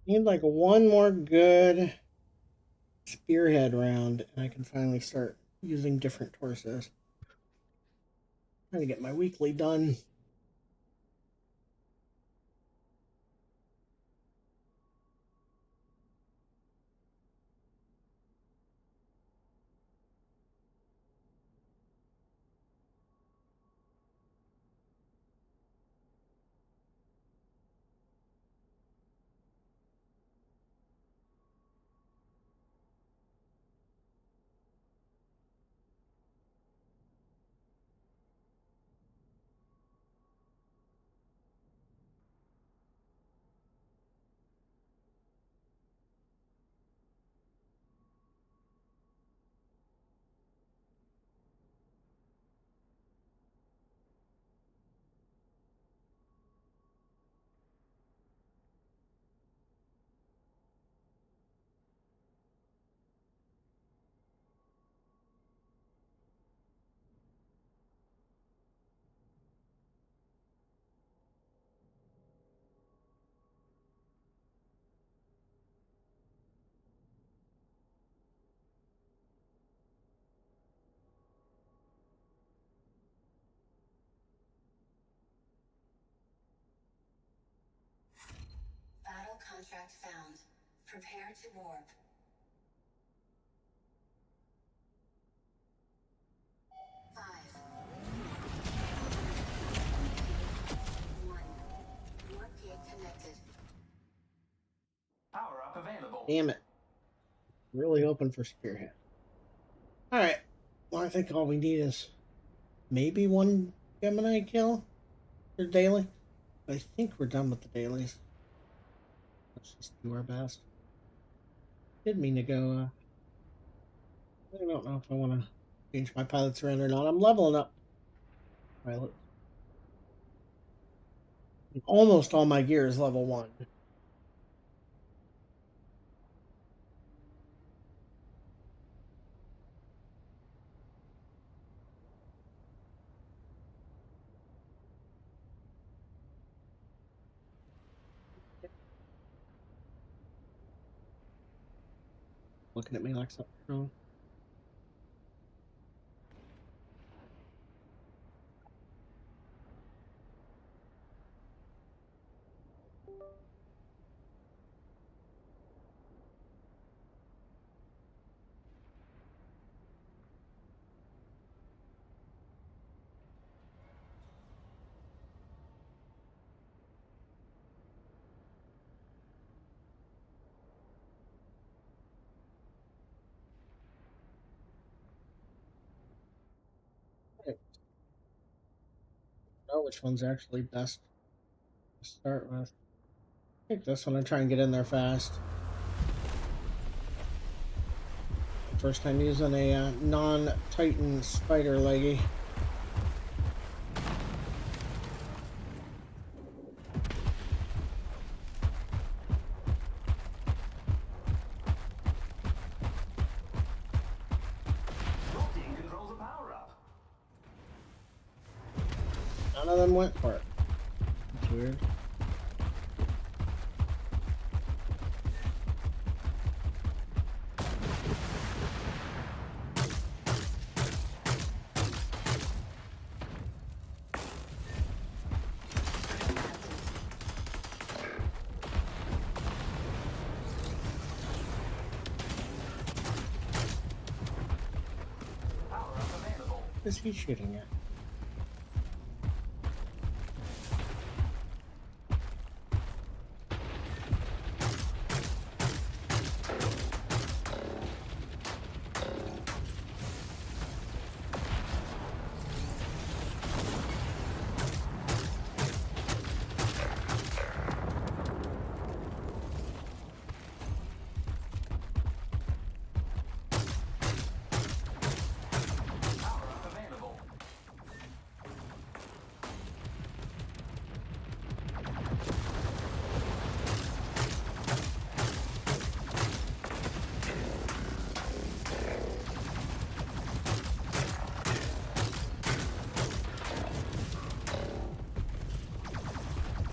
Need like one more good spearhead round, and I can finally start using different torsos. Trying to get my weekly done. Battle contract found. Prepare to warp. 5, 1. Warp gate connected. Power up available. Damn it. Really hoping for spearhead. Alright. Well, I think all we need is maybe one Gemini kill for daily. I think we're done with the dailies. Let's just do our best. Didn't mean to go. I don't know if I want to change my pilots around or not. I'm leveling up pilot. Almost all my gear is level 1. Looking at me like something wrong. I don't know which one's actually best to start with. I think this one. I try and get in there fast. First time using a non-Titan spider leggy. Your team controls a power up. None of them went for it. That's weird. Power up available. What is he shooting at? Power up available.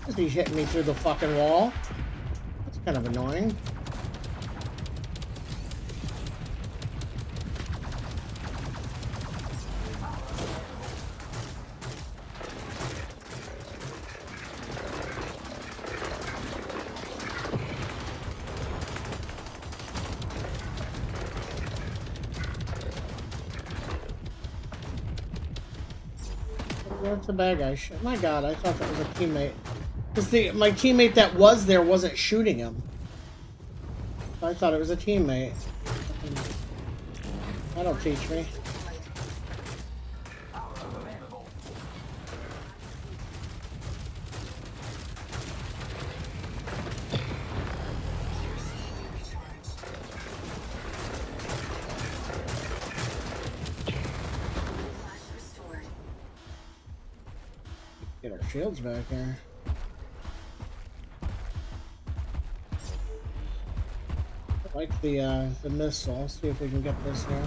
Is he hitting me through the fucking wall? That's Kind of annoying. That's a bad guy. My God, I thought that was a teammate. Because my teammate that was there wasn't shooting him. I thought it was a teammate. That'll teach me. Get our shields back here. I like the missile. See if we can get this here.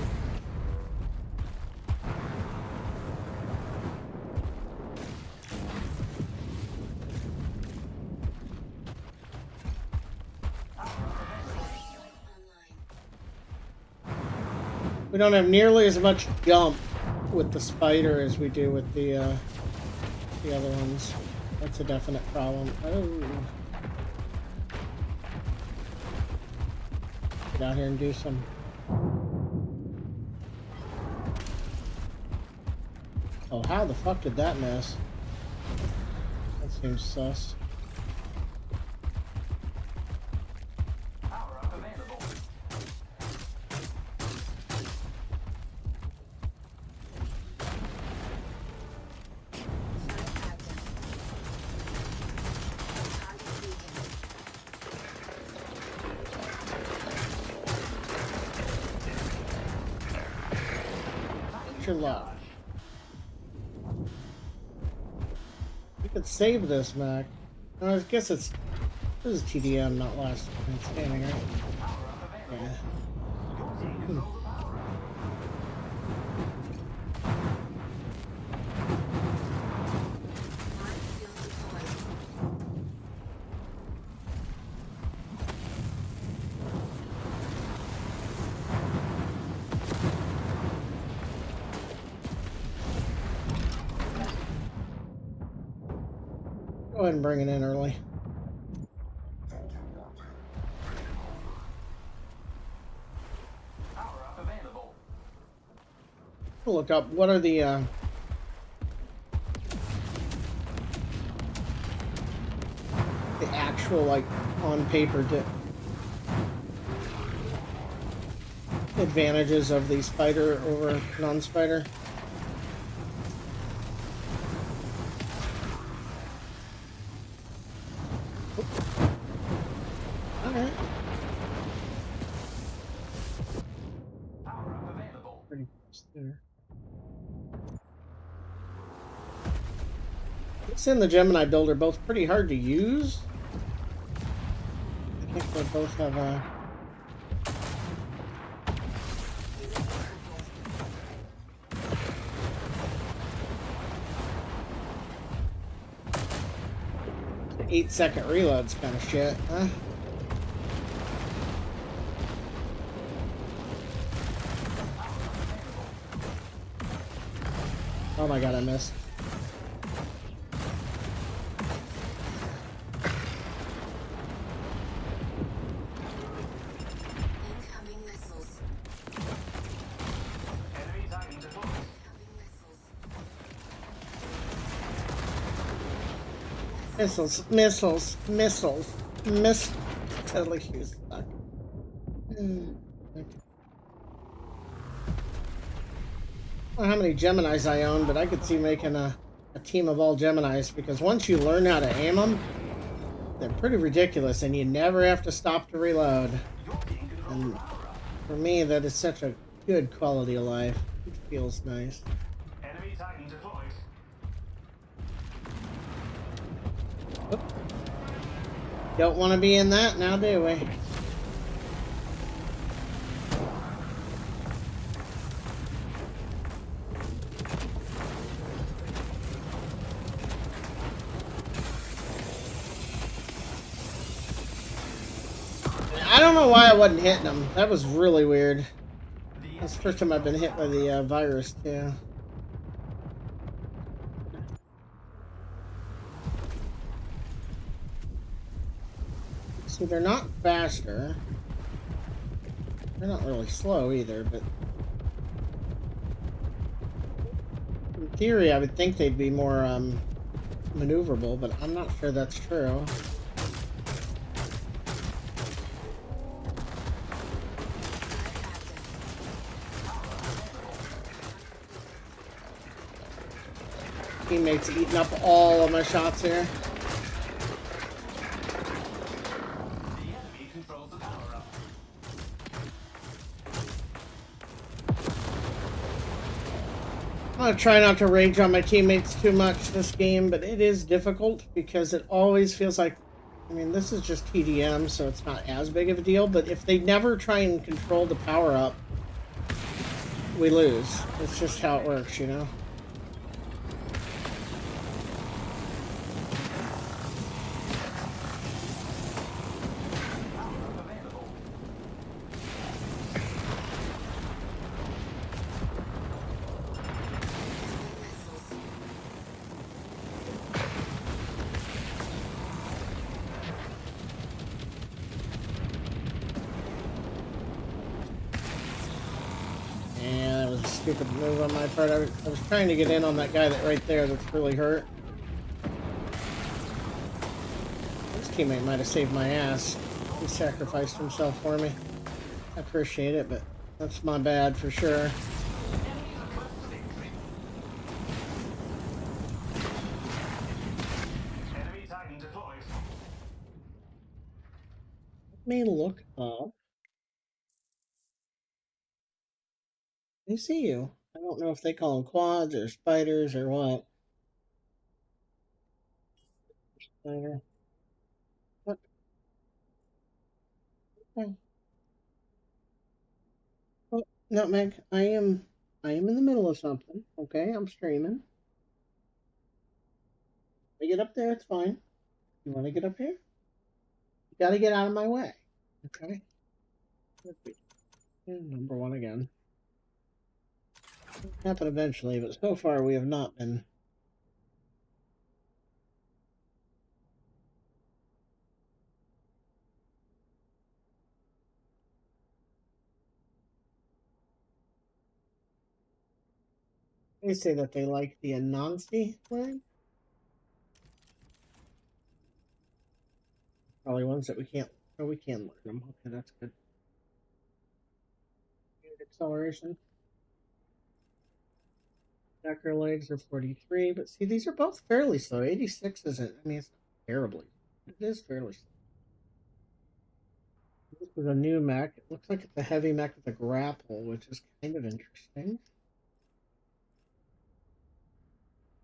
We don't have nearly as much jump with the spider as we do with the other ones. That's a definite problem. Oh. Get out here and do some. Oh, how the fuck did that miss? That seems sus. Power up available. Your luck. You could save this, Mac. I guess this is TDM, not last man standing, right? Yeah. Go ahead and bring it in early. Power up available. Look up what are the actual, like, on paper advantages of the spider over non-spider. Alright. Power up available. Pretty close there. This and the Gemini build are both pretty hard to use. I think they both have a... the 8-second reloads kind of shit, huh? Oh my God, I missed. Incoming missiles. Enemy Titan deployed. Missiles. Totally huge. Fuck. I don't know how many Geminis I own, but I could see making a team of all Geminis, because once you learn how to aim them, they're pretty ridiculous, and you never have to stop to reload. And for me, that is such a good quality of life. It feels nice. Enemy Titan deployed. Oop. Don't want to be in that now, do we? don't know why I wasn't hitting them. That was really weird. The That's the enemy first time I've been controls hit by the virus, too. See, they're not faster. They're not really slow either, but in theory, I would think they'd be more maneuverable, but I'm not sure that's true. Teammates eating up all of my shots here. The enemy controls the power up. I'm gonna try not to rage on my teammates too much this game, but it is difficult because it always feels like, I mean, this is just TDM, so it's not as big of a deal, but if they never try and control the power up, we lose. It's just how it works, you know? Power up available. Yeah, that was a stupid move on my part. I was trying to get in on that guy that right there that's really hurt. This teammate might have saved my ass. He sacrificed himself for me. I appreciate it, but that's my bad for sure. Enemies are close to victory. Enemy Titan deployed. Let me look up. I see you. I don't know if they call them quads or spiders or what. Spider. What? Okay. Oh, Nutmeg, I am in the middle of something. Okay, I'm streaming. I get up there, it's fine. You want to get up here? You got to get out of my way. Okay. Number one again. It'll happen eventually, but so far we have not been. They say that they like the Anansi flag. Probably ones that we can't. Oh, we can learn them. Okay, that's good. Acceleration. Decker legs are 43, but see, these are both fairly slow. 86 isn't, I mean, it's not terribly. It is fairly slow. This is a new mech. It looks like it's a heavy mech with a grapple, which is kind of interesting.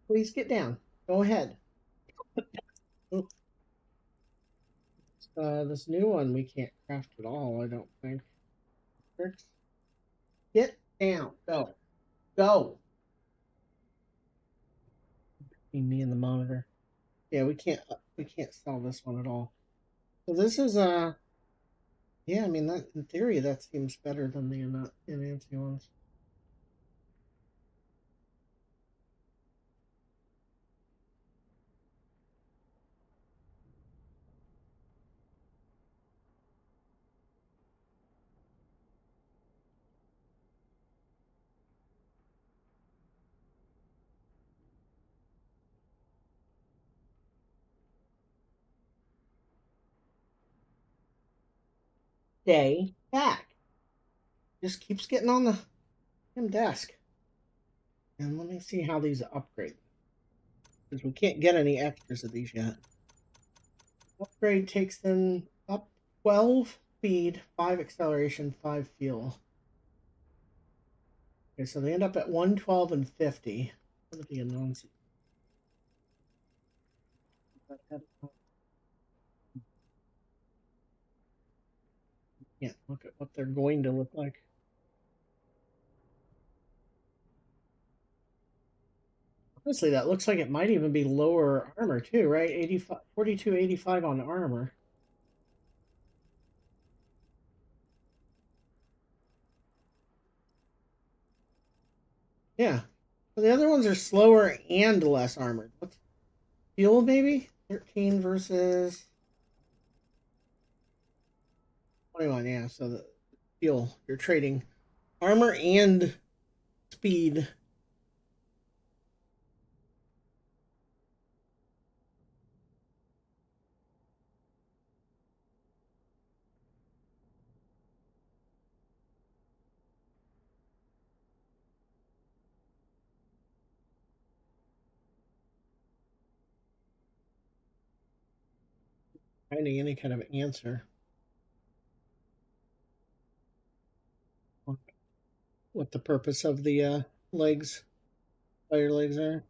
Please get down. Go ahead. This new one we can't craft at all, I don't think. Get down. Go. Go. Me and the monitor. Yeah, we can't sell this one at all. So this is yeah, I mean that in theory that seems better than the Nancy ones. Stay back. Just keeps getting on the damn desk. And let me see how these upgrade. Because we can't get any extras of these yet. Upgrade takes them up 12 speed, 5 acceleration, 5 fuel. Okay, so they end up at 112 and 50. What are the unknowns? Can't look at what they're going to look like. Honestly, that looks like it might even be lower armor too, right? 85, 4285 on armor. Yeah. But the other ones are slower and less armored. What's fuel, maybe? 13 versus 21, yeah. So the fuel, you're trading armor and speed. Finding any kind of answer. What the purpose of the legs, fire legs are.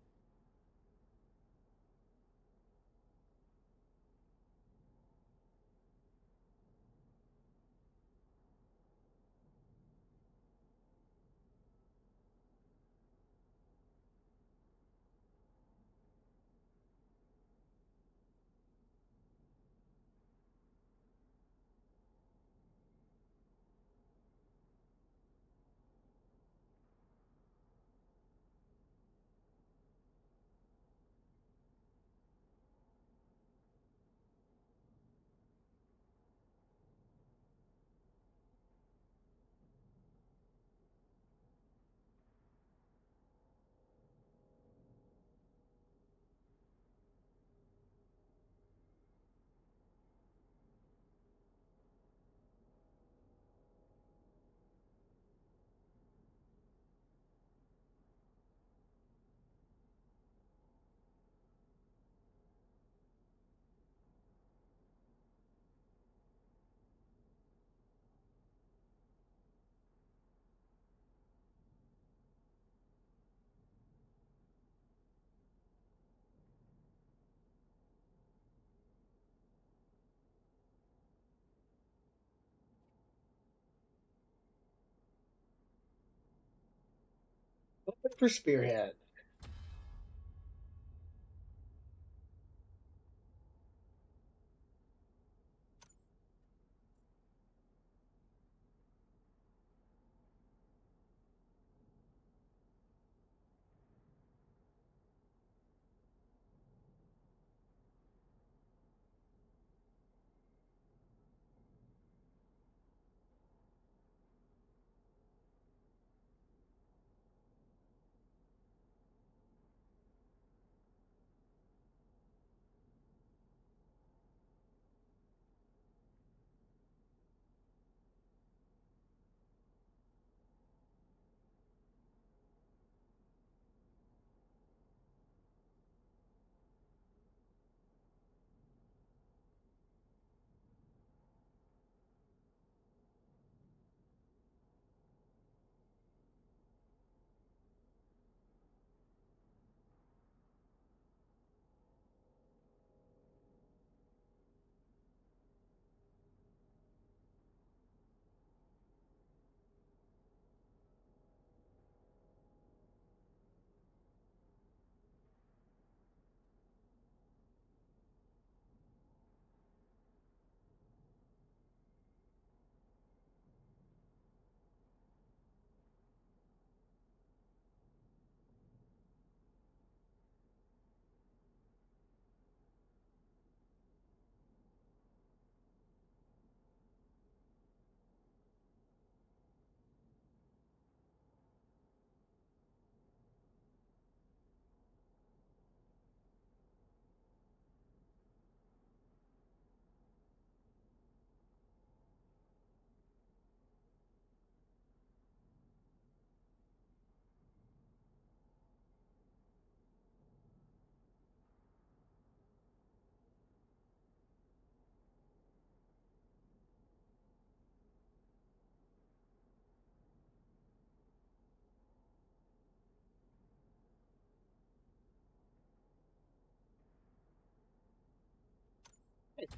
Open for spearhead.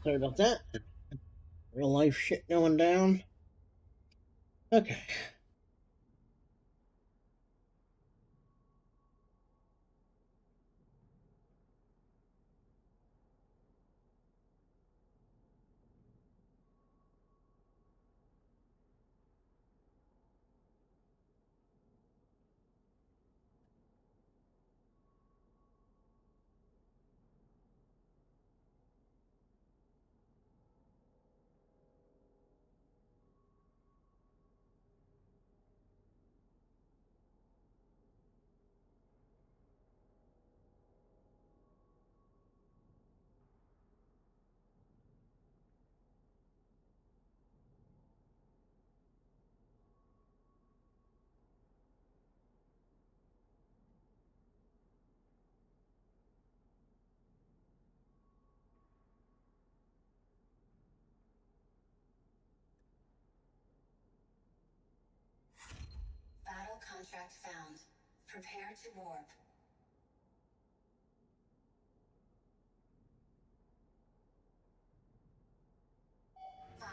Sorry about that. Real life shit going down. Okay. contract found. Prepare to warp. 5,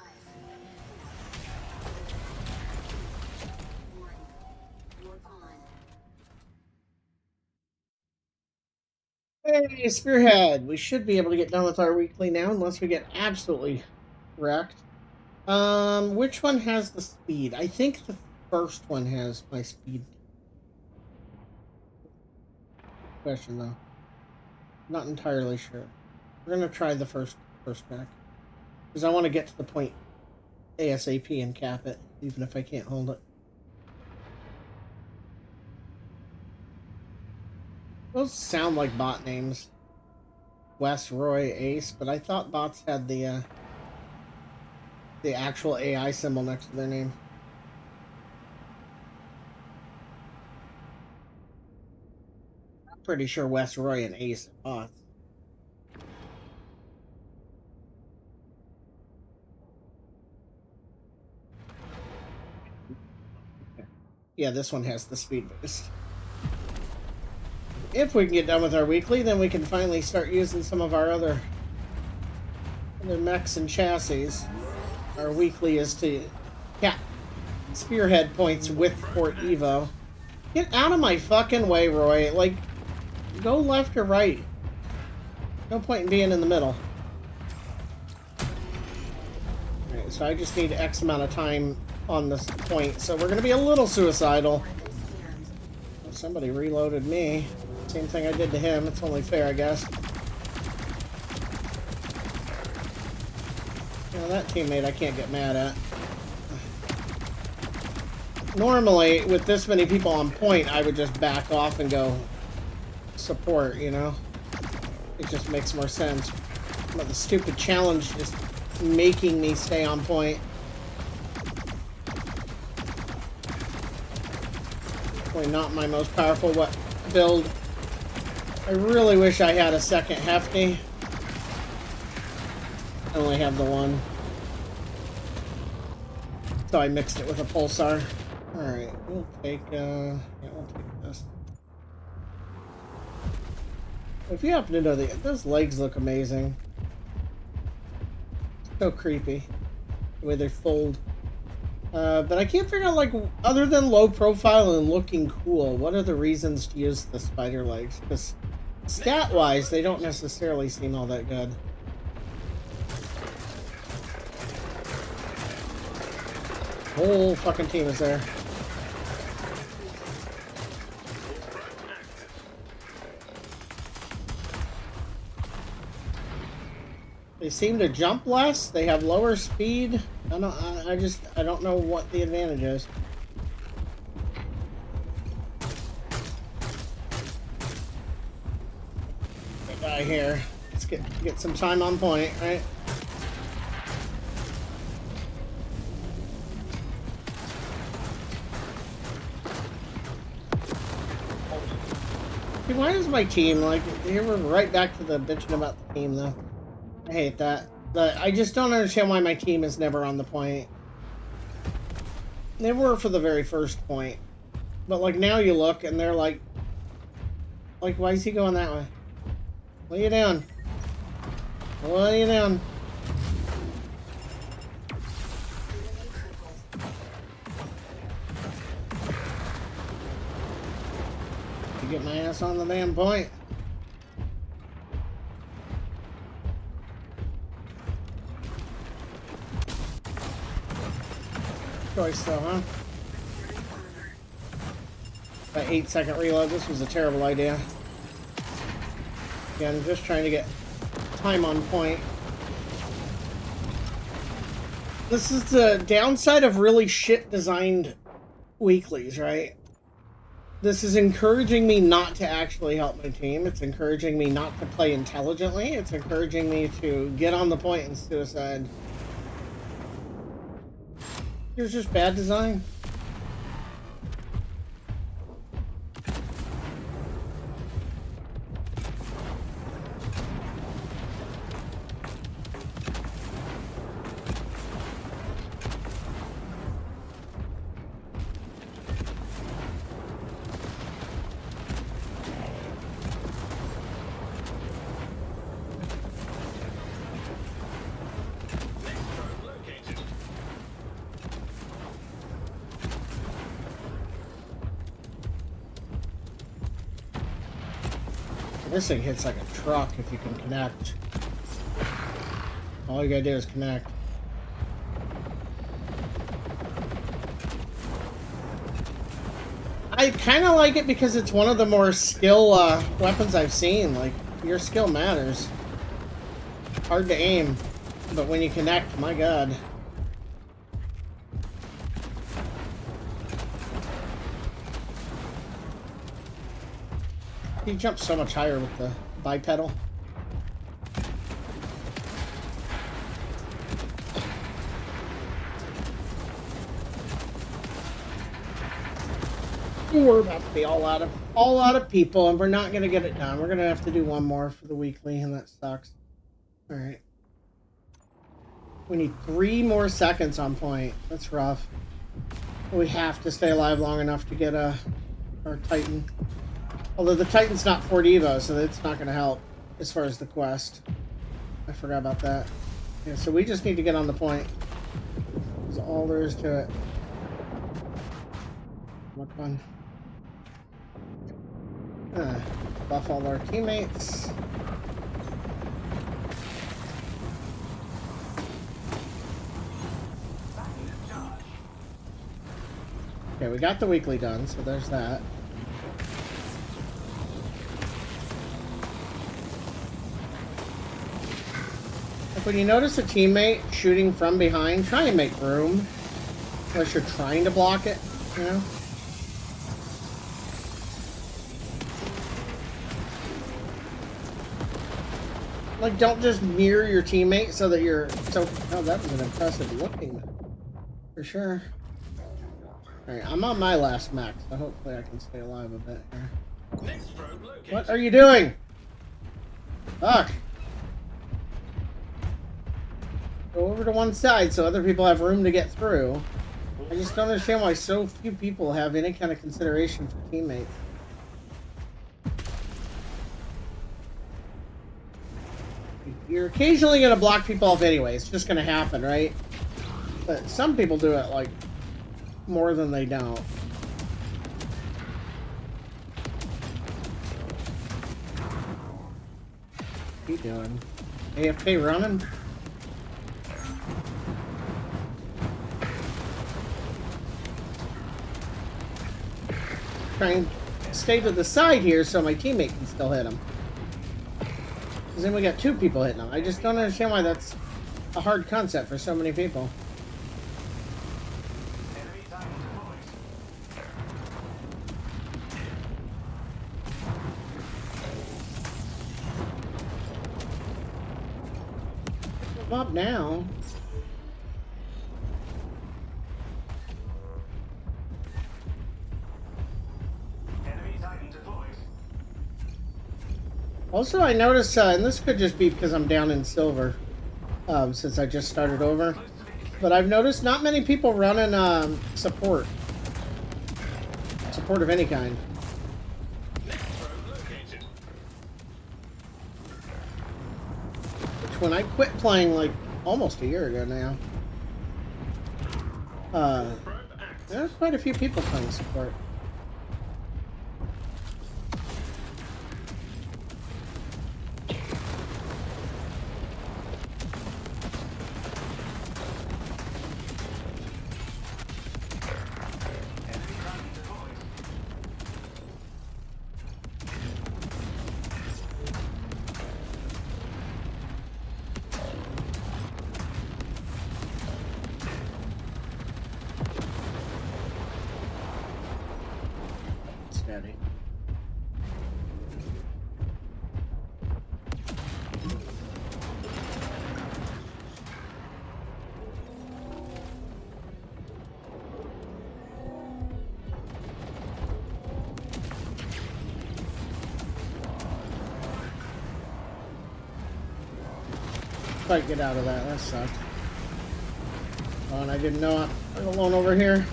4, 1. Warp on. Hey, Spearhead. We should be able to get done with our weekly now, unless we get absolutely wrecked. Which one has the speed? I think the first one has my speed. Question though. Not entirely sure. We're gonna try the first track. Because I want to get to the point ASAP and cap it, even if I can't hold it. Those sound like bot names. Wes, Roy, Ace, but I thought bots had the actual AI symbol next to their name. I'm pretty sure Wes, Roy, and Ace are bots. Yeah, this one has the speed boost. If we can get done with our weekly, then we can finally start using some of our other mechs and chassis. Our weekly is to cap Spearhead points with Fort Evo. Get out of my fucking way, Roy. Like, go left or right. No point in being in the middle. Alright, so I just need X amount of time on this point, so we're gonna be a little suicidal. Oh, somebody reloaded me. Same thing I did to him. It's only fair, I guess. Well, that teammate I can't get mad at. Normally, with this many people on point, I would just back off and go support, you know? It just makes more sense. But the stupid challenge is making me stay on point. Probably not my most powerful build. I really wish I had a second hefty. I only have the one. So I mixed it with a pulsar. Alright, we'll take we'll take this. If you happen to know those legs look amazing. So creepy. The way they fold. But I can't figure out, like, other than low profile and looking cool, what are the reasons to use the spider legs? Because stat-wise, they don't necessarily seem all that good. Whole fucking team is there. They seem to jump less. They have lower speed. I don't know what the advantage is. Get guy here. Let's get some time on point, right? See, why is my team like? Here we're right back to the bitching about the team though. I hate that. I just don't understand why my team is never on the point. They were for the very first point. But, like, now you look and they're like, why is he going that way? What are you doing? What are you doing? You get my ass on the damn point. Choice though, huh? That 8-second reload, this was a terrible idea. Again, just trying to get time on point. This is the downside of really shit designed weeklies, right? This is encouraging me not to actually help my team. It's encouraging me not to play intelligently. It's encouraging me to get on the point and suicide. It was just bad design. This thing hits like a truck if you can connect. All you gotta do is connect. I kind of like it because it's one of the more skill weapons I've seen. Like, your skill matters. Hard to aim, but when you connect, my god. He jumps so much higher with the bipedal. We're about to be all out of people, and we're not gonna get it done. We're gonna have to do one more for the weekly, and that sucks. All right. We need 3 more seconds on point. That's rough. We have to stay alive long enough to get our Titan. Although the Titan's not 4 Evo, so that's not gonna help as far as the quest. I forgot about that. Yeah, so we just need to get on the point. That's all there is to it. What fun. Buff all our teammates. Okay, we got the weekly done, so there's that. Like when you notice a teammate shooting from behind, try and make room. Unless you're trying to block it, you know? Like, don't just mirror your teammate so that you're so... Oh, that was an impressive looking. For sure. Alright, I'm on my last max, so hopefully I can stay alive a bit here. What are you doing? Fuck. Go over to one side so other people have room to get through. I just don't understand why so few people have any kind of consideration for teammates. You're occasionally going to block people off anyway. It's just going to happen, right? But some people do it, like, more than they don't. What are you doing? AFK running? Trying to stay to the side here so my teammate can still hit him. Because then we got 2 people hitting him. I just don't understand why that's a hard concept for so many people. Come up now. Also, I noticed, and this could just be because I'm down in silver, since I just started over, but I've noticed not many people running support of any kind. Which, when I quit playing, like, almost a year ago now, there's quite a few people playing support. Steady. If I get out of that, that sucked. Oh, and I didn't know I'm alone over here.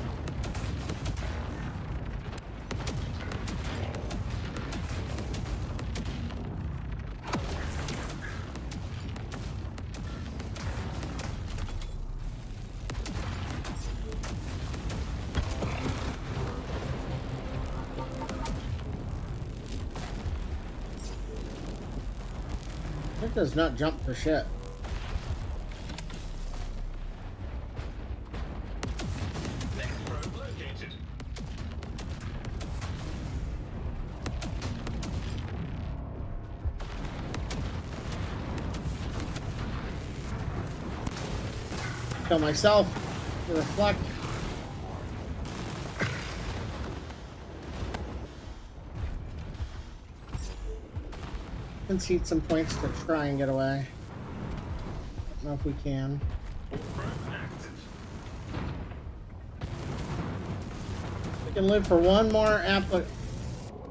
does not jump for shit. Next probe located. Kill myself. Reflect. Concede some points to try and get away. Don't know if we can. Probe active. We can live for one more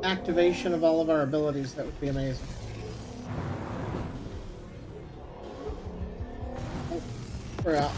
activation of all of our abilities. That would be amazing. Oh, we're out.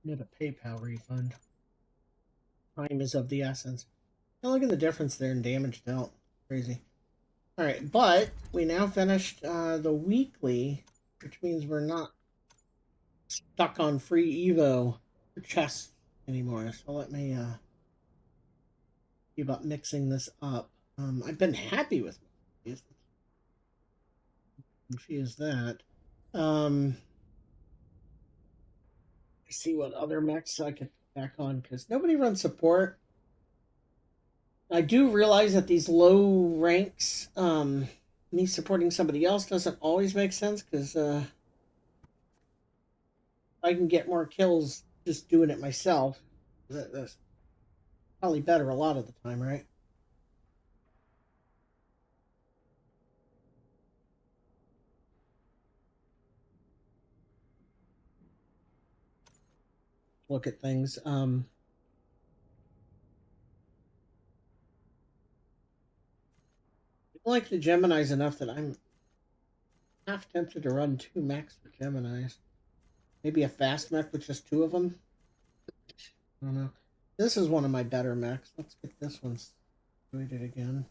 Get a PayPal refund. Time is of the essence. Now look at the difference there in damage dealt. Crazy. Alright, but we now finished the weekly, which means we're not stuck on free Evo for chests anymore. So let me see about mixing this up. I've been happy with it. Confuse that. See what other mechs I could put back on because nobody runs support. I do realize that these low ranks, me supporting somebody else doesn't always make sense because I can get more kills just doing it myself. That's probably better a lot of the time, right? Look at things. I like the Geminis enough that I'm half tempted to run 2 mechs for Geminis. Maybe a fast mech with just 2 of them. I don't know. This is one of my better mechs. Let's get this one situated again.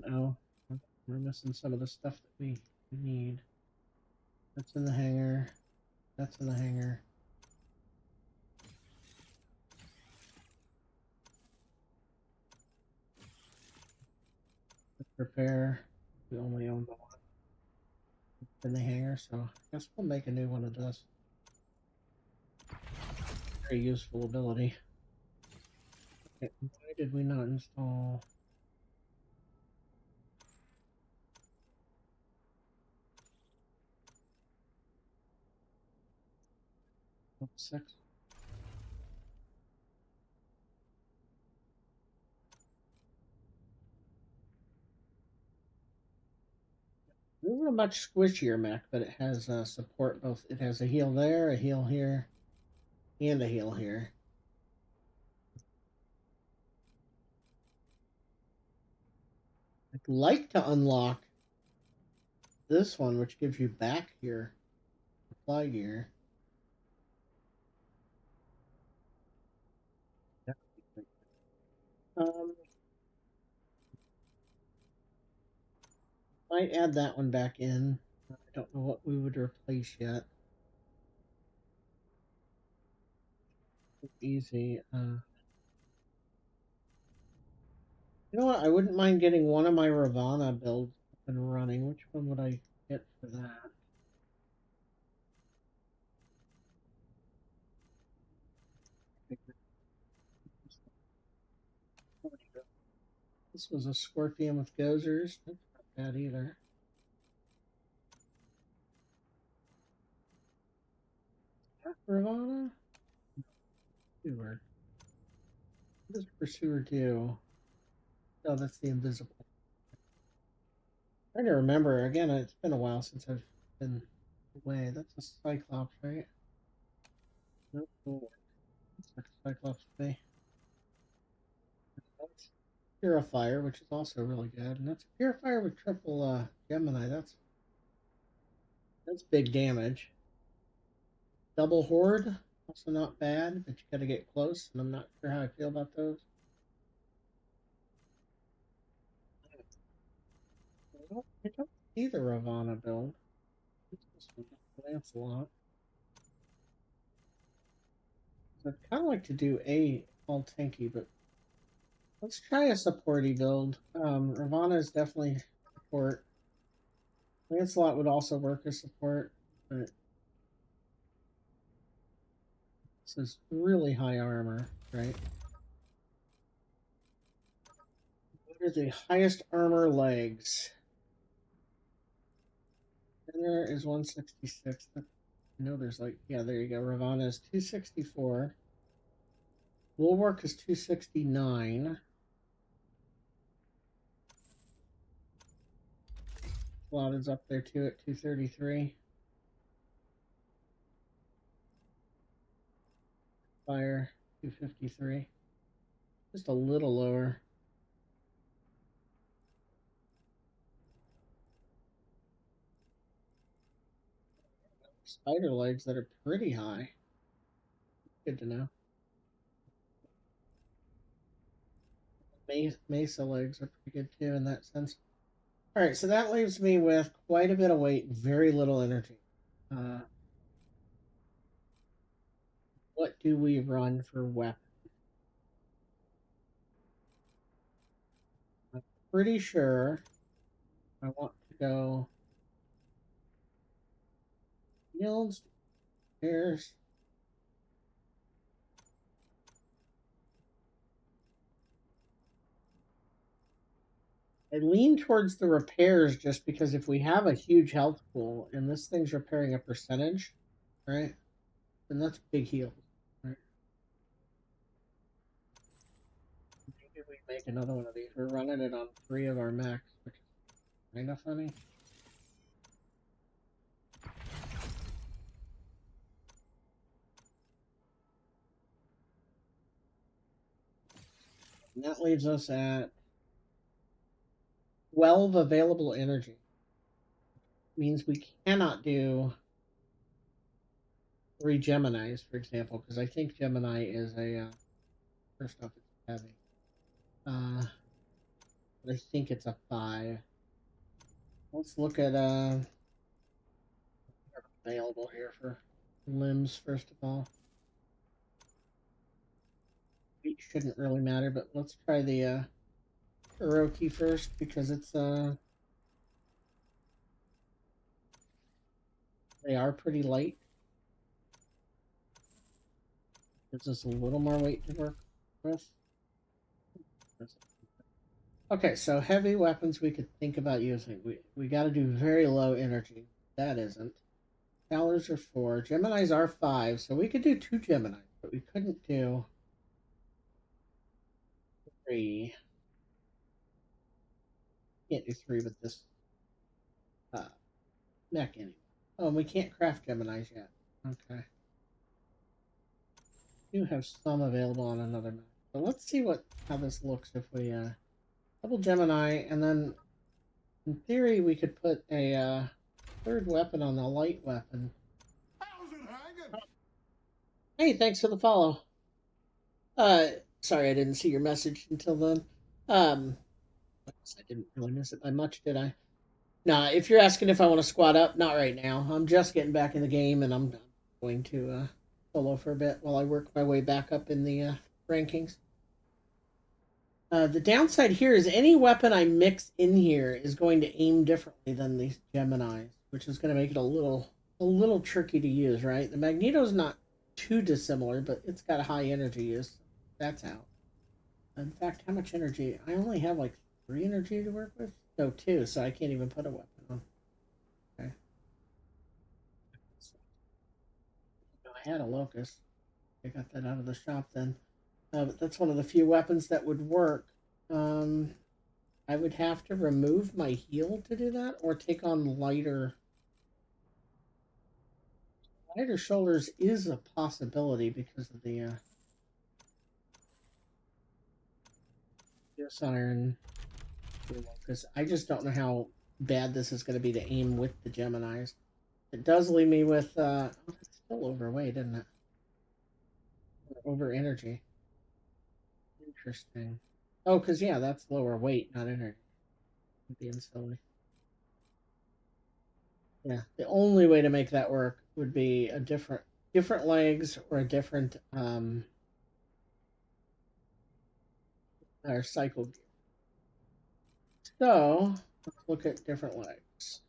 Oh, we're missing some of the stuff that we need. That's in the hangar. That's in the hangar. Let's repair. We only own the one in the hangar, so I guess we'll make a new one of this. Very useful ability. Okay, why did we not install? XBSeX. This is a much squishier mech, but it has support both. It has a heal there, a heal here, and a heal here. I'd like to unlock this one, which gives you back here, supply gear. Um, might add that one back in. I don't know what we would replace yet. Easy. You know what? I wouldn't mind getting one of my Ravana builds up and running. Which one would I get for that? This was a Scorpion with Gozers. That's not bad either. Ravana? Pursuer. What does Pursuer do? Oh, that's the invisible. Trying to remember again. It's been a while since I've been away. That's a Cyclops, right? Nope. Looks like a Cyclops to me. That's Purifier, which is also really good, and that's a Purifier with triple Gemini. That's big damage. Double Horde, also not bad, but you gotta get close, and I'm not sure how I feel about those. I don't see the Ravana build. This one, Lancelot. So I'd kind of like to do a all tanky, but let's try a supporty build. Ravana is definitely support. Lancelot would also work as support, but this is really high armor, right? What are the highest armor legs? There is 166. I know there's like, yeah, there you go. Ravana is 264. Bulwark is 269. Slot is up there too at 233. Fire 253. Just a little lower. spider legs that are pretty high. Good to know. Mesa legs are pretty good too in that sense. All right, so that leaves me with quite a bit of weight, very little energy. What do we run for weapon? I'm pretty sure I want to go fields, stairs. I lean towards the repairs just because if we have a huge health pool and this thing's repairing a percentage, right? Then that's big heal. Right? Maybe we make another one of these. We're running it on 3 of our max, which is kind of funny. And that leaves us at 12 available energy. Means we cannot do 3 Geminis, for example, because I think Gemini is a first off it's heavy. But I think it's a 5. Let's look at available here for limbs first of all. Feet shouldn't really matter, but let's try the Uroki first because it's they are pretty light. Gives us a little more weight to work with. Okay, so heavy weapons we could think about using. We got to do very low energy. That isn't. Scholars are 4. Geminis are 5, so we could do 2 Geminis, but we couldn't do 3. Can't do 3 with this mech anyway. Oh, and we can't craft Geminis yet. Okay. We do have some available on another mech. So let's see how this looks if we double Gemini, and then in theory we could put a 3rd weapon on the light weapon. How's it hanging? Hey, thanks for the follow. Sorry I didn't see your message until then. I didn't really miss it by much, did I? Nah, if you're asking if I want to squat up, not right now. I'm just getting back in the game, and I'm going to solo for a bit while I work my way back up in the rankings. The downside here is any weapon I mix in here is going to aim differently than these Geminis, which is going to make it a little tricky to use, right? The Magneto's not too dissimilar, but it's got a high energy use. That's out. In fact, how much energy? I only have like 3 energy to work with? No, 2, so I can't even put a weapon on. Okay. I had a locust. I got that out of the shop then. But that's one of the few weapons that would work. I would have to remove my heal to do that, or take on lighter. Lighter shoulders is a possibility because of the Fierce Iron. Because I just don't know how bad this is going to be to aim with the Geminis. It does leave me with oh, it's still overweight, isn't it? Over energy. Interesting. Oh, because yeah, that's lower weight, not energy. Being silly. Yeah, the only way to make that work would be a different legs or a different or cycle gear. So let's look at different legs.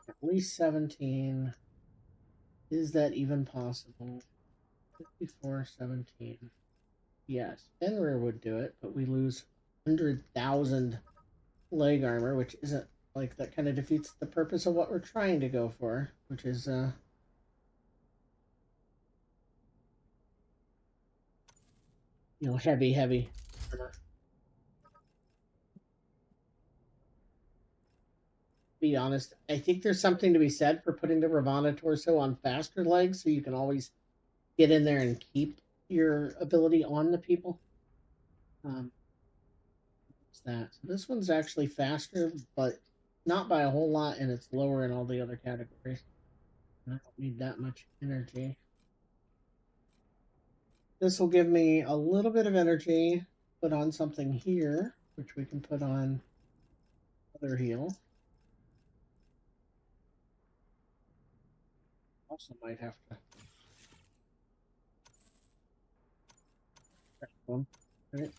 At least 17. Is that even possible? 54, 17. Yes, Fenrir would do it, but we lose 100,000 leg armor, which isn't like that kind of defeats the purpose of what we're trying to go for, which is you know, heavy armor. Be honest, I think there's something to be said for putting the Ravana torso on faster legs so you can always get in there and keep your ability on the people. What's that? So this one's actually faster, but not by a whole lot, and it's lower in all the other categories. I don't need that much energy. This will give me a little bit of energy. Put on something here, which we can put on other heal. Also might have to. One, right?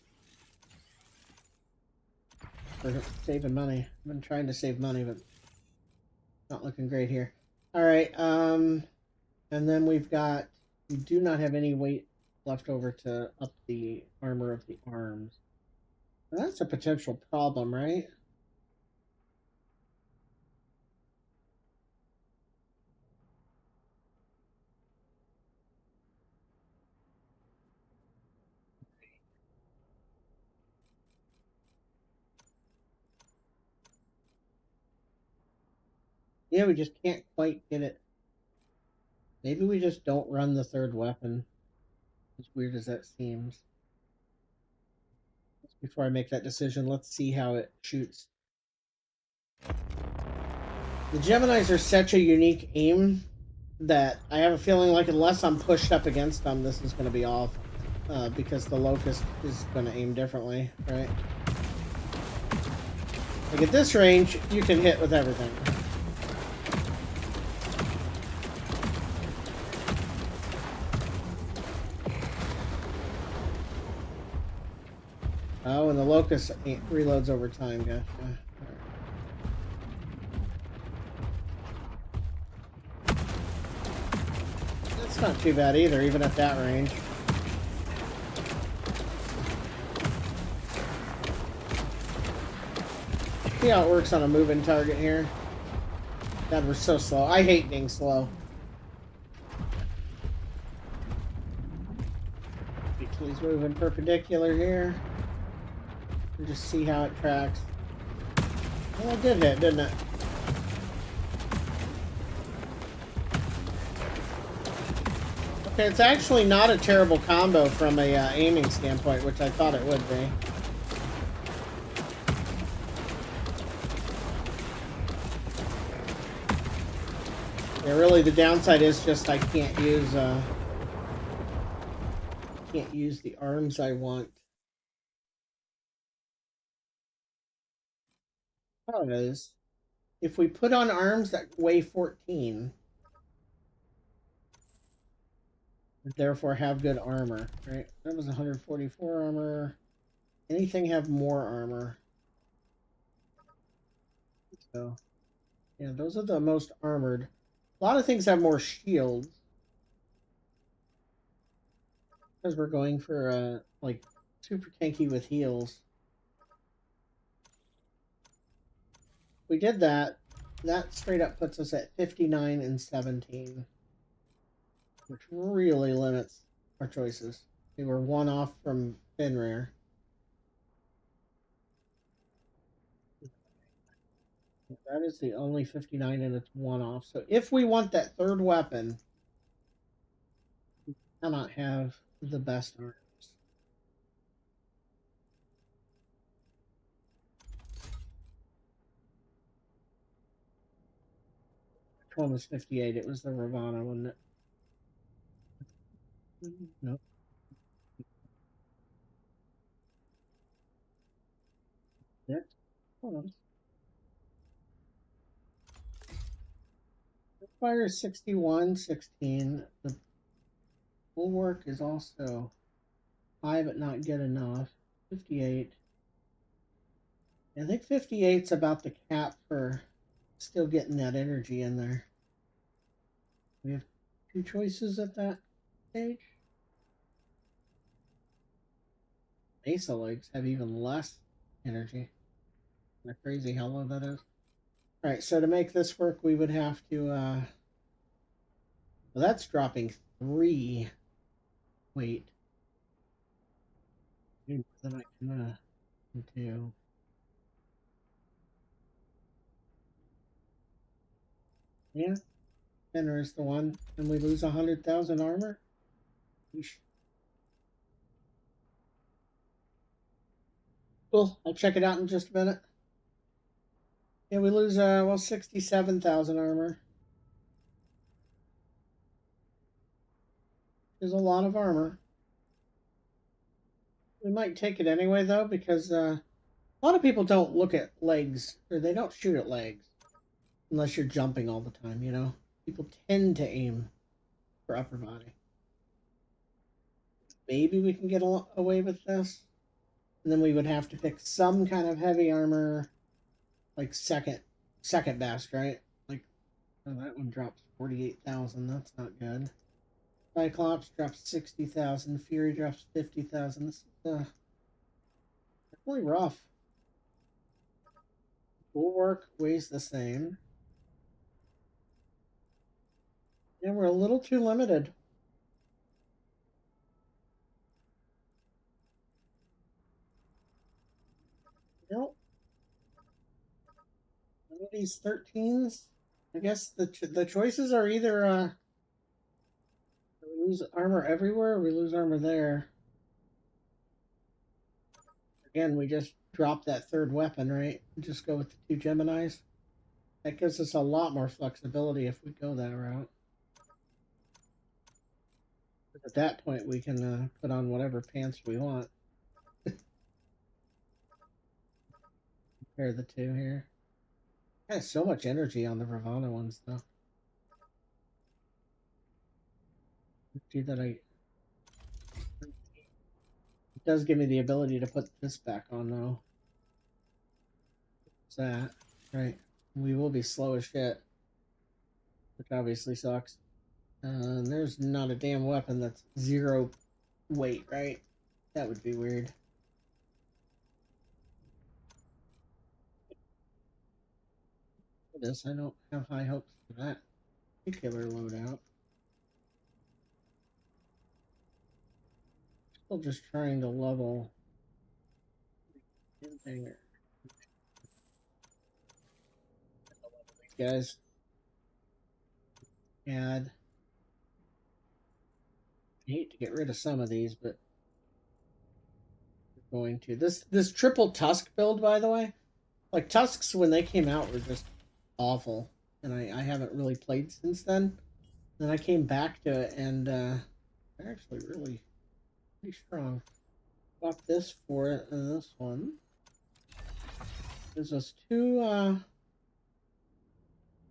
For saving money. I've been trying to save money, but not looking great here. All right. And then we've got. We do not have any weight left over to up the armor of the arms. Now, that's a potential problem, right? Yeah, we just can't quite get it. Maybe we just don't run the third weapon. As weird as that seems. Before I make that decision, let's see how it shoots. The Geminis are such a unique aim that I have a feeling like unless I'm pushed up against them, this is going to be off. Because the Locust is going to aim differently, right? Like at this range, you can hit with everything. Oh, and the Locust reloads over time, gotcha. That's not too bad either, even at that range. See how it works on a moving target here? God, we're so slow. I hate being slow. He's moving perpendicular here. And just see how it tracks. Well, it did hit, didn't it? Okay, it's actually not a terrible combo from a aiming standpoint, which I thought it would be. Yeah, really, the downside is just I can't use the arms I want. Because if we put on arms that weigh 14, therefore have good armor, right? That was 144 armor. Anything have more armor? So, yeah, those are the most armored. A lot of things have more shields. Because we're going for, like, super tanky with heals. We did that. That straight up puts us at 59 and 17. Which really limits our choices. We were one off from Fenrir. That is the only 59 and it's one off. So if we want that third weapon, we cannot have the best arms. Which one was 58? It was the Ravana, wasn't it? Nope. That was. Fire 61, 16. The bulwark is also high but not good enough. 58. I think 58's about the cap for still getting that energy in there. We have two choices at that stage. Mesa legs have even less energy. Isn't that crazy how low that is? Alright, so to make this work, we would have to, well, that's dropping 3 weight. Then I can, do. Yeah, Fenrir is the one, and we lose 100,000 armor. Yeesh. Cool, I'll check it out in just a minute. Yeah, we lose 67,000 armor. There's a lot of armor. We might take it anyway though, because a lot of people don't look at legs, or they don't shoot at legs unless you're jumping all the time. You know, people tend to aim for upper body. Maybe we can get away with this, and then we would have to pick some kind of heavy armor, like second best, right? Like, oh, that one drops 48,000. That's not good. Cyclops drops 60,000. Fury drops 50,000. This is definitely rough. Bulwark weighs the same. And we're a little too limited. Nope. One of these 13s. I guess the choices are either we lose armor everywhere or we lose armor there. Again, we just drop that third weapon, right? Just go with the 2 Geminis. That gives us a lot more flexibility if we go that route. At that point, we can put on whatever pants we want. Compare the two here. Has so much energy on the Ravana ones, though. See that it does give me the ability to put this back on, though. What's that? Right. We will be slow as shit, which obviously sucks. There's not a damn weapon that's 0 weight, right? That would be weird. For this, I don't have high hopes for that particular loadout. Still just trying to level these guys. Add. I hate to get rid of some of these, but we're going to. This triple tusk build, by the way, like tusks when they came out were just awful, and I haven't really played since then. Then I came back to it, and they're actually really pretty strong. Swap this for it, and this one. There's us 2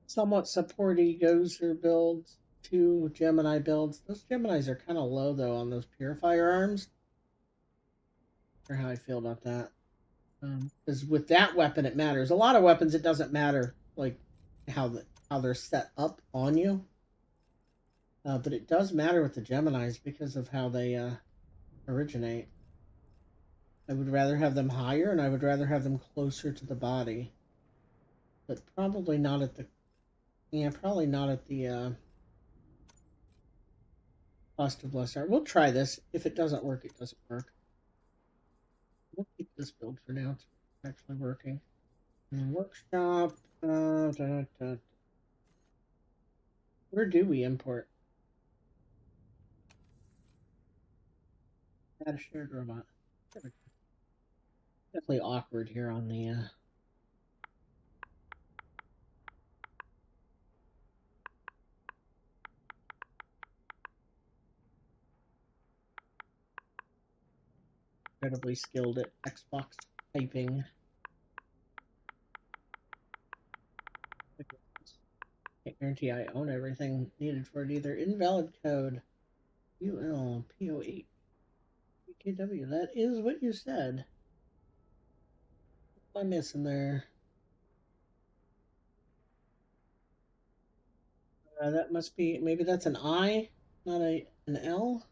somewhat supporty Gozer builds, 2 Gemini builds. Those Geminis are kind of low though on those purifier arms. Or how I feel about that. Because with that weapon, it matters. A lot of weapons, it doesn't matter, like how they're set up on you. But it does matter with the Geminis because of how they originate. I would rather have them higher, and I would rather have them closer to the body. But probably not at the... Yeah, probably not at the cost of less art. We'll try this. If it doesn't work, it doesn't work. We'll keep this build for now. It's actually working. And workshop. Where do we import? Add a shared robot. Definitely awkward here on the incredibly skilled at Xbox typing. Can't guarantee I own everything needed for it either. Invalid code. ULPO8. BKW. That is what you said. What am I missing there? That must be, maybe that's an I, not an L.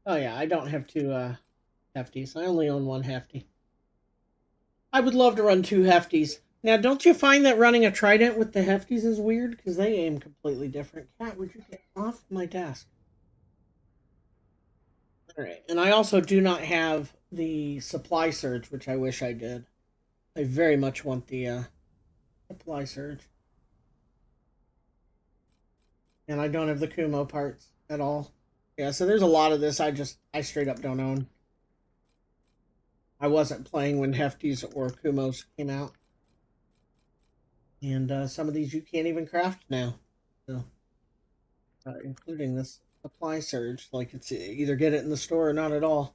Oh yeah, I don't have 2 hefties. I only own 1 hefty. I would love to run 2 hefties. Now, don't you find that running a trident with the hefties is weird? Because they aim completely different. Cat, would you get off my desk? Alright, and I also do not have the supply surge, which I wish I did. I very much want the supply surge. And I don't have the Kumo parts at all. Yeah, so there's a lot of this I straight up don't own. I wasn't playing when Hefties or Kumos came out. And some of these you can't even craft now. So, including this supply surge. Like, it's either get it in the store or not at all.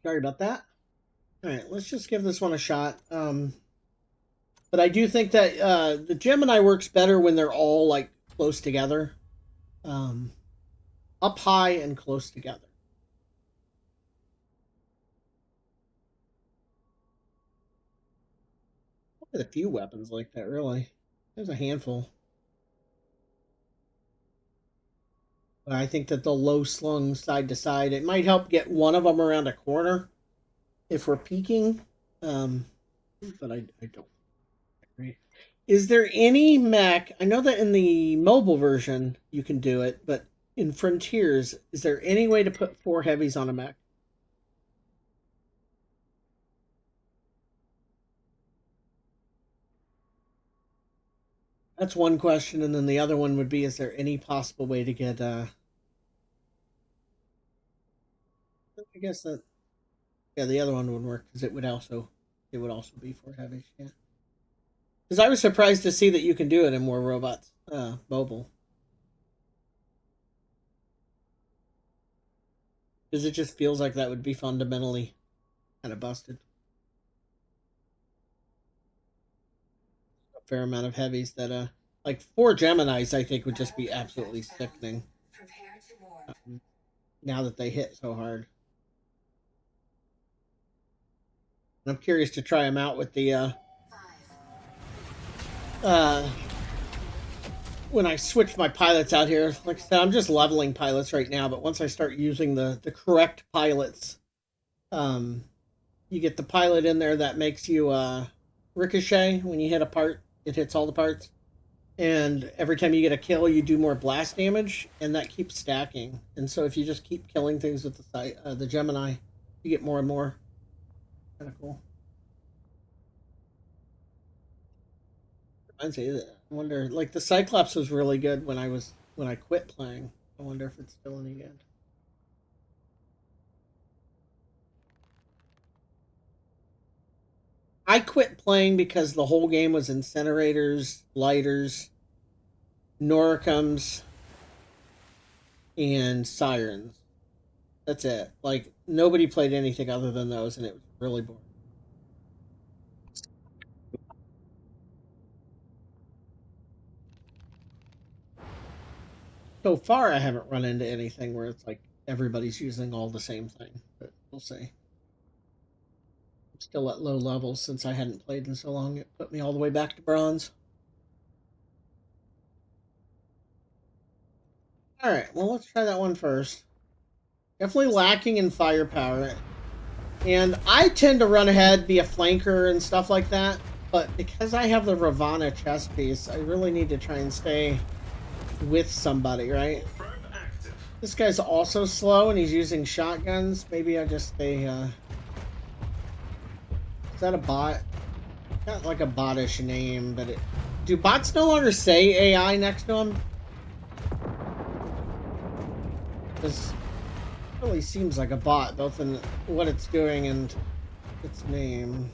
Sorry about that. Alright, let's just give this one a shot. But I do think that the Gemini works better when they're all, like, close together. Up high and close together. Look at a few weapons like that, really. There's a handful. But I think that the low slung side to side, it might help get one of them around a corner if we're peeking. But I don't agree. Is there any mech? I know that in the mobile version you can do it, but in Frontiers, is there any way to put 4 heavies on a mech? That's one question, and then the other one would be: is there any possible way to get? I guess that, yeah, the other one would work because it would also be 4 heavies. Yeah, because I was surprised to see that you can do it in More Robots mobile. Because it just feels like that would be fundamentally kind of busted. A fair amount of heavies that, like 4 Geminis, I think would just be absolutely sickening. Prepare to warp. Now that they hit so hard. I'm curious to try them out with the, 5. when I switch my pilots out here. Like I said, I'm just leveling pilots right now, but once I start using the correct pilots, you get the pilot in there that makes you ricochet when you hit a part. It hits all the parts, and every time you get a kill, you do more blast damage, and that keeps stacking. And so if you just keep killing things with the Gemini, you get more and more. Kind of cool. I wonder, like the Cyclops was really good when I quit playing. I wonder if it's still any good. I quit playing because the whole game was incinerators, lighters, Noricums, and sirens. That's it. Like, nobody played anything other than those, and it was really boring. So far, I haven't run into anything where it's like everybody's using all the same thing, but we'll see. I'm still at low levels since I hadn't played in so long. It put me all the way back to bronze. Alright, well, let's try that one first. Definitely lacking in firepower. And I tend to run ahead, be a flanker and stuff like that. But because I have the Ravana chest piece, I really need to try and stay with somebody, right? This guy's also slow and he's using shotguns. Maybe I just stay, Is that a bot? Not like a bottish name, but do bots no longer say AI next to them? This really seems like a bot, both in what it's doing and its name.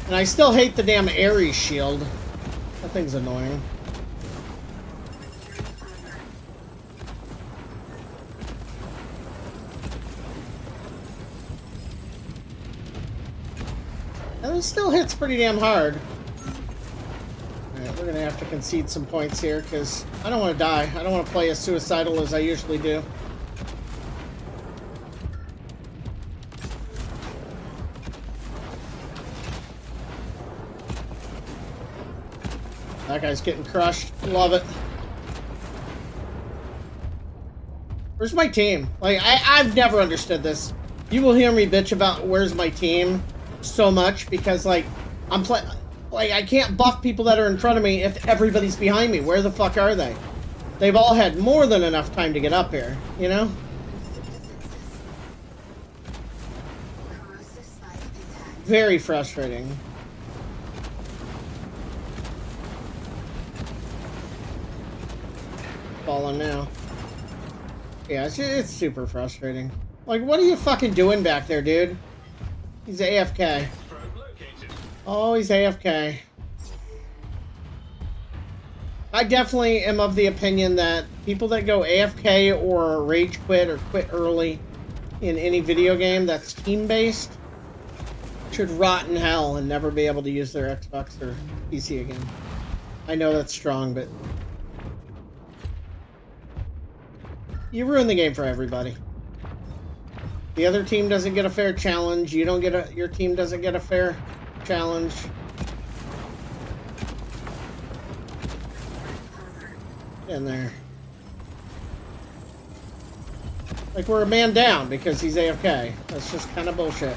And I still hate the damn Ares shield. That thing's annoying. And it still hits pretty damn hard. Alright, we're gonna have to concede some points here, because I don't want to die. I don't want to play as suicidal as I usually do. That guy's getting crushed. Love it. Where's my team? Like, I've never understood this. You will hear me bitch about where's my team so much because, like, like, I can't buff people that are in front of me if everybody's behind me. Where the fuck are they? They've all had more than enough time to get up here, you know? Very frustrating. Falling now. Yeah, it's super frustrating. Like, what are you fucking doing back there, dude? He's AFK. Oh, he's AFK. I definitely am of the opinion that people that go AFK or rage quit or quit early in any video game that's team-based should rot in hell and never be able to use their Xbox or PC again. I know that's strong, but you ruin the game for everybody. The other team doesn't get a fair challenge. You don't get your team doesn't get a fair challenge. In there. Like, we're a man down because he's AFK. That's just kind of bullshit.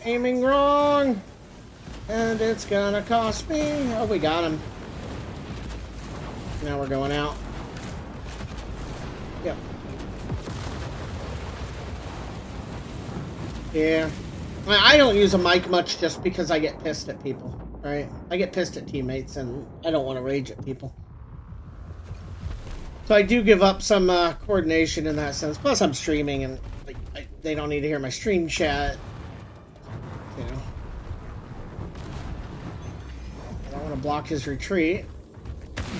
Aiming wrong! And it's gonna cost me. Oh, we got him. Now we're going out. Yep. Yeah. I don't use a mic much just because I get pissed at people, right? I get pissed at teammates and I don't want to rage at people. So I do give up some coordination in that sense. Plus I'm streaming and like, they don't need to hear my stream chat. You know. I don't want to block his retreat.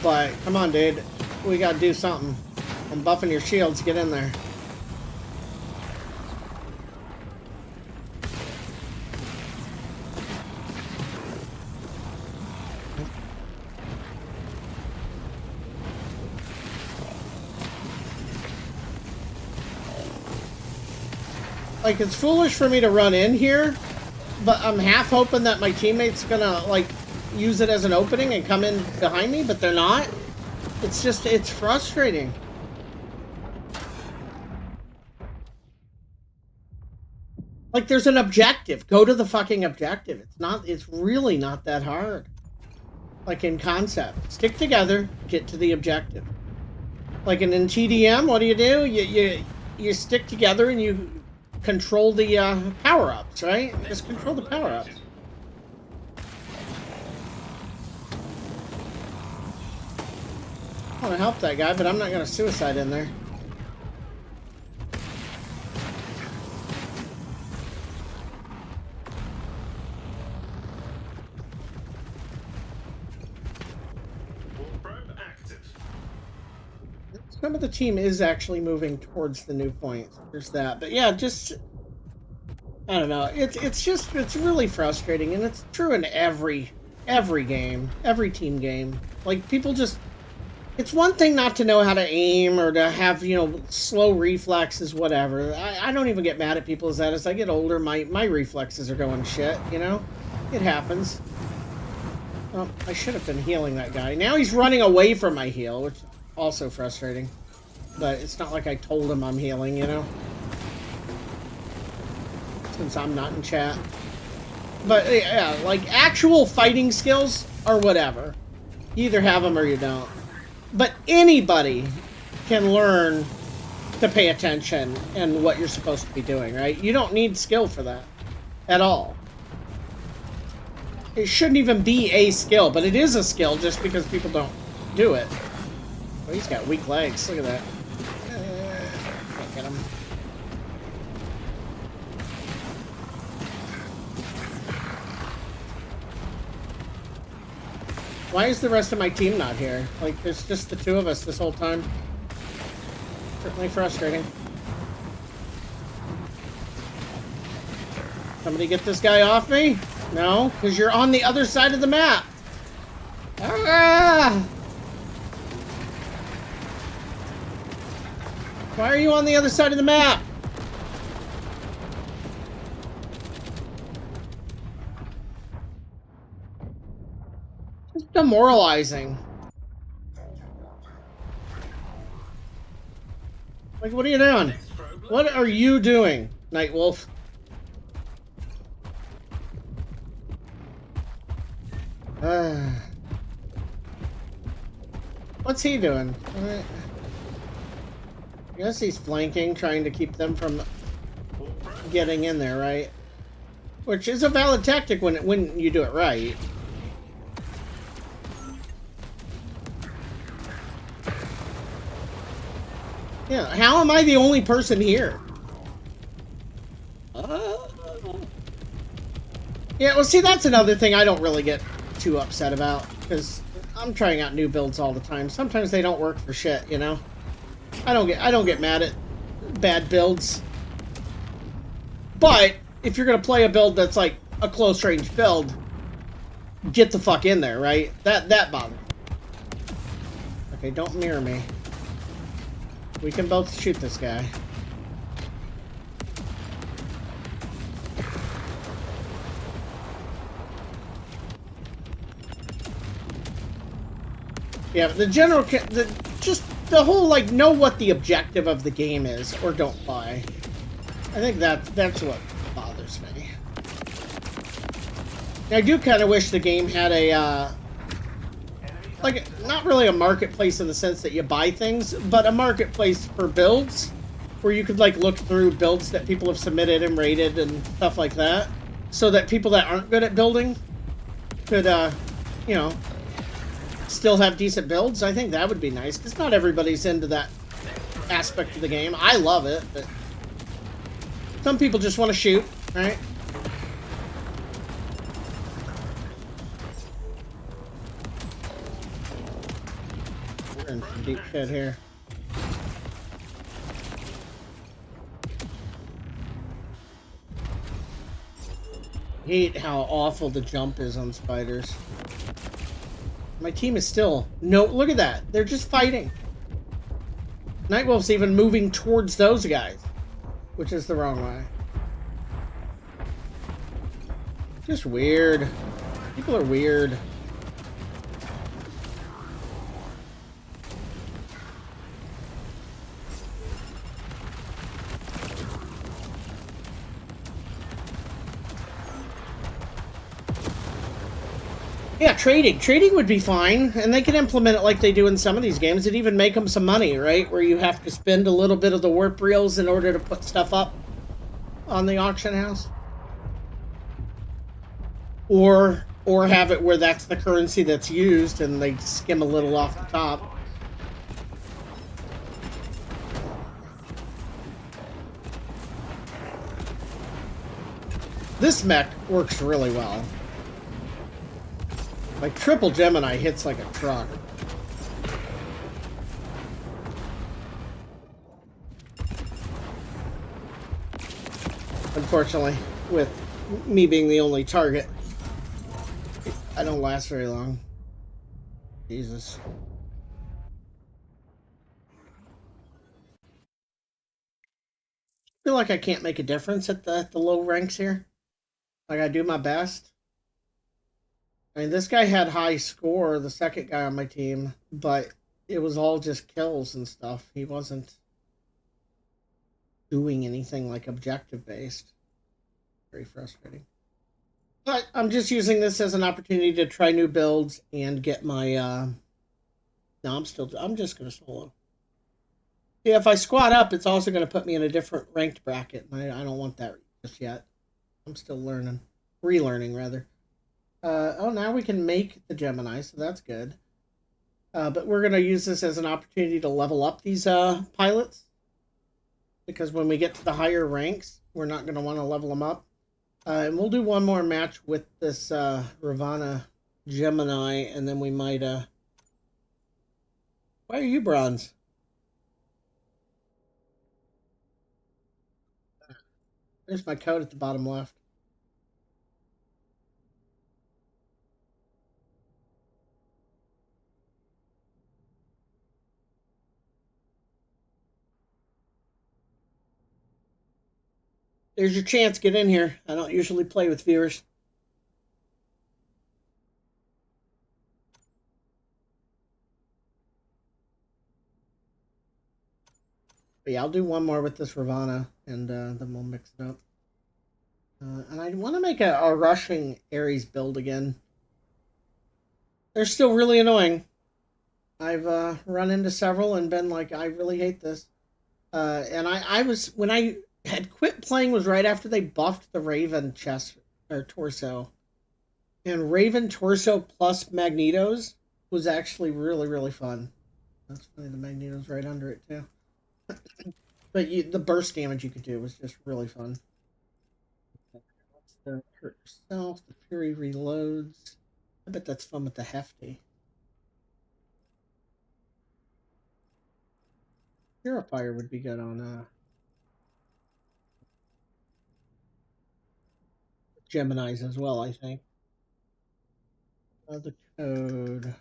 But come on, dude. We gotta do something. I'm buffing your shields. Get in there. Like, it's foolish for me to run in here, but I'm half hoping that my teammate's gonna, like, use it as an opening and come in behind me, but they're not. It's just, it's frustrating. Like, there's an objective. Go to the fucking objective. It's really not that hard. Like, in concept. Stick together, get to the objective. Like, in TDM, what do? You stick together and you control the power-ups, right? Just control the power-ups. I want to help that guy, but I'm not going to suicide in there. Some of the team is actually moving towards the new point. There's that. But yeah, just, I don't know. It's really frustrating, and it's true in every game, every team game. Like, people just, it's one thing not to know how to aim or to have, you know, slow reflexes, whatever. I don't even get mad at people as that. As I get older, my reflexes are going shit, you know? It happens. Well, I should have been healing that guy. Now he's running away from my heal, which is also frustrating. But it's not like I told him I'm healing, you know? Since I'm not in chat. But, yeah, like, actual fighting skills are whatever. You either have them or you don't. But anybody can learn to pay attention and what you're supposed to be doing, right? You don't need skill for that. At all. It shouldn't even be a skill, but it is a skill just because people don't do it. Oh, he's got weak legs. Look at that. Can't get him. Why is the rest of my team not here? Like, there's just the two of us this whole time. Certainly frustrating. Somebody get this guy off me? No, because you're on the other side of the map. Ah! Why are you on the other side of the map? demoralizing. Like, what are you doing? What are you doing, Nightwolf? What's he doing? I guess he's flanking, trying to keep them from getting in there, right? Which is a valid tactic when you do it right. Yeah, how am I the only person here? Yeah, well, see, that's another thing I don't really get too upset about, because I'm trying out new builds all the time. Sometimes they don't work for shit, you know? I don't get mad at bad builds. But if you're gonna play a build that's like a close range build, get the fuck in there, right? That bothers me. Okay, don't mirror me. We can both shoot this guy. Yeah, the general, just the whole, like, know what the objective of the game is, or don't play. I think that's what bothers me. I do kind of wish the game had a, like, not really a marketplace in the sense that you buy things, but a marketplace for builds, where you could, like, look through builds that people have submitted and rated and stuff like that, so that people that aren't good at building could, you know, still have decent builds. I think that would be nice, because not everybody's into that aspect of the game. I love it, but some people just want to shoot, right? We're in some deep shit here. I hate how awful the jump is on spiders. My team is still... No, look at that. They're just fighting. Nightwolf's even moving towards those guys, which is the wrong way. Just weird. People are weird. Yeah, trading. Trading would be fine, and they can implement it like they do in some of these games. It'd even make them some money, right? Where you have to spend a little bit of the warp reels in order to put stuff up on the auction house. Or have it where that's the currency that's used, and they skim a little off the top. This mech works really well. Like, triple Gemini hits like a truck. Unfortunately, with me being the only target, I don't last very long. Jesus. I feel like I can't make a difference at the low ranks here. Like, I do my best. I mean, this guy had high score, the second guy on my team, but it was all just kills and stuff. He wasn't doing anything like objective based. Very frustrating. But I'm just using this as an opportunity to try new builds and get my no, I'm just gonna solo. Yeah, if I squat up, it's also gonna put me in a different ranked bracket, and I don't want that just yet. I'm still learning. Relearning rather. Oh, now we can make the Gemini, so that's good. But we're going to use this as an opportunity to level up these pilots. Because when we get to the higher ranks, we're not going to want to level them up. And we'll do one more match with this Ravana Gemini, and then we might... Why are you bronze? There's my code at the bottom left. There's your chance. Get in here. I don't usually play with viewers. But yeah, I'll do one more with this Ravana, and then we'll mix it up. And I want to make a rushing Ares build again. They're still really annoying. I've run into several and been like, I really hate this. And I was, when I had quit playing, was right after they buffed the Raven chest or torso. And Raven torso plus Magnetos was actually really, really fun. That's funny, the Magneto's right under it too. But the burst damage you could do was just really fun. The hurt yourself, the Fury reloads. I bet that's fun with the Hefty. Purifier would be good on Geminis as well, I think. The code.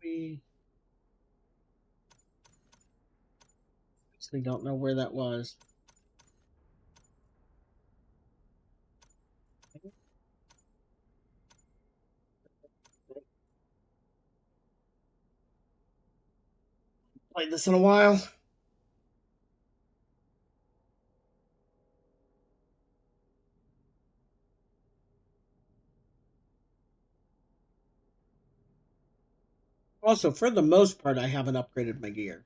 We actually don't know where that was. Played this in a while. Also, for the most part, I haven't upgraded my gear.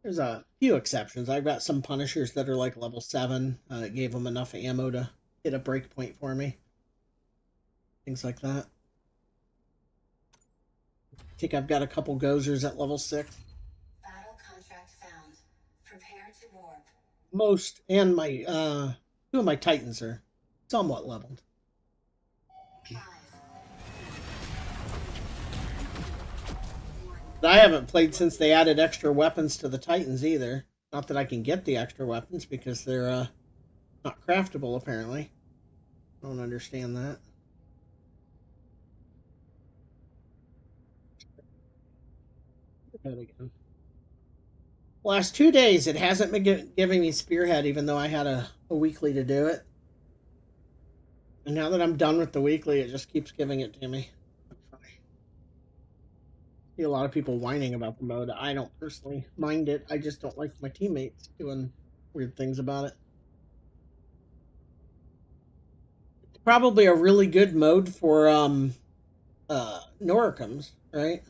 There's a few exceptions. I've got some Punishers that are like level 7. It gave them enough ammo to hit a breakpoint for me. Things like that. I think I've got a couple Gozers at level 6. Battle contract found. Prepare to warp. Most, and my, 2 of my Titans are somewhat leveled. 5. But I haven't played since they added extra weapons to the Titans either. Not that I can get the extra weapons because they're not craftable apparently. I don't understand that. Again. Last 2 days it hasn't been giving me Spearhead even though I had a weekly to do it. And now that I'm done with the weekly, it just keeps giving it to me. See a lot of people whining about the mode. I don't personally mind it. I just don't like my teammates doing weird things about it. It's probably a really good mode for Noricums, right?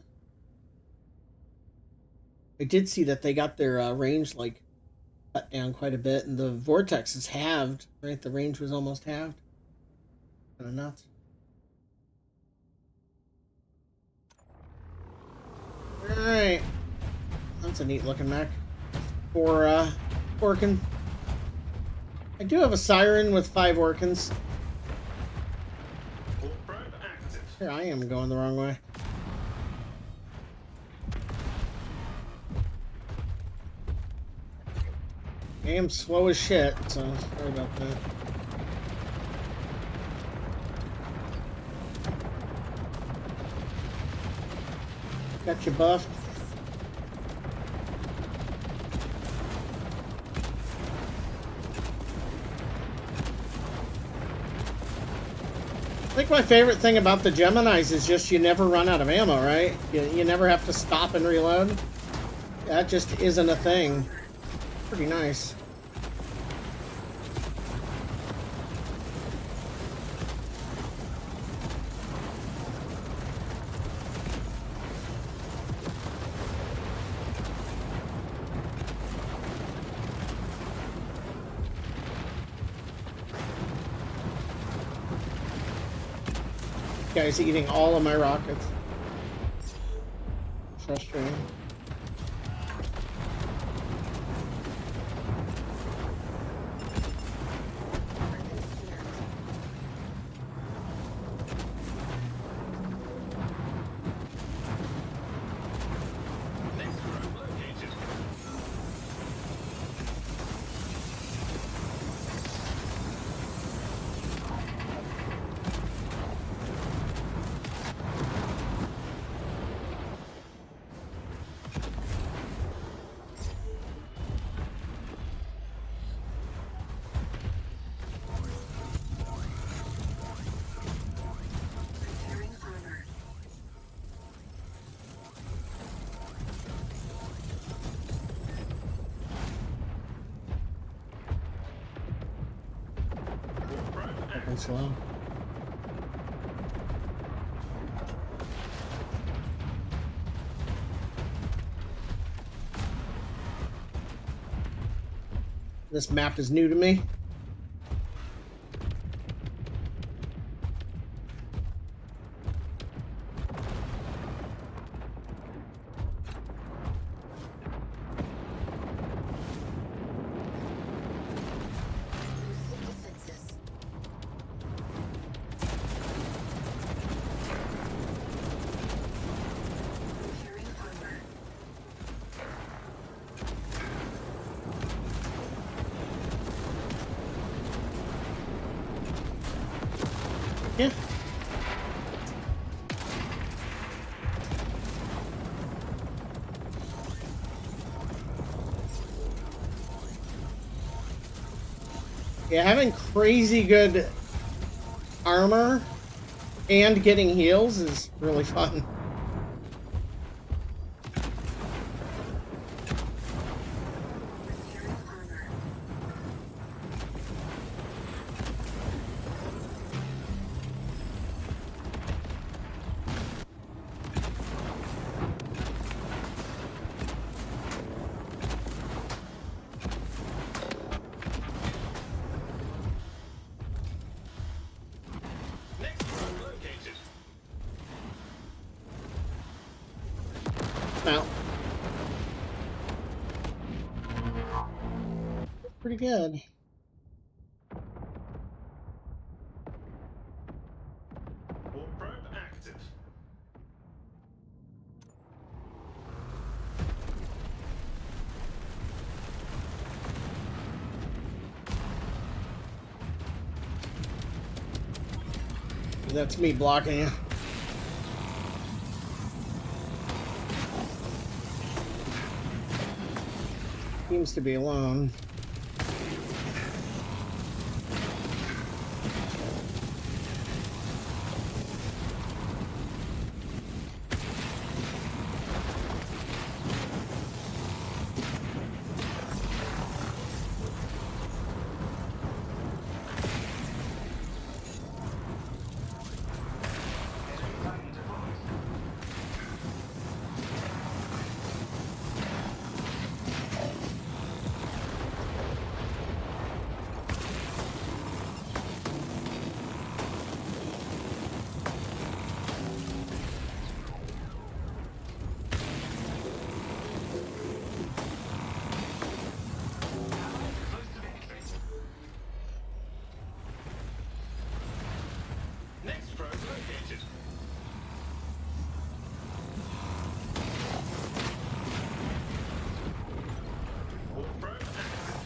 I did see that they got their range like cut down quite a bit, and the vortex is halved, right? The range was almost halved. Kind of nuts. Alright. That's a neat looking mech. For Orkin. I do have a Siren with 5 Orkins. Here I am going the wrong way. I am slow as shit, so sorry about that. Got you buffed. I think my favorite thing about the Geminis is just you never run out of ammo, right? You never have to stop and reload. That just isn't a thing. Pretty nice. Guy's eating all of my rockets. Frustrating. Pretty slow. This map is new to me. Defenses. Repairing armor. Yeah. Yeah, having crazy good armor and getting heals is really fun. Repairing armor. Next probe located. Now, pretty good. All probe active. That's me blocking you. Seems to be alone. Enemy Titan deployed. Close to victory. Next probe located. All probe active.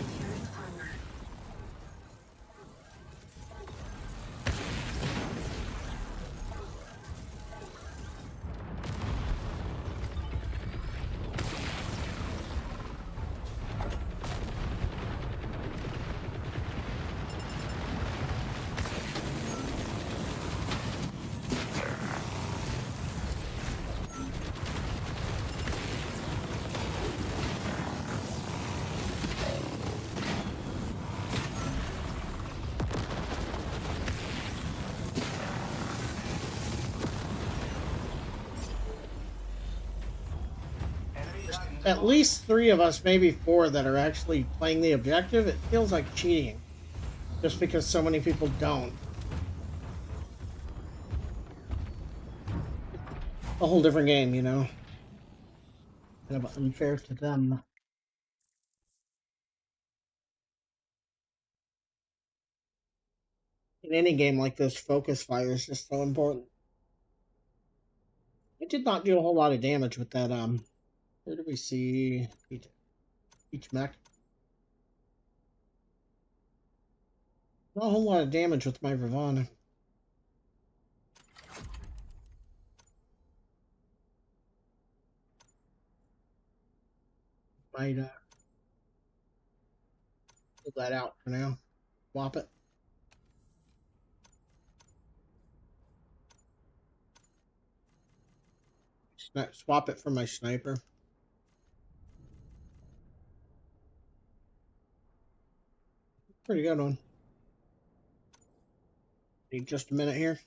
Repairing armor. Enemy Titan At deployed. least 3 of us, maybe 4, that are actually playing the objective. It feels like cheating. Just because so many people don't. A whole different game, you know? Kind of unfair to them. In any game like this, focus fire is just so important. I did not do a whole lot of damage with that, where do we see each mech? Not a whole lot of damage with my Ravana. Might pull that out for now. Swap it. Swap it for my sniper. Pretty good one. Need just a minute here.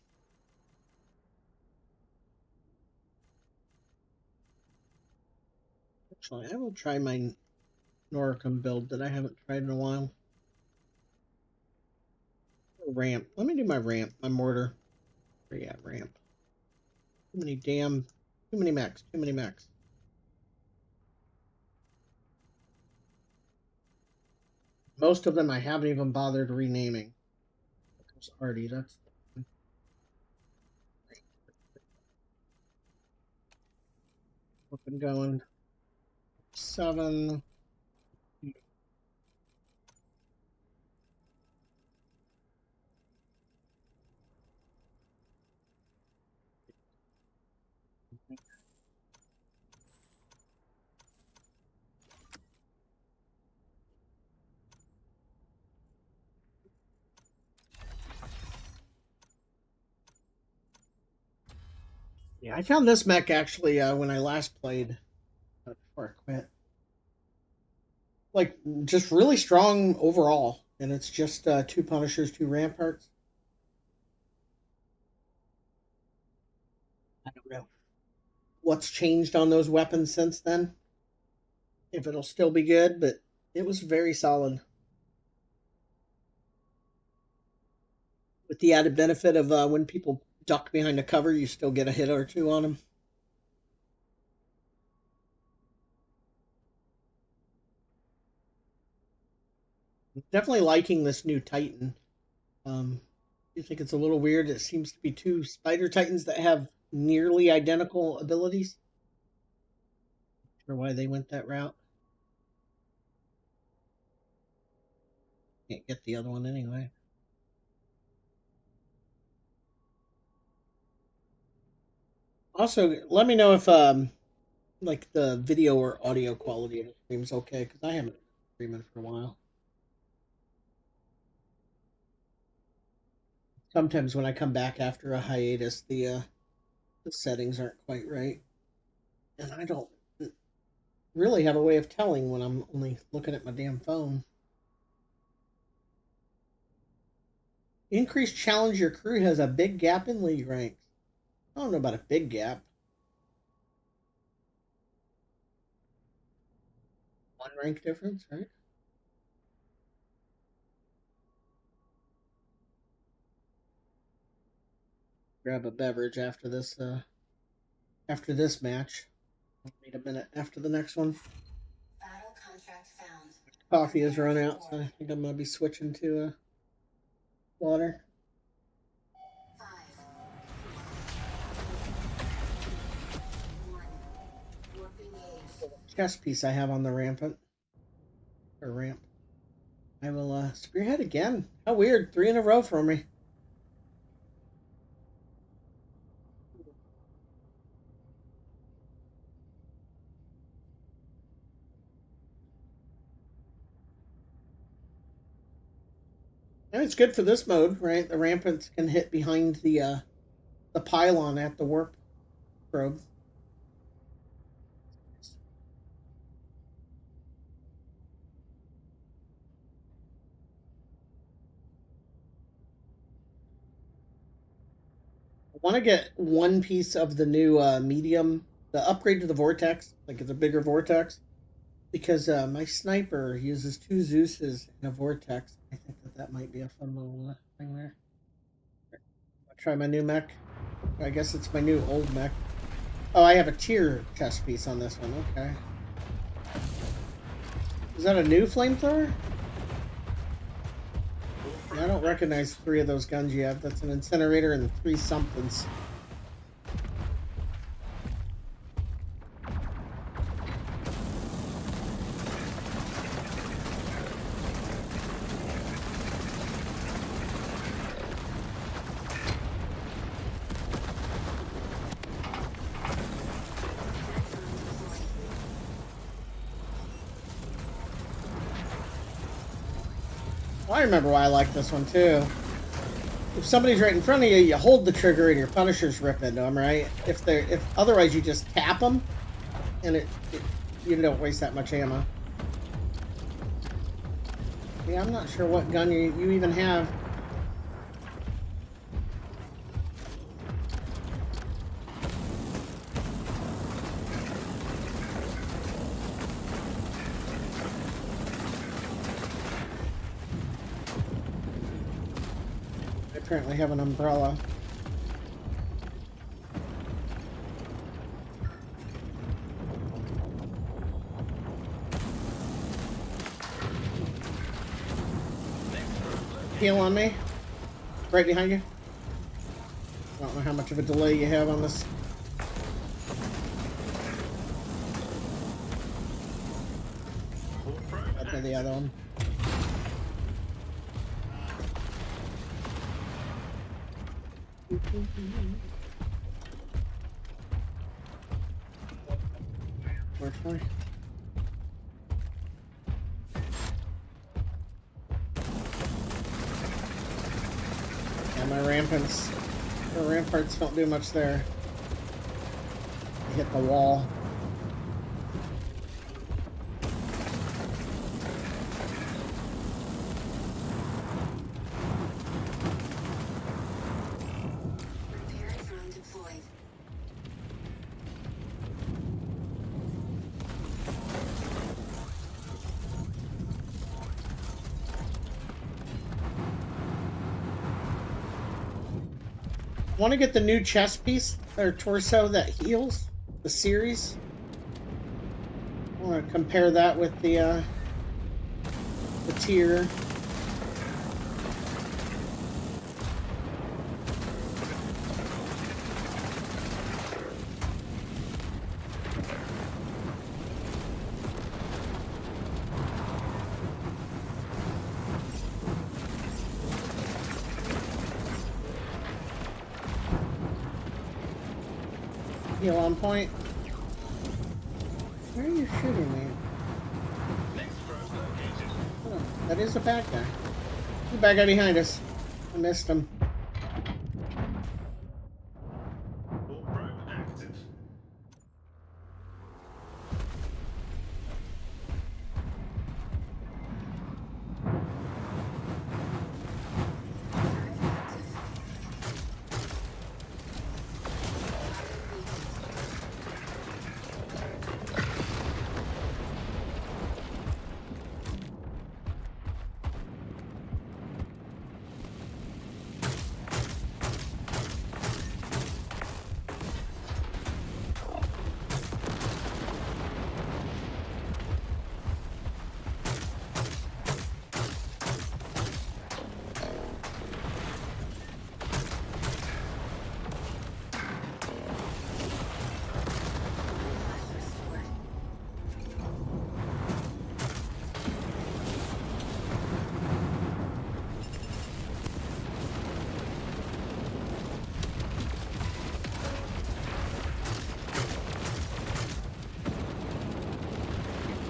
Actually, I will try my Noricum build that I haven't tried in a while. Ramp. Let me do my ramp, my mortar. Where you at, ramp? Too many mechs. Too many mechs. Most of them I haven't even bothered renaming. There's Artie, that's up and going. 7. Yeah, I found this mech actually when I last played before I quit. Like, just really strong overall. And it's just 2 Punishers, 2 Ramparts. I don't know what's changed on those weapons since then. If it'll still be good, but it was very solid. With the added benefit of when people duck behind a cover, you still get a hit or two on them. Definitely liking this new Titan. You think it's a little weird? It seems to be 2 Spider Titans that have nearly identical abilities. Not sure why they went that route. Can't get the other one anyway. Also, let me know if like the video or audio quality of the stream's okay, because I haven't streamed for a while. Sometimes when I come back after a hiatus, the settings aren't quite right, and I don't really have a way of telling when I'm only looking at my damn phone. Increased challenge, your crew has a big gap in league ranks. I don't know about a big gap. 1 rank difference, right? Grab a beverage after this match. Wait a minute after the next one. Battle contract found. Coffee has run out, so I think I'm gonna be switching to water. 5, 4, 1. Warp engaged. Chest piece I have on the ramp. I will spearhead again. How weird! 3 in a row for me. And it's good for this mode, right? The rampants can hit behind the pylon at the warp probe. I want to get one piece of the new medium, the upgrade to the vortex, like it's a bigger vortex, because my sniper uses 2 Zeuses in a vortex. I think that might be a fun little thing there. I'll try my new mech. I guess it's my new old mech. Oh, I have a tier chest piece on this one. Okay. Is that a new flamethrower? I don't recognize 3 of those guns you have. That's an incinerator and 3 somethings. I remember why I like this one too. If somebody's right in front of you, you hold the trigger and your punishers rip into them, right? If otherwise you just tap them, and you don't waste that much ammo. Yeah, I'm not sure what gun you even have. I currently have an umbrella. Heal on me. Right behind you. I don't know how much of a delay you have on this. Up to the other one. Which way? Yeah, my ramparts don't do much there. I hit the wall. Repairing drone deployed. Want to get the new chest piece or torso that heals the series? I want to compare that with the tier. Heal on point. Where are you shooting me? Oh, that is a bad guy. The bad guy behind us. I missed him.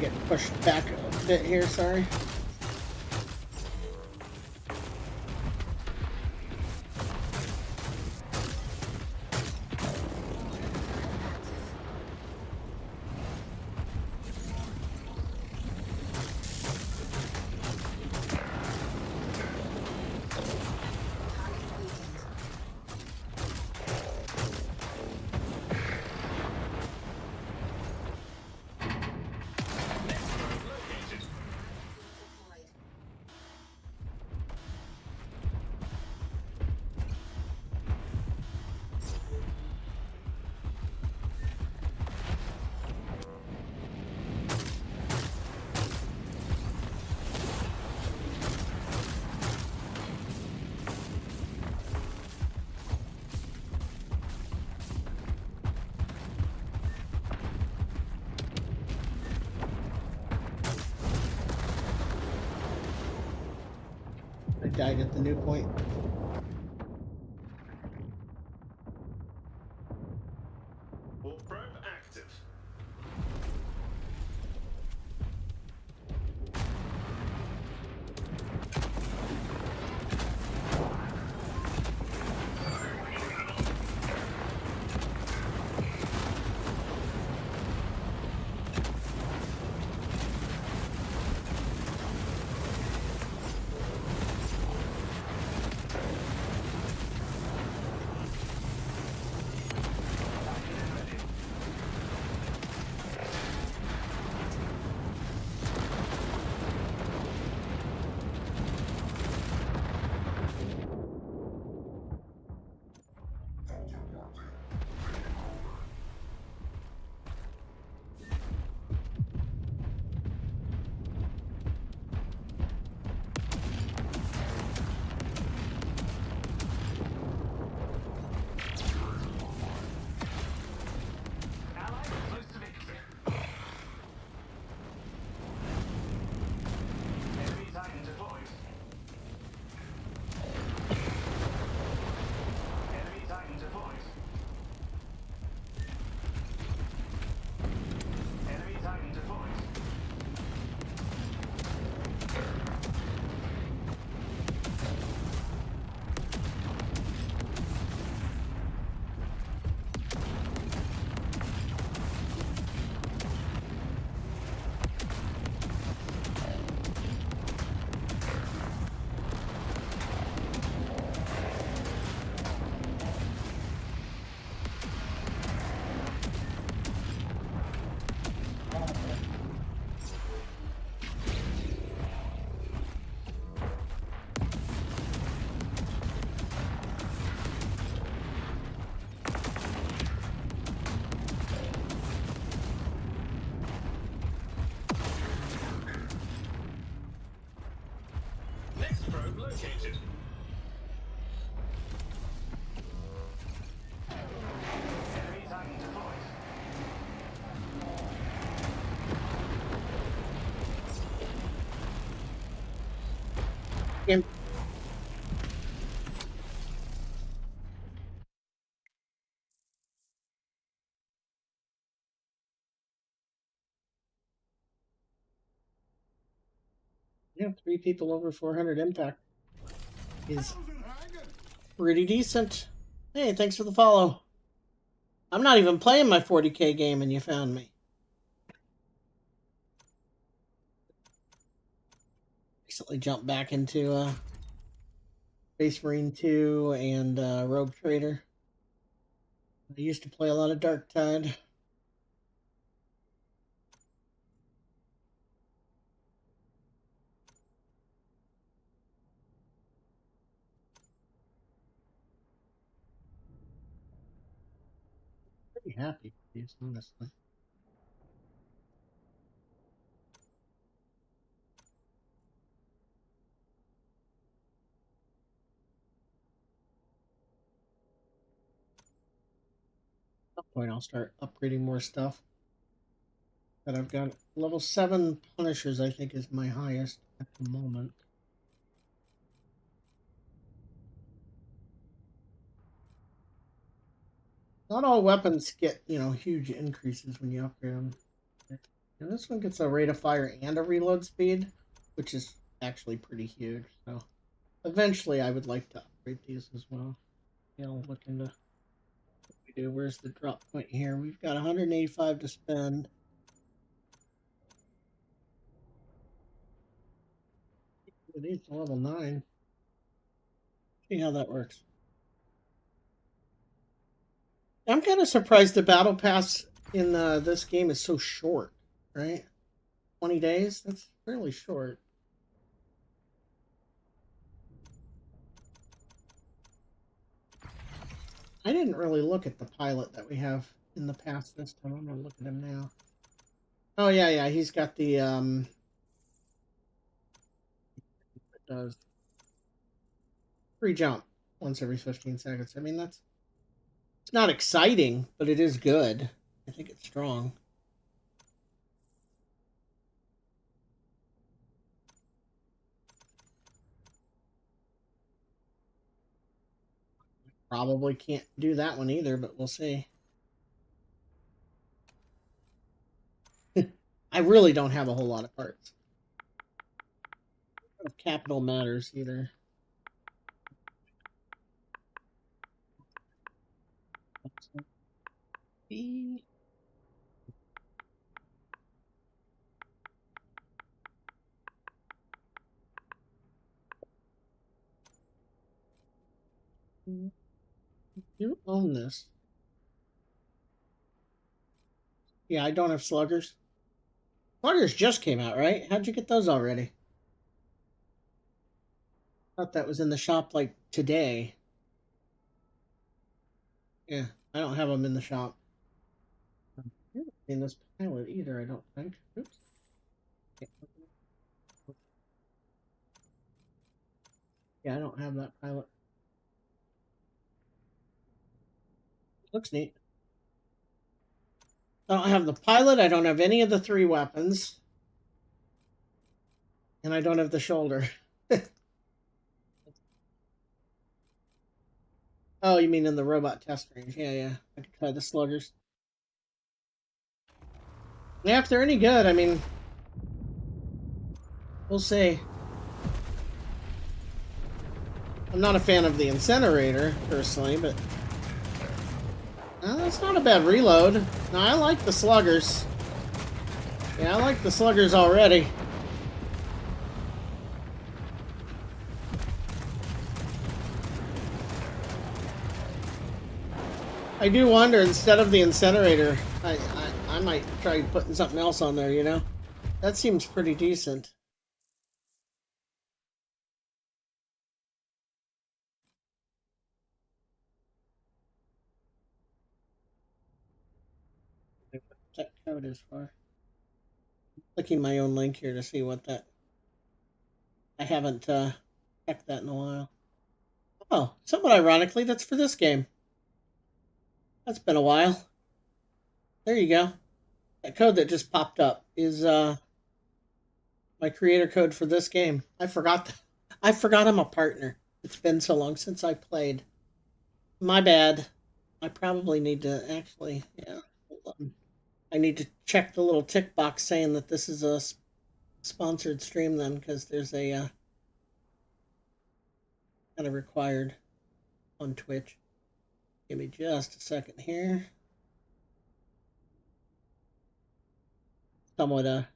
Get pushed back a bit here, sorry. I died at the new point. Prep active. Located. Enemy Titan deployed. Damn. Yeah, 3 people over 400 impact is How's it hanging? pretty decent. Hey, thanks for the follow. I'm not even playing my 40k game and you found me. Recently jumped back into Space Marine 2 and Rogue Trader. I used to play a lot of Dark Tide. Pretty happy with these, honestly. At some point I'll start upgrading more stuff. But I've got level 7 Punishers, I think, is my highest at the moment. Not all weapons get, huge increases when you upgrade them. And this one gets a rate of fire and a reload speed, which is actually pretty huge. So eventually I would like to upgrade these as well. I'll look into what we do. Where's the drop point here? We've got 185 to spend. It is level 9. See how that works. I'm kind of surprised the battle pass in this game is so short, right? 20 days? That's fairly short. I didn't really look at the pilot that we have in the past this time. I'm gonna look at him now. Oh yeah, he's got the it does free jump once every 15 seconds. I mean it's not exciting, but it is good. I think it's strong. Probably can't do that one either, but we'll see. I really don't have a whole lot of parts. Of capital matters either. B. You own this. Yeah, I don't have sluggers. Sluggers just came out, right? How'd you get those already? Thought that was in the shop like today. Yeah, I don't have them in the shop. In this pilot either, I don't think. Oops. Yeah, I don't have that pilot. Looks neat. I don't have the pilot. I don't have any of the 3 weapons. And I don't have the shoulder. Oh, you mean in the robot test range? Yeah. I could try the sluggers. Yeah, if they're any good, I mean, we'll see. I'm not a fan of the incinerator, personally, but that's not a bad reload. No, I like the sluggers. Yeah, I like the sluggers already. I do wonder, instead of the incinerator, I might try putting something else on there, you know? That seems pretty decent. What that code is for. Clicking my own link here to see what that... I haven't checked that in a while. Oh, somewhat ironically, that's for this game. That's been a while. There you go. That code that just popped up is my creator code for this game. I forgot I'm a partner. It's been so long since I played. My bad. I probably need to actually, yeah. Hold on. I need to check the little tick box saying that this is a sponsored stream then, because there's a kind of required on Twitch. Give me just a second here. Somewhat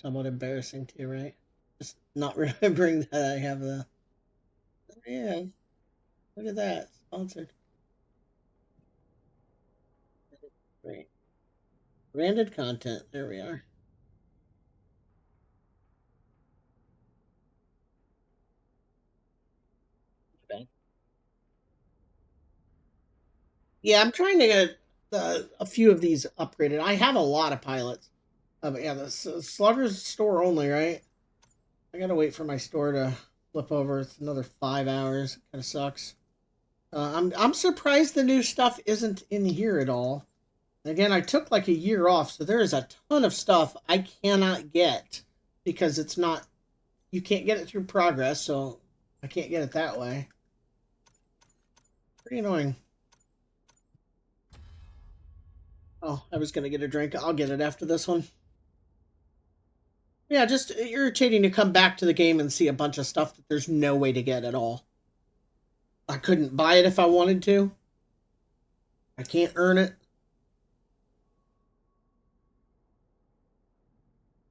embarrassing too, right? Just not remembering that I have the. Yeah, look at that, sponsored. Great. Branded content. There we are. Okay. Yeah, I'm trying to get a few of these upgraded. I have a lot of pilots. Yeah, the Slugger's store only, right? I gotta wait for my store to flip over. It's another 5 hours. Kind of sucks. I'm surprised the new stuff isn't in here at all. Again, I took like a year off, so there is a ton of stuff I cannot get because it's not. You can't get it through progress, so I can't get it that way. Pretty annoying. Oh, I was gonna get a drink. I'll get it after this one. Yeah, just irritating to come back to the game and see a bunch of stuff that there's no way to get at all. I couldn't buy it if I wanted to. I can't earn it.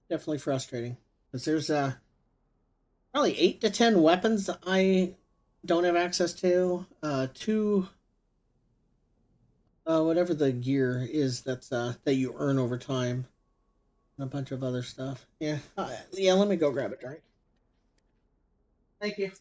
Definitely frustrating. Because there's probably 8 to 10 weapons that I don't have access to. Two whatever the gear is that's that you earn over time. And a bunch of other stuff. Yeah. Yeah, let me go grab a drink. Thank you.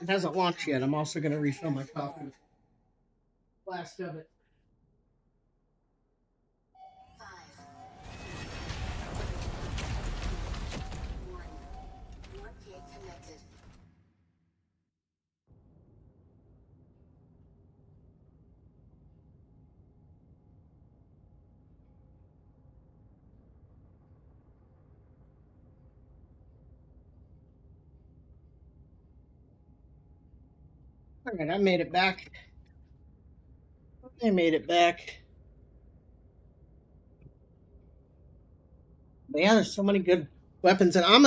It hasn't launched yet. I'm also going to refill my coffee. Last of it. 5, 1. Warp gate connected. All right, I made it back. I made it back. But yeah, there's so many good weapons, and I'm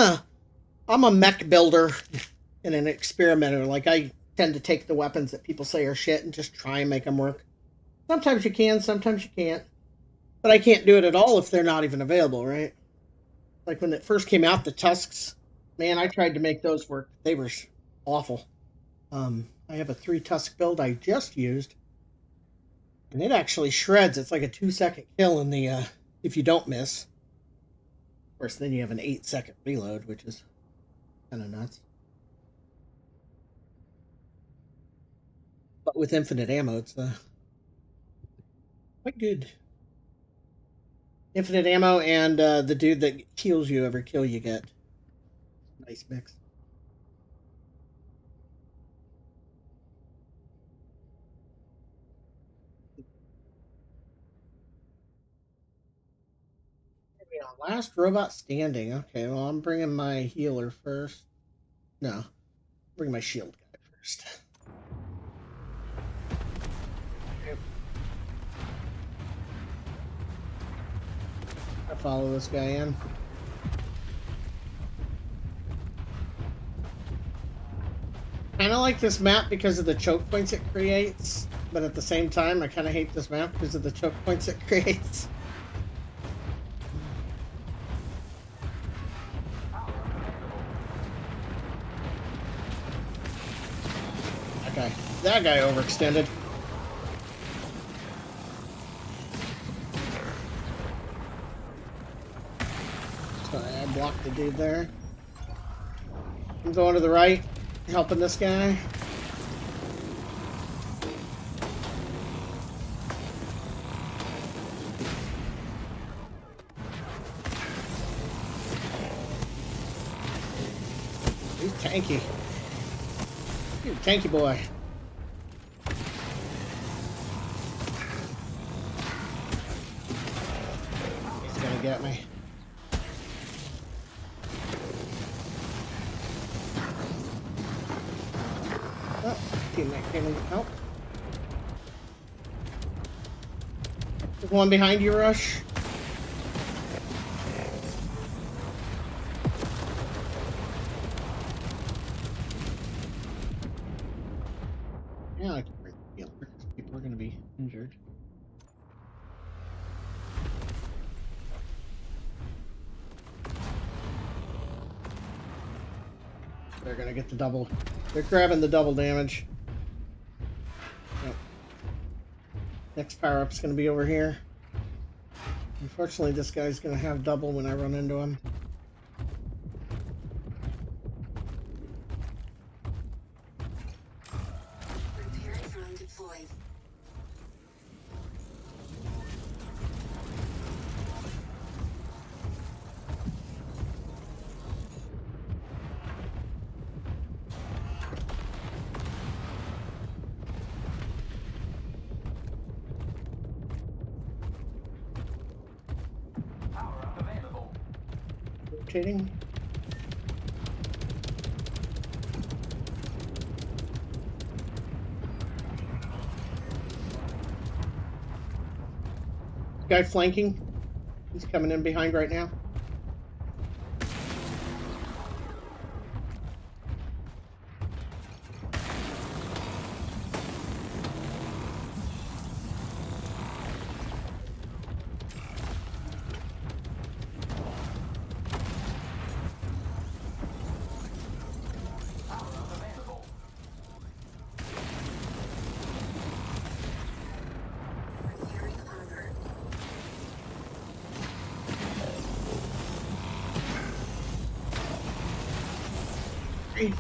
a mech builder and an experimenter. Like I tend to take the weapons that people say are shit and just try and make them work. Sometimes you can, sometimes you can't. But I can't do it at all if they're not even available, right? Like when it first came out, the Tusks, man, I tried to make those work. They were awful. I have a 3 Tusk build I just used, and it actually shreds. It's like a 2-second kill in the if you don't miss. Of course, then you have an 8-second reload, which is kind of nuts. But with infinite ammo, it's quite good. Infinite ammo and the dude that heals you every kill you get. Nice mix. Last robot standing. Okay, well, I'm bringing my healer first. No, bring my shield guy first. Okay. I follow this guy in. kind of like this map because of the choke points it creates, but at the same time, I kind of hate this map because of the choke points it creates. That guy overextended. Sorry, I blocked the dude there. I'm going to the right, helping this guy. He's tanky. He's a tanky boy. He's gonna get me. Oh, teammate came in to help. There's one behind you, Rush. Yeah, I can bring the healer. People are gonna be injured. They're gonna get the double. They're grabbing the double damage. Yep. Next power up's gonna be over here. Unfortunately, this guy's gonna have double when I run into him. Repair drone deployed. Power up available. Rotating. Guy flanking. He's coming in behind right now. Power up available. Repairing armor. Hey.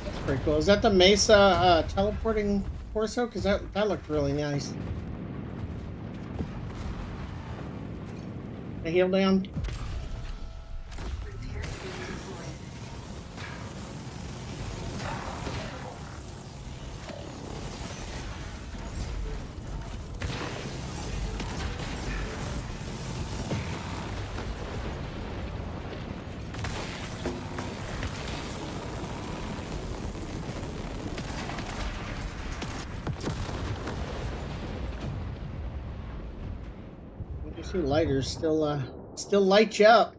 That's pretty cool. Is that the Mesa teleporting torso? Because that looked really nice. The heal down. Repair drone deployed. You see lighters still light you up.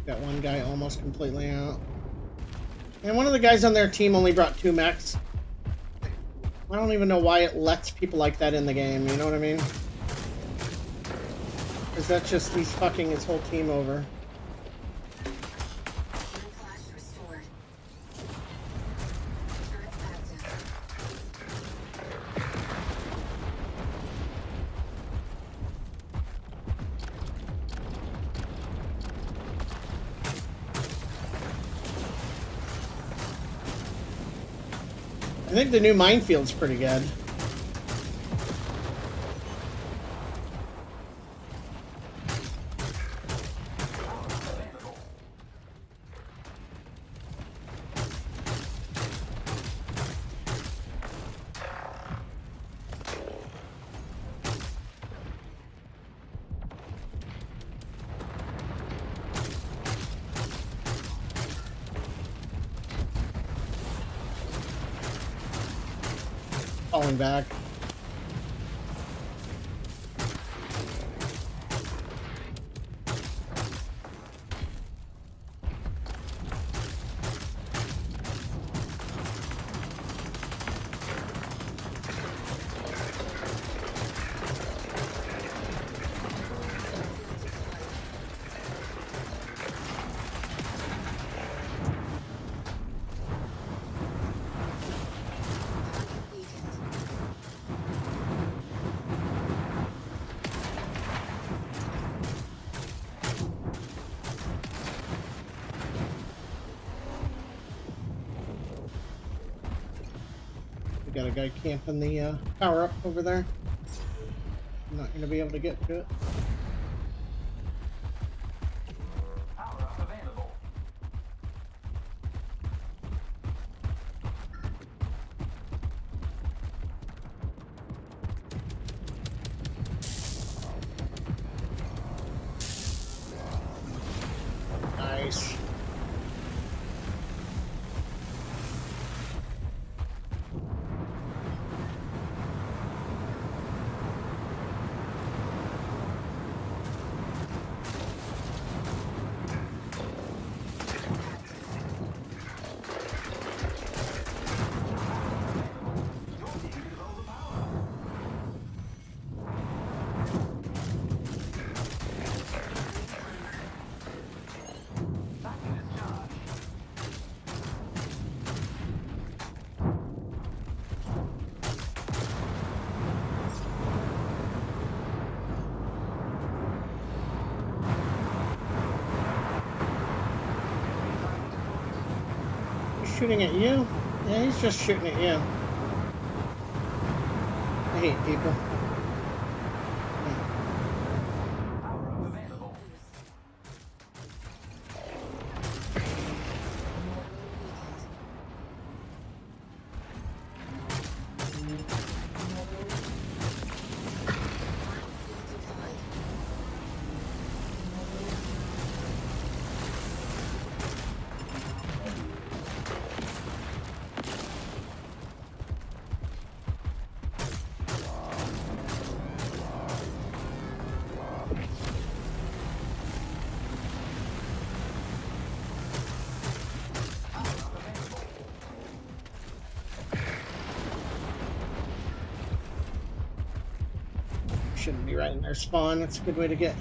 Got one guy almost completely out. And one of the guys on their team only brought 2 mechs. I don't even know why it lets people like that in the game, you know what I mean? Because that's just, he's fucking his whole team over. Flash restored. Turret active. I think the new minefield's pretty good. Falling back. Got a guy camping the power up over there. I'm not gonna be able to get to it. Power up available. Nice. He's shooting at you? Yeah, he's just shooting at you. I hate people. Power up available. Shouldn't be right in their spawn. That's a good way to get.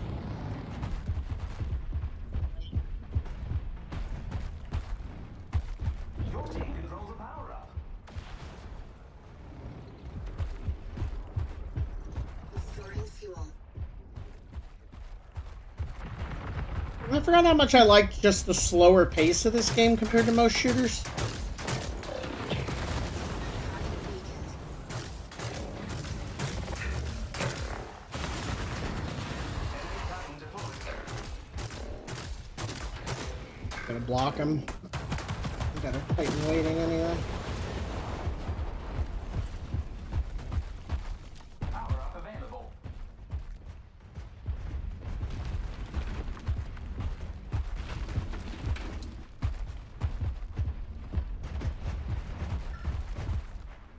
Your team controls the power up. Restoring fuel. I forgot how much I liked just the slower pace of this game compared to most shooters. Gonna block him. Got a Titan waiting anyway. Power up available.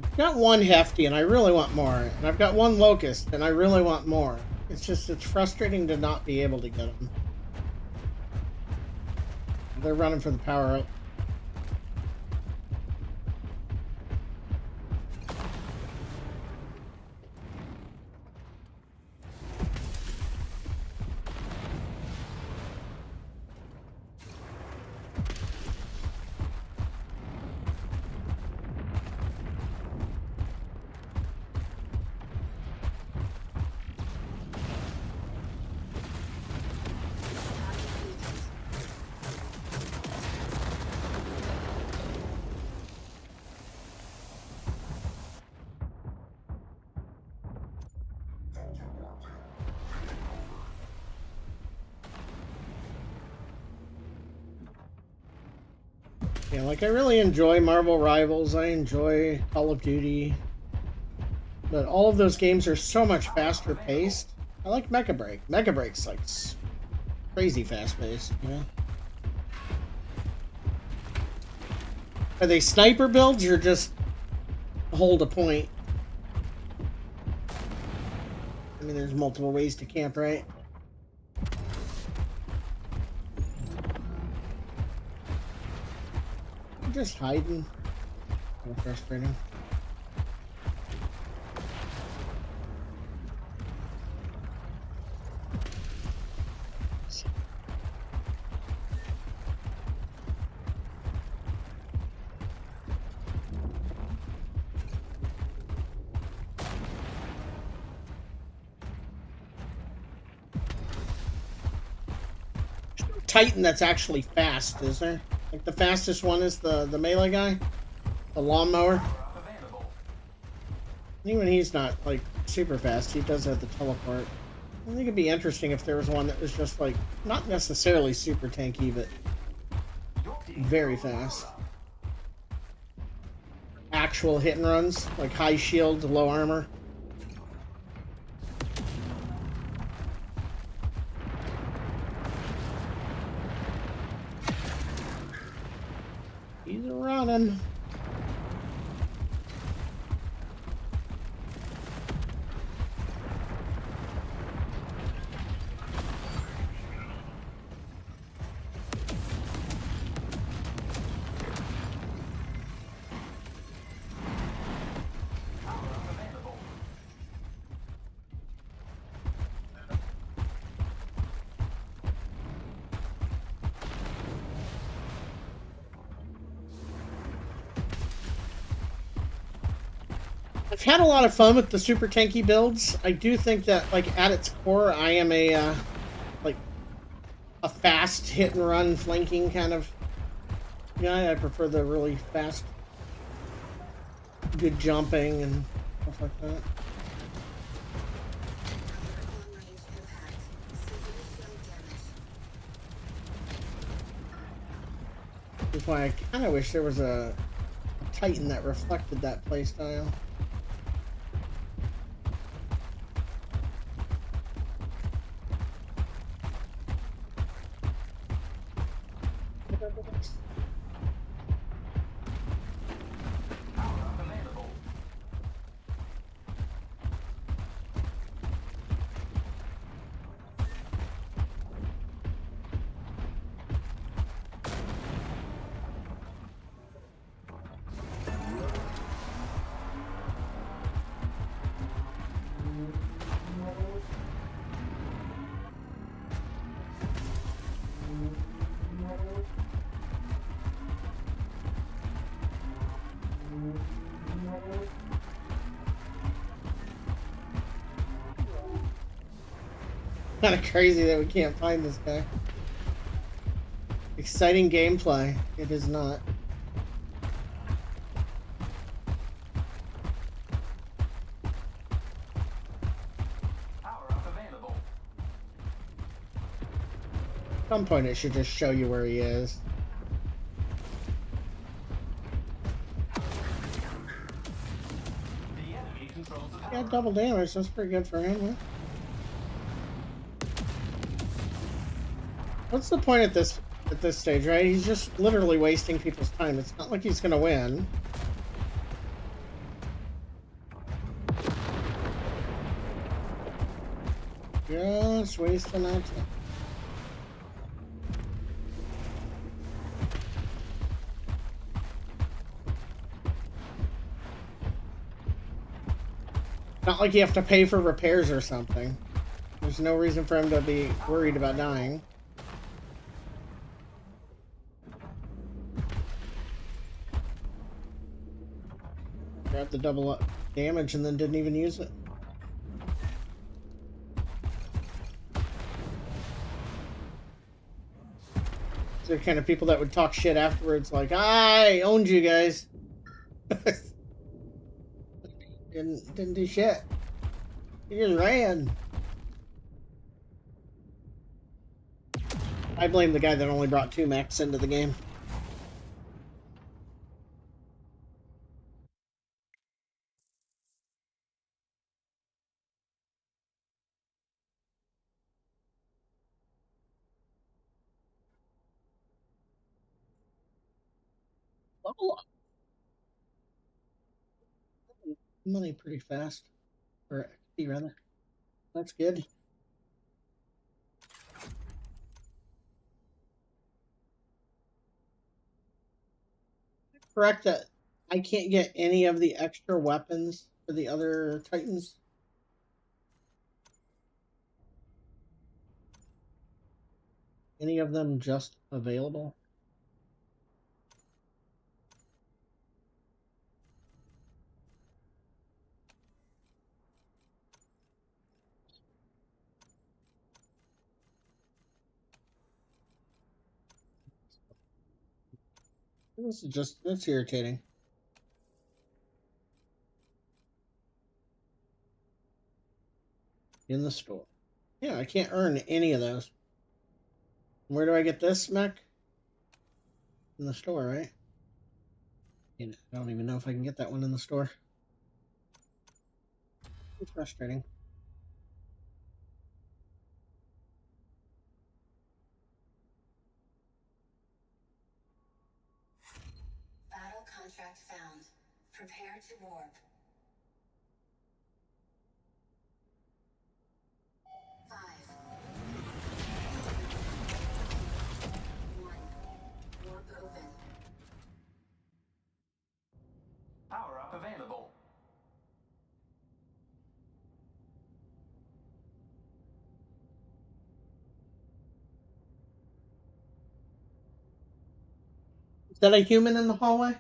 I've got one hefty and I really want more. And I've got one locust and I really want more. It's frustrating to not be able to get them. They're running for the power up. Yeah, like I really enjoy Marvel Rivals. I enjoy Call of Duty. But all of those games are so much faster paced. I like Mecha Break. Mecha Break's like crazy fast paced, you know? Are they sniper builds or just hold a point? I mean, there's multiple ways to camp, right? I'm just hiding. So frustrating. Titan that's actually fast, is there? Like the fastest one is the melee guy? The lawnmower? Power up available. Even he's not like super fast. He does have the teleport. I think it'd be interesting if there was one that was just like not necessarily super tanky, but Your team very controls the fast. power-up. Actual hit and runs, like high shield, low armor. He's running. Power-up available. I've had a lot of fun with the super tanky builds. I do think that, like, at its core, I am a like a fast hit and run flanking kind of guy. I prefer the really fast, good jumping and stuff like that. Long-range impact. Severe shield damage. That's why I kind of wish there was a Titan that reflected that playstyle. Power-up available. Kind of crazy that we can't find this guy. Exciting gameplay. It is not. Power-up available. At some point, it should just show you where he is. The enemy controls the Yeah, power-up. double damage. That's pretty good for him, huh? What's the point at this stage, right? He's just literally wasting people's time. It's not like he's gonna win. Just wasting that time. Not like you have to pay for repairs or something. There's no reason for him to be worried about dying. Grabbed the double up damage and then didn't even use it. They're the kind of people that would talk shit afterwards, like, I owned you guys. didn't do shit. He just ran. I blame the guy that only brought 2 mechs into the game. Level up money pretty fast. Or XP rather. That's good. Correct that I can't get any of the extra weapons for the other Titans. Any of them just available? This is just, that's irritating. In the store. Yeah, I can't earn any of those. Where do I get this mech? In the store, right? I don't even know if I can get that one in the store. It's frustrating. Battle contract found. Prepare to warp. 5, 1. Warp open. Power up available. Is that a human in the hallway?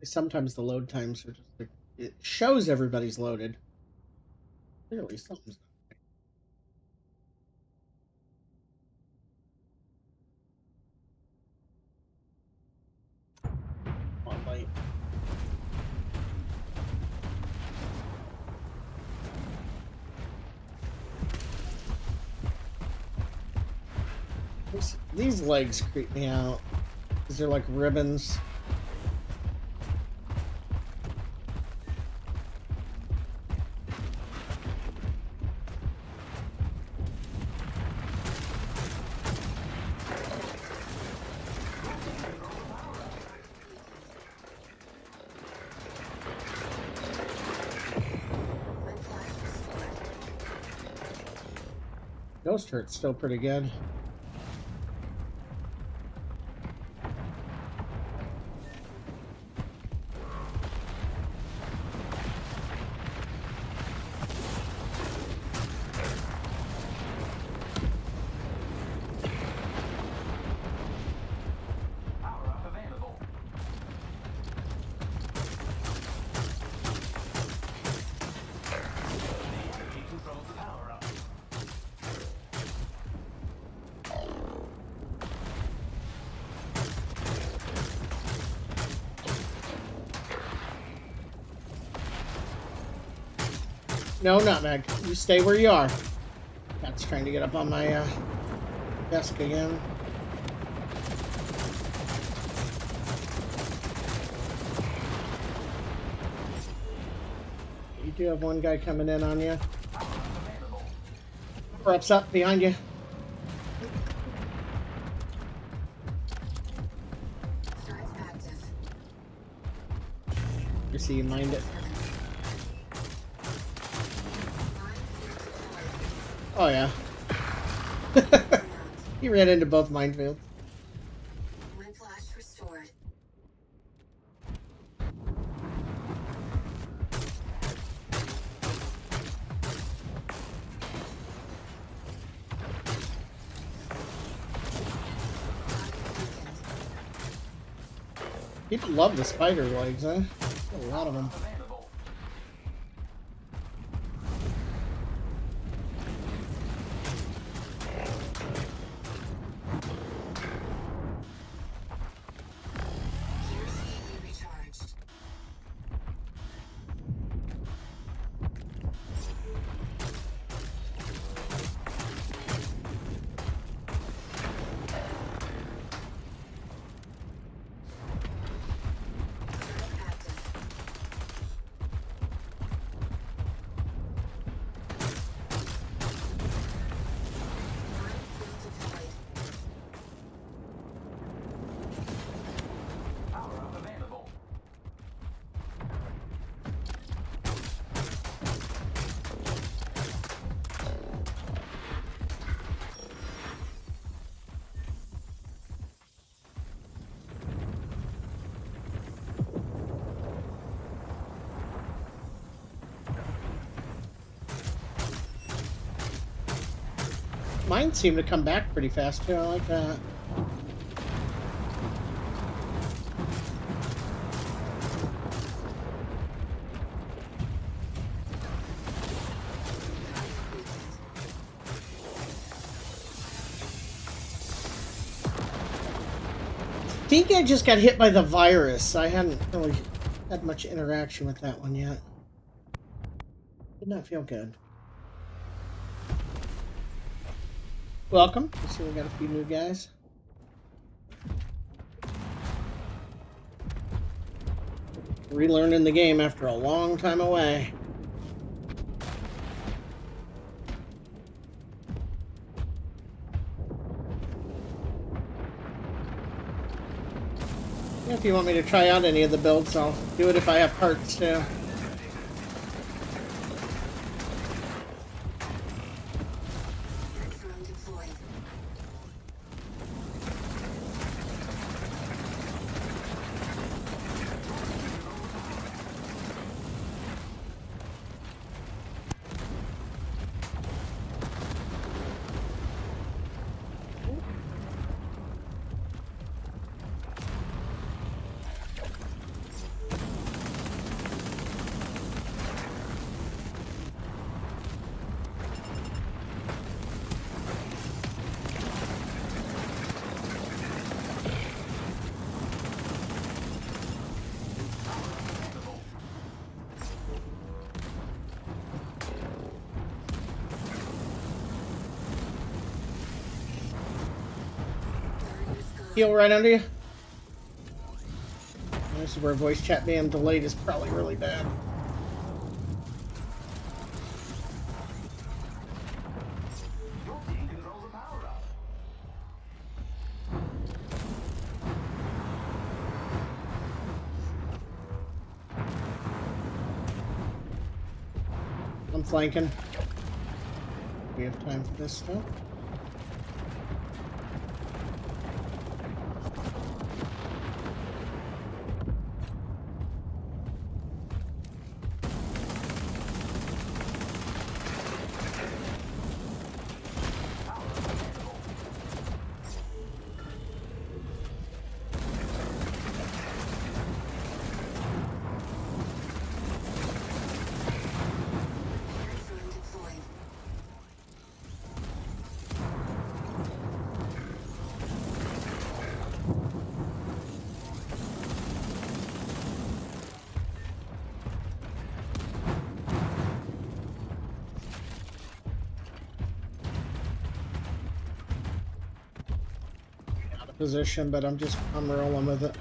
Sometimes the load times are just like, it shows everybody's loaded. Clearly something's not on light. These legs creep me out because they're like ribbons. Ghost hurt's still pretty good. Power up available. The enemy controls the power up. No, nutmeg. You stay where you are. That's trying to get up on my desk again. You do have one guy coming in on you. Power up available. Props up behind you. Drive active. You see, you mind it. Oh yeah. He ran into both minefields. Whiplash restored. People love the spider legs, huh? A lot of them. Available. Gears heavily recharged. Drive active. Mine seem to come back pretty fast too. I like that. I think I just got hit by the virus. I hadn't really had much interaction with that one yet. Did not feel good. Welcome. I see we got a few new guys. Relearning the game after a long time away. If you want me to try out any of the builds, I'll do it if I have parts too. Drone deployed. Heal right under you. This is where voice chat being delayed is probably really bad. Your team controls the power up. I'm flanking. We have time for this stuff. Drone deployed. Out of position, but I'm rolling with it.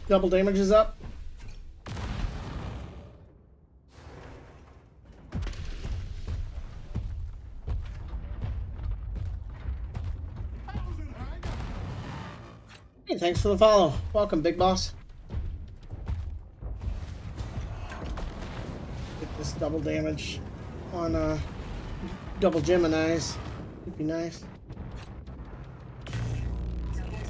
Double damage is up. Hey, thanks for the follow. Welcome, big boss. Get this double damage on double Geminis. Would be nice. Double damage.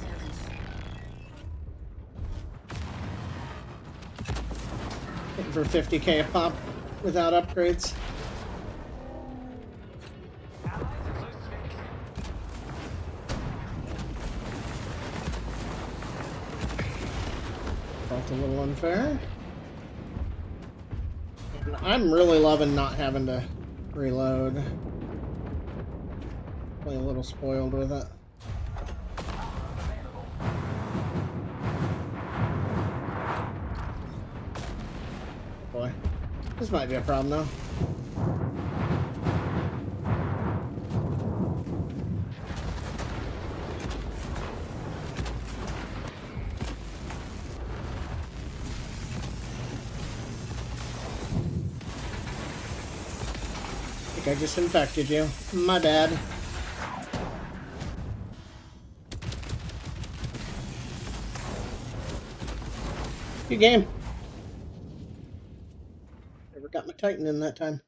Hitting for 50k a pop without upgrades. Allies are close to victory. Felt a little unfair. And I'm really loving not having to reload. Play a little spoiled with it. Boy, this might be a problem though. I just infected you. My bad. Good game. Never got my Titan in that time.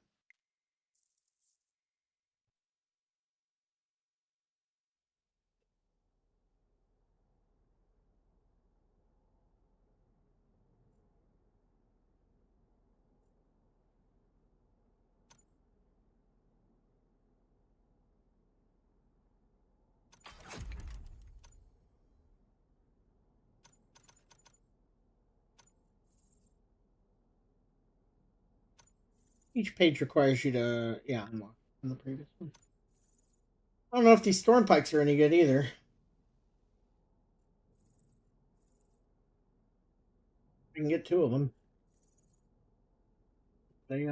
Each page requires you to, yeah, unlock from the previous one. I don't know if these storm pikes are any good either. I can get 2 of them. They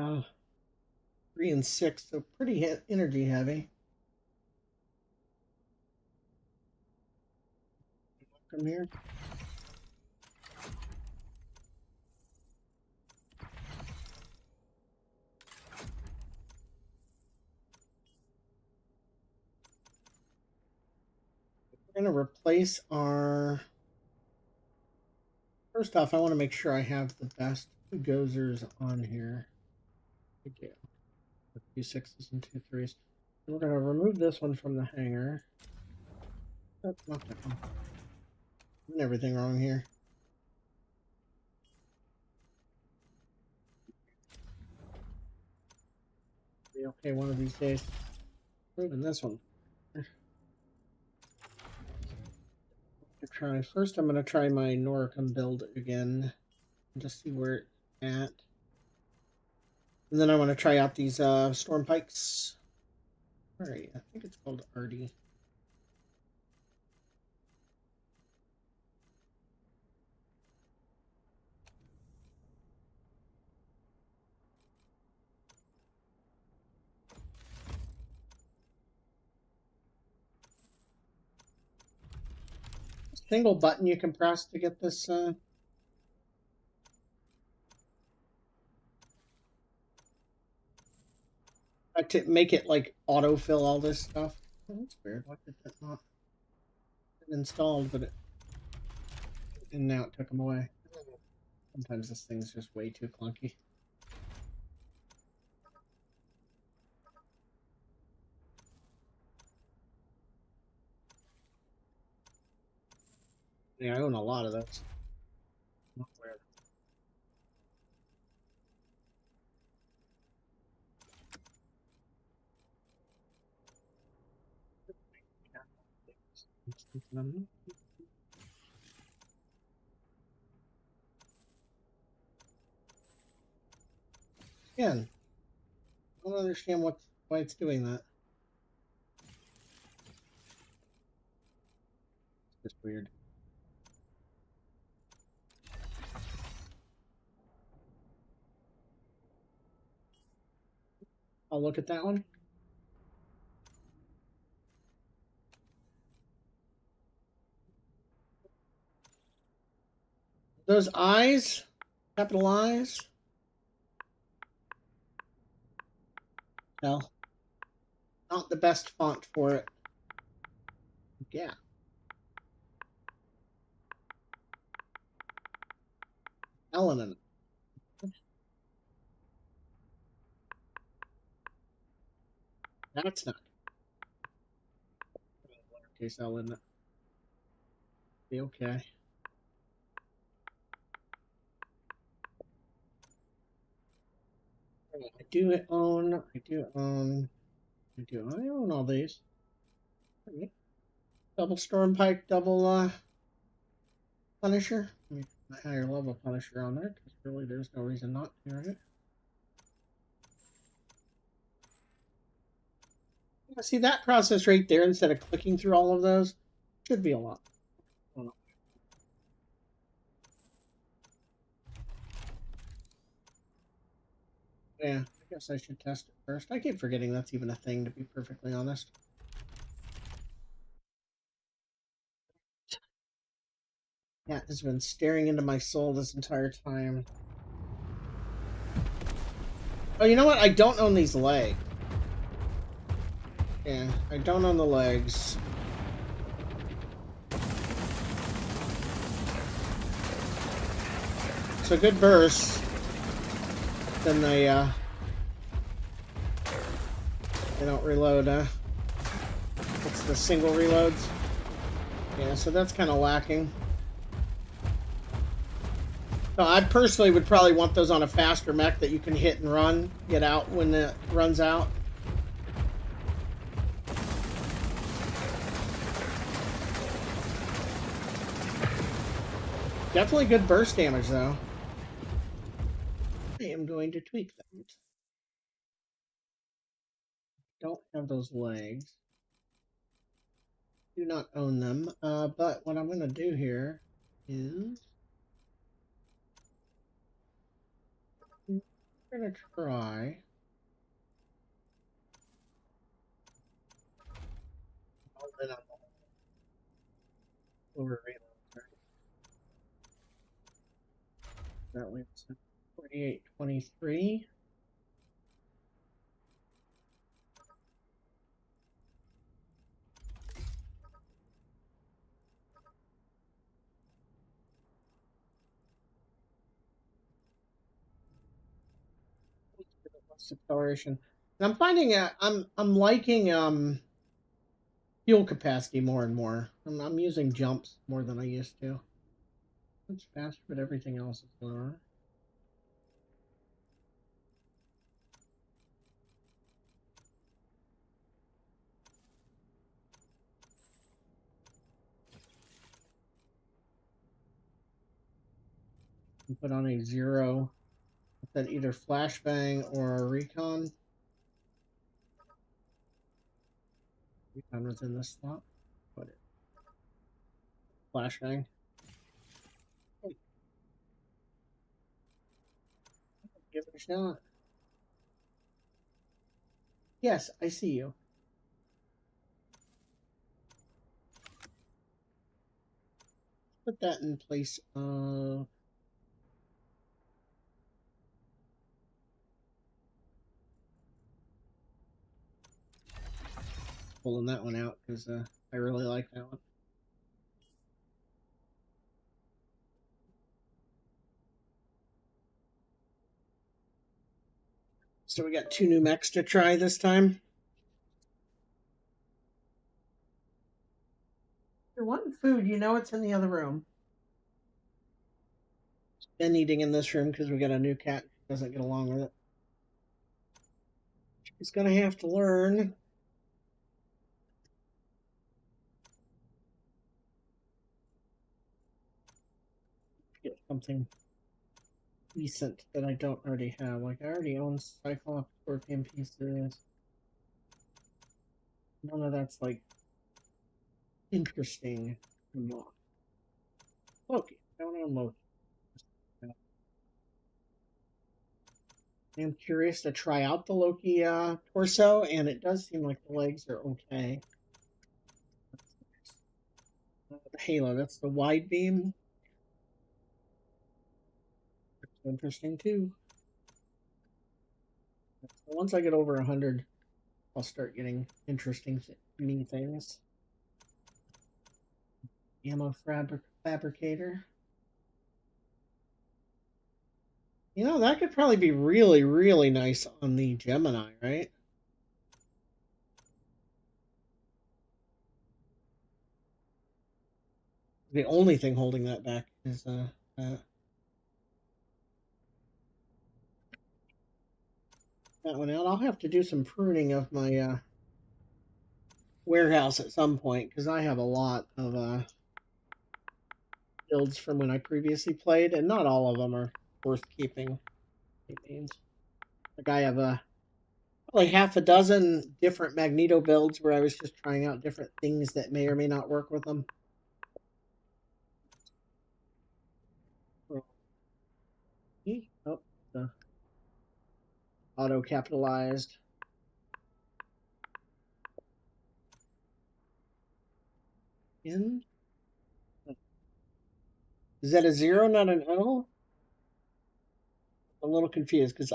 3 and 6, so pretty energy heavy. From here. We're gonna replace our. First off, I want to make sure I have the best 2 gozers on here. Okay. 2 6s and 2 3s. We're gonna remove this one from the hanger. That's not that one. Doing everything wrong here. Be okay one of these days. Moving this one. Try first. I'm gonna try my Noricum build again, and just see where it's at. And then I want to try out these storm pikes. All right, I think it's called Artie. Single button you can press to get this. To make it like autofill all this stuff. Oh, that's weird. Why did that not get installed? But it and now it took them away. Sometimes this thing's just way too clunky. Yeah, I own a lot of those. Not where. Again, I don't understand why it's doing that. It's just weird. I'll look at that one. Those eyes, capital eyes. No, not the best font for it. Yeah. Element. That's not. Lowercase L in it. Be okay. I own all these. Okay. Double Storm Pike, double Punisher. Let me put my higher level Punisher on there, because really there's no reason not to, right? Yeah, see that process right there, instead of clicking through all of those, should be a lot. Yeah, I guess I should test it first. I keep forgetting that's even a thing, to be perfectly honest. Cat has been staring into my soul this entire time. Oh, you know what? I don't own these legs. Yeah, I don't on the legs. It's a good burst. Then they don't reload, It's the single reloads. Yeah, so that's kind of lacking. So I personally would probably want those on a faster mech that you can hit and run, get out when it runs out. Definitely good burst damage, though. I am going to tweak that. Don't have those legs. Do not own them. But what I'm going to do here is I'm going to try. Over that way, 4823. Acceleration. And I'm finding I'm liking fuel capacity more and more. I'm using jumps more than I used to. It's faster, but everything else is slower. You put on a 0, then either flashbang or a recon. Recon was in this slot. Put it. Flashbang. Give it a shot. Yes, I see you. Put that in place of pulling that one out because I really like that one. So we got 2 new mechs to try this time. If you're wanting food, you know it's in the other room. Been eating in this room because we got a new cat. She doesn't get along with it. She's gonna have to learn. Get something decent that I don't already have. Like I already own Cyclops Scorpion pieces. None of that's like interesting. Loki. I don't own Loki. I'm curious to try out the Loki torso, and it does seem like the legs are okay. The Halo, that's the wide beam. That's interesting too. So once I get over 100, I'll start getting interesting me things. Ammo fabricator. You know, that could probably be really, really nice on the Gemini, right? The only thing holding that back is that one out. I'll have to do some pruning of my warehouse at some point because I have a lot of builds from when I previously played, and not all of them are worth keeping. It means like I have like half a dozen different Magneto builds where I was just trying out different things that may or may not work with them. Oh, the auto capitalized. In. Is that a 0, not an L? I'm a little confused because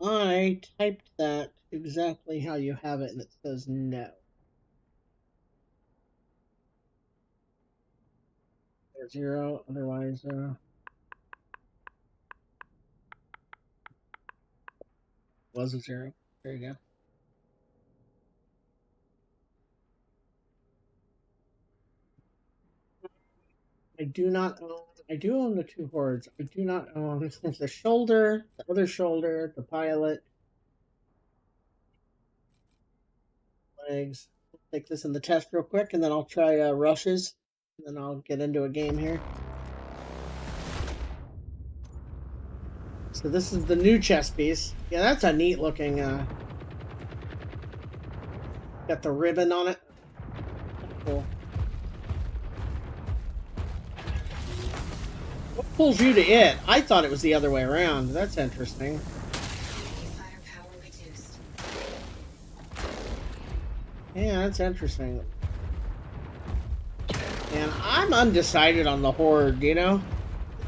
I typed that exactly how you have it, and it says no. Or 0, otherwise, was a 0. There you go. I do not own. I do own the 2 hordes. I do not own the shoulder, the other shoulder, the pilot, legs. I'll take this in the test real quick, and then I'll try rushes, and then I'll get into a game here. So this is the new chess piece. Yeah, that's a neat looking. Got the ribbon on it. Cool. What pulls you to it? I thought it was the other way around. That's interesting. Firepower reduced. Yeah, that's interesting. And I'm undecided on the horde, you know?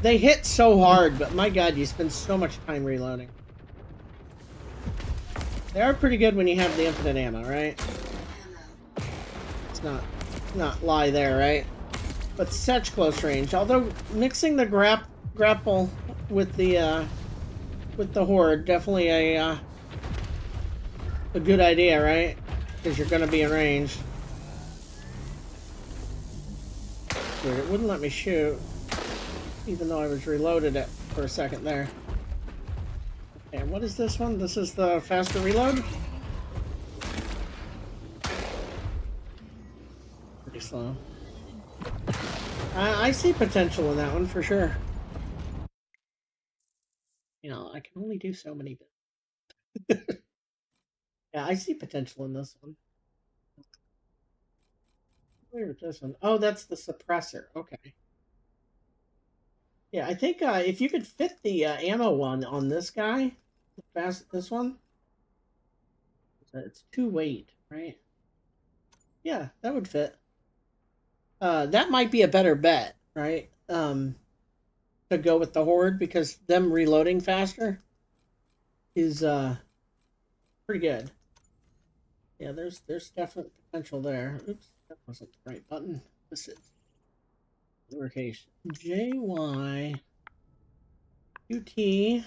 They hit so hard, but my god, you spend so much time reloading. They are pretty good when you have the infinite ammo, right? Ammo. It's not lie there, right? But such close range. Although mixing the grapple with the horde definitely a good idea, right? Because you're going to be in range. Weird, it wouldn't let me shoot, even though I was reloaded it for a second there. Okay, what is this one? This is the faster reload? Pretty slow. I see potential in that one for sure. You know, I can only do so many bits. Yeah, I see potential in this one. Where is this one? Oh, that's the suppressor. Okay. Yeah, I think if you could fit the ammo one on this guy, this one, it's 2 weight, right? Yeah, that would fit. That might be a better bet, right? To go with the horde because them reloading faster is pretty good. Yeah, there's definite potential there. Oops, that wasn't the right button. This is lowercase JY QT. Is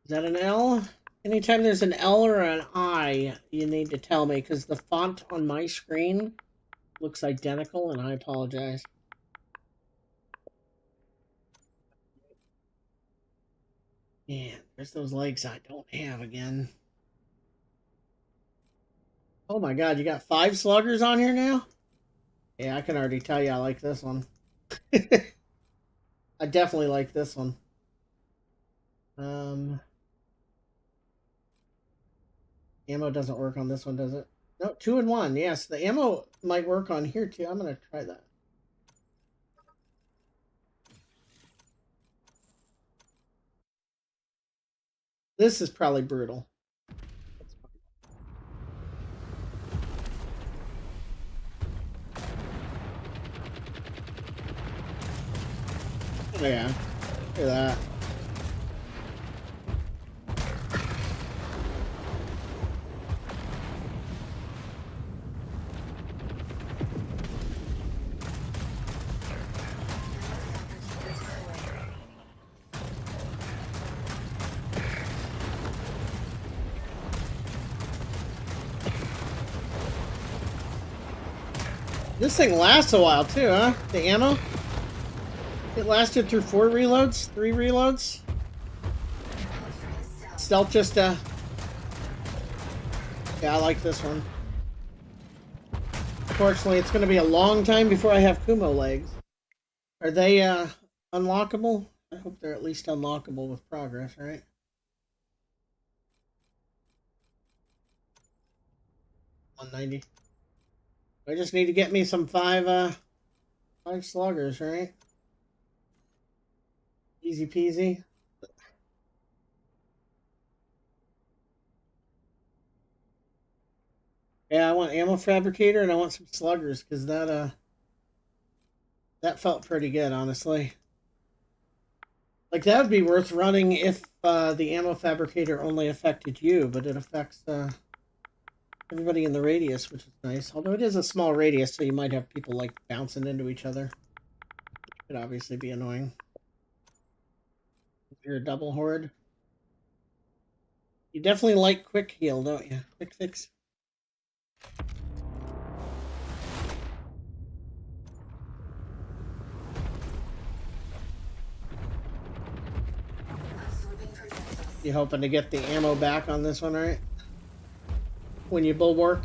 that an L? Anytime there's an L or an I, you need to tell me because the font on my screen looks identical, and I apologize. Yeah, there's those legs I don't have again. Oh my god, you got 5 sluggers on here now? Yeah, I can already tell you I like this one. I definitely like this one. Ammo doesn't work on this one, does it? No, 2 and 1. Yes, the ammo might work on here too. I'm gonna try that. This is probably brutal. Oh yeah, look at that. This thing lasts a while too, huh? The ammo? It lasted through 4 reloads? 3 reloads? Stealth just, yeah, I like this one. Unfortunately, it's going to be a long time before I have Kumo legs. Are they, unlockable? I hope they're at least unlockable with progress, right? $190. I just need to get me some 5 sluggers, right? Easy peasy. Yeah, I want ammo fabricator and I want some sluggers because that felt pretty good, honestly. Like, that would be worth running if the ammo fabricator only affected you, but it affects everybody in the radius, which is nice. Although it is a small radius, so you might have people, like, bouncing into each other. Could obviously be annoying. You're a double horde. You definitely like quick heal, don't you? Quick fix. Absorbing projectiles. You hoping to get the ammo back on this one, right? When you bulwark.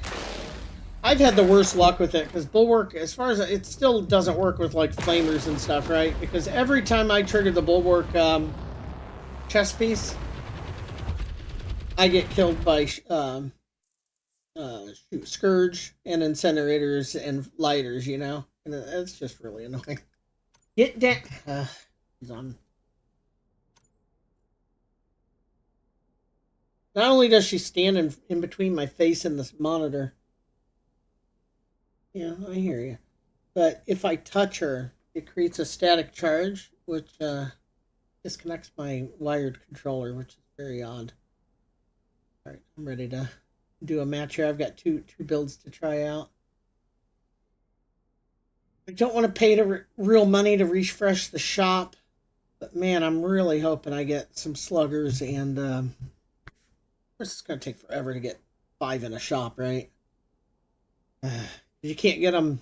I've had the worst luck with it, because bulwark, as far as it still doesn't work with like flamers and stuff, right? Because every time I trigger the bulwark chest piece, I get killed by scourge and incinerators and lighters, you know? And it's just really annoying. Get down. He's on. Not only does she stand in between my face and this monitor. Yeah, I hear you. But if I touch her, it creates a static charge, which disconnects my wired controller, which is very odd. All right, I'm ready to do a match here. I've got two builds to try out. I don't want to pay real money to refresh the shop, but man, I'm really hoping I get some sluggers and it's going to take forever to get 5 in a shop, right? You can't get them.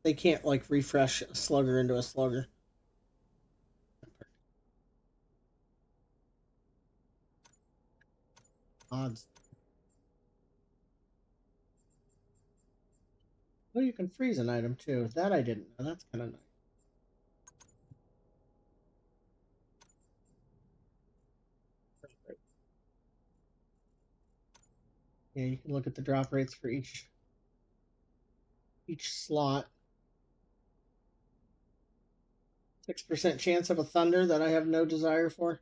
They can't like refresh a slugger into a slugger. Odds. Oh, you can freeze an item too. That I didn't know. That's kind of nice. Yeah, you can look at the drop rates for each slot. 6% chance of a thunder that I have no desire for.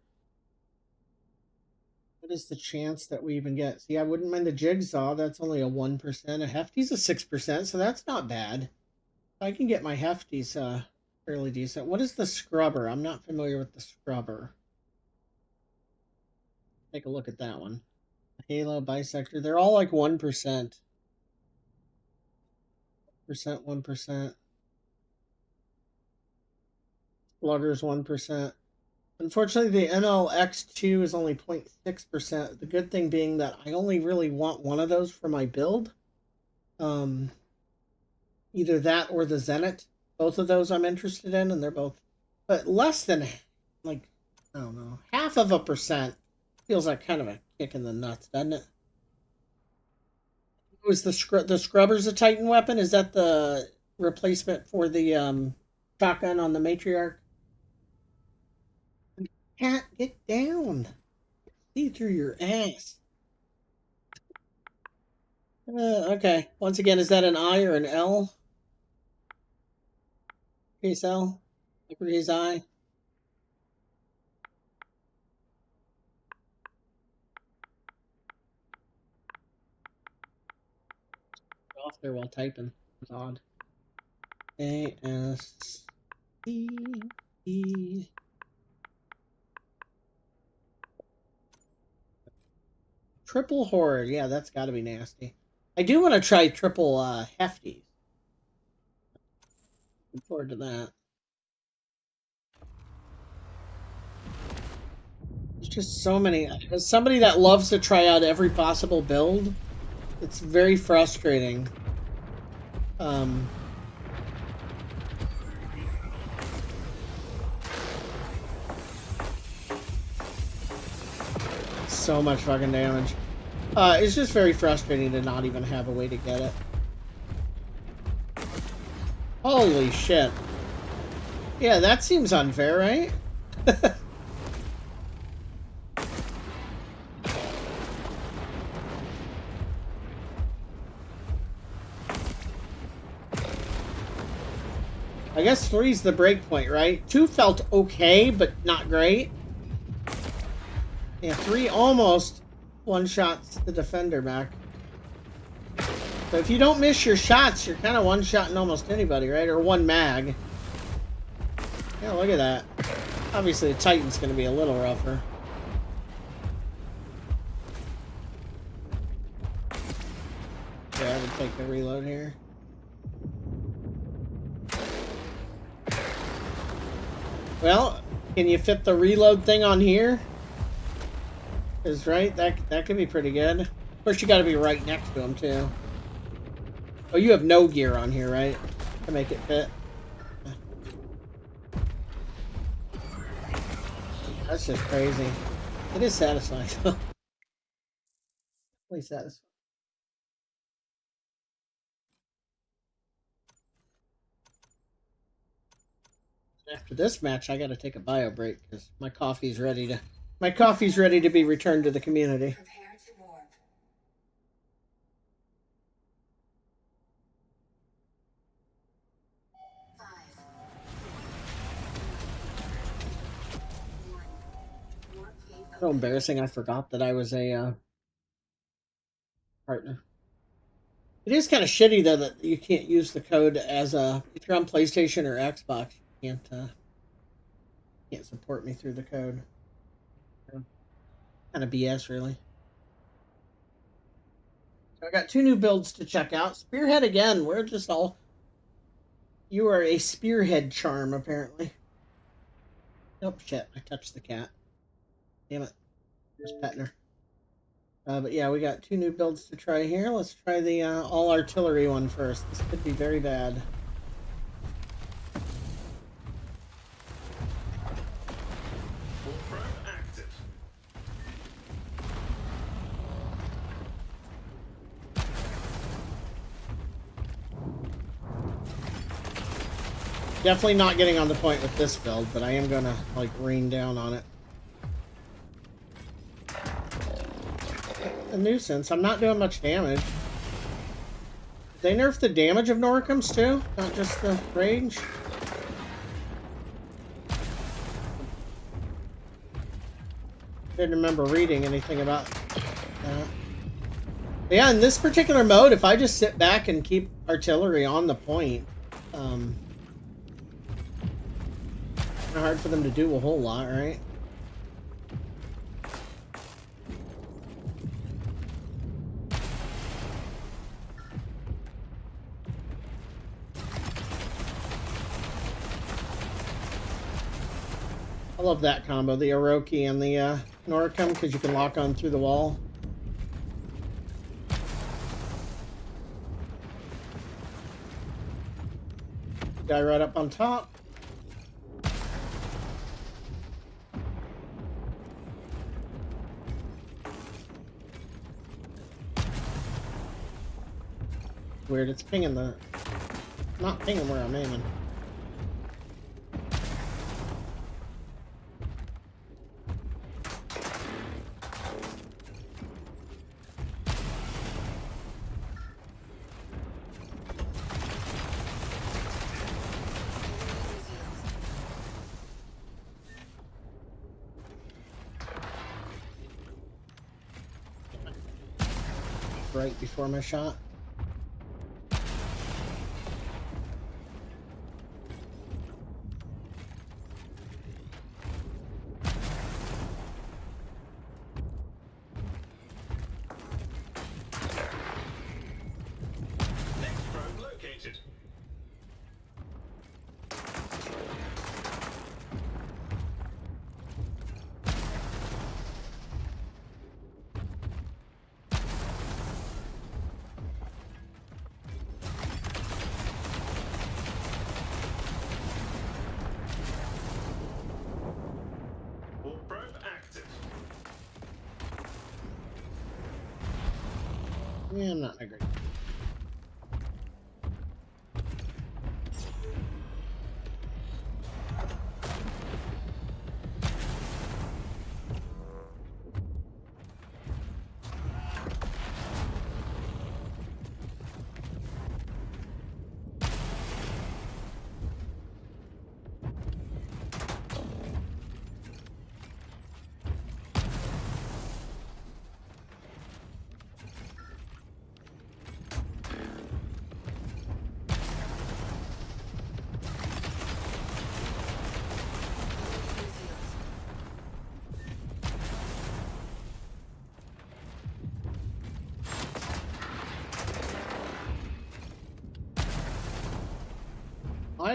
What is the chance that we even get? See, I wouldn't mind the jigsaw. That's only a 1%. A hefty's a 6%, so that's not bad. I can get my hefties fairly decent. What is the scrubber? I'm not familiar with the scrubber. Take a look at that one. Halo, bisector. They're all like 1%. 1%. Sluggers 1%. Unfortunately, the NLX2 is only 0.6%. The good thing being that I only really want one of those for my build. Either that or the Zenit. Both of those I'm interested in, and they're both... But less than, like, I don't know, 0.5% feels like kind of a kick in the nuts, doesn't it? Was the Scrubber's a Titan weapon? Is that the replacement for the shotgun on the Matriarch? Cat, get down. See through your ass. Okay. Once again, is that an I or an L? Case L? Uppercase I? Off there while typing. It's odd. A-S-E-E. Triple horde. Yeah, that's got to be nasty. I do want to try triple hefties. Looking forward to that. There's just so many. As somebody that loves to try out every possible build, it's very frustrating. So much fucking damage. It's just very frustrating to not even have a way to get it. Holy shit. Yeah, that seems unfair, right? I guess 3's the break point, right? 2 felt okay, but not great. Yeah, 3 almost one-shots the defender back. So if you don't miss your shots, you're kind of one-shotting almost anybody, right? Or one mag. Yeah, look at that. Obviously, the Titan's going to be a little rougher. Yeah, I would take the reload here. Well, can you fit the reload thing on here? Is right, that could be pretty good. Of course, you got to be right next to him too. Oh, you have no gear on here, right? To make it fit. That's just crazy. It is satisfying though. Really satisfying. After this match, I got to take a bio break because my coffee's ready to be returned to the community. Prepare to warp. 5, 4, 1. Warp gate So open. embarrassing, I forgot that I was a partner. It is kind of shitty though that you can't use the code as a if you're on PlayStation or Xbox, you can't support me through the code. Kind of BS, really. So I got 2 new builds to check out. Spearhead again. We're just all. You are a spearhead charm, apparently. Oh shit! I touched the cat. Damn it! Just petting her. But yeah, we got 2 new builds to try here. Let's try the all artillery one first. This could be very bad. Warp probe active. Definitely not getting on the point with this build, but I am gonna like rain down on it. A nuisance. I'm not doing much damage. Did they nerf the damage of Noricums too? Not just the range? Didn't remember reading anything about that. Yeah, in this particular mode, if I just sit back and keep artillery on the point, kind of hard for them to do a whole lot, right? I love that combo, the Orochi and the Noricum, because you can lock on through the wall. Guy right up on top. Weird, it's pinging the... Not pinging where I'm aiming. Right before my shot. Next probe located. Warp probe active. Yeah, I'm not in a great...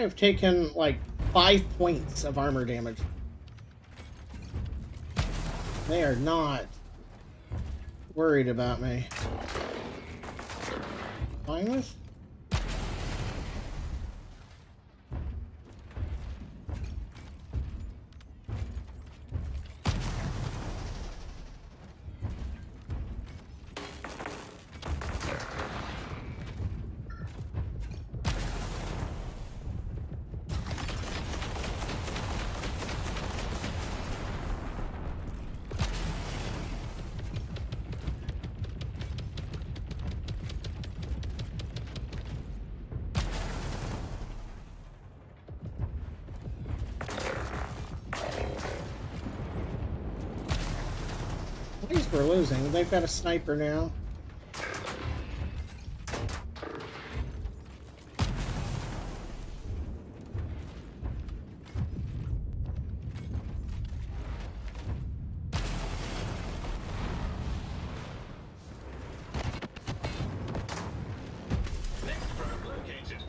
I have taken like 5 points of armor damage. They are not worried about me. Mindless? At least we're losing. They've got a sniper now. Next probe located.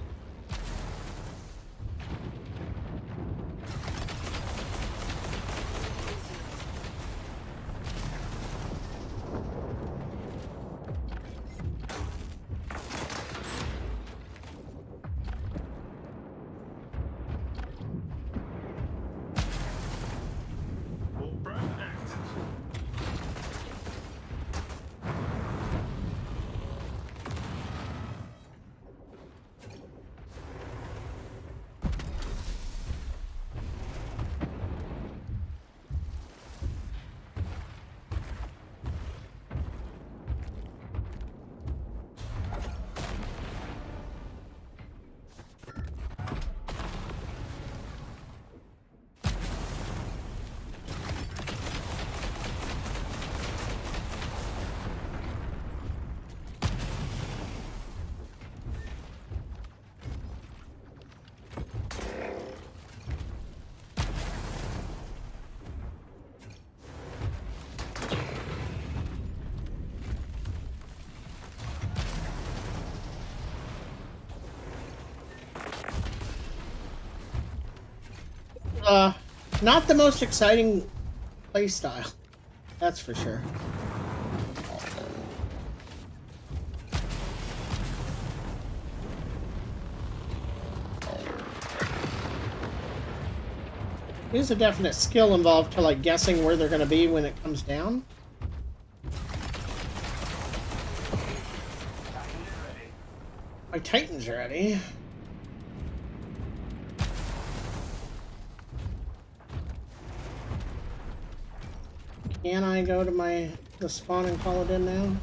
All probe active. Not the most exciting playstyle. That's for sure. There's a definite skill involved to like guessing where they're going to be when it comes down. My Titan's ready. Can I go to the spawn and call it in now?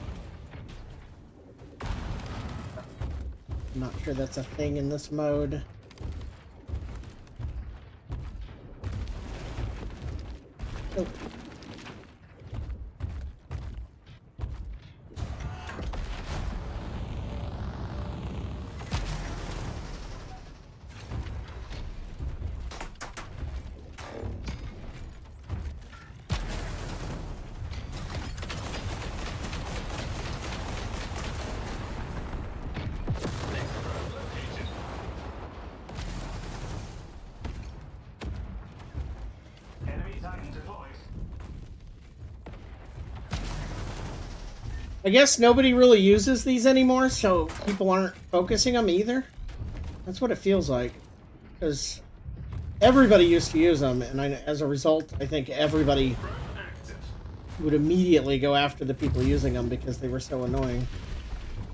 I'm not sure that's a thing in this mode. Nope. Next probe located. Enemy Titan deployed. I guess nobody really uses these anymore, so people aren't focusing them either. That's what it feels like. Because everybody used to use them, and as a result, I think everybody Probe active. would immediately go after the people using them because they were so annoying.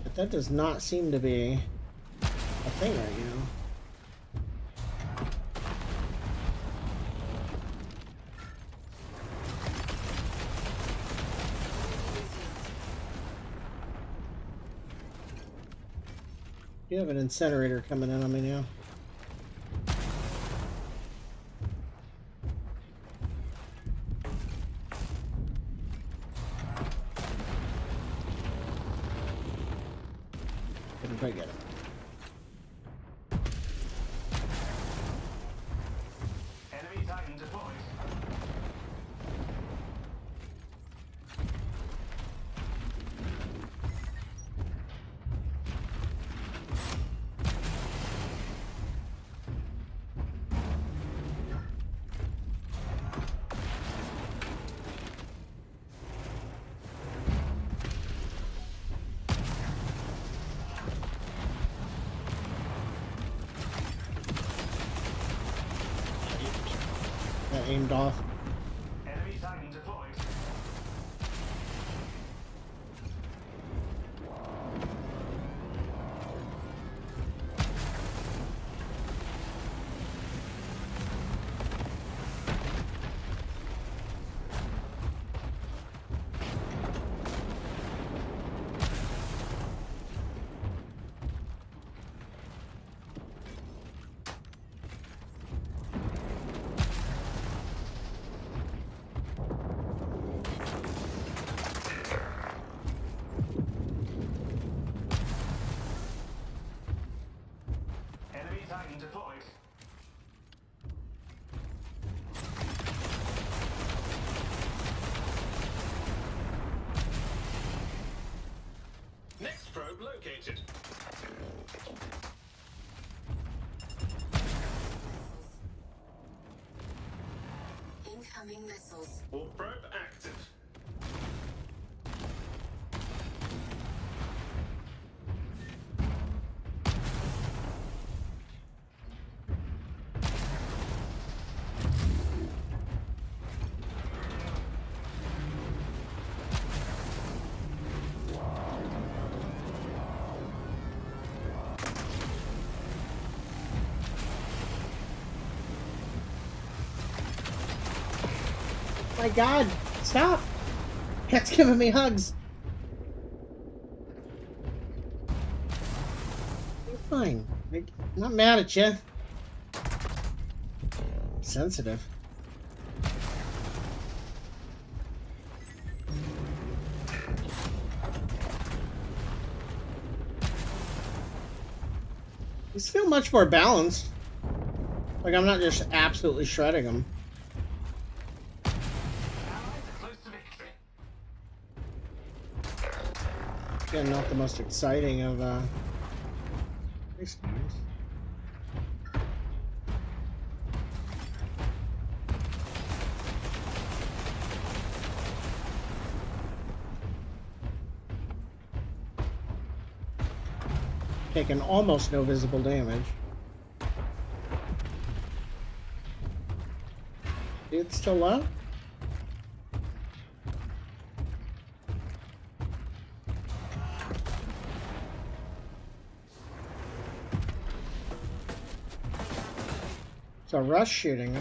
But that does not seem to be a thing right now. You have an incinerator coming in on me now. Couldn't quite get it. Enemy Titan deployed. aimed off. Enemy tagging deployed. Enemy tagging deployed. Next probe located. Incoming missiles. All probe active. My God, stop! Cat's giving me hugs. You're fine. I'm not mad at you. Sensitive. These feel much more balanced. Like I'm not just absolutely shredding them. Allies are close to victory. Again, not the most exciting of race cars. Taking almost no visible damage. It's still up? It's a rush shooting.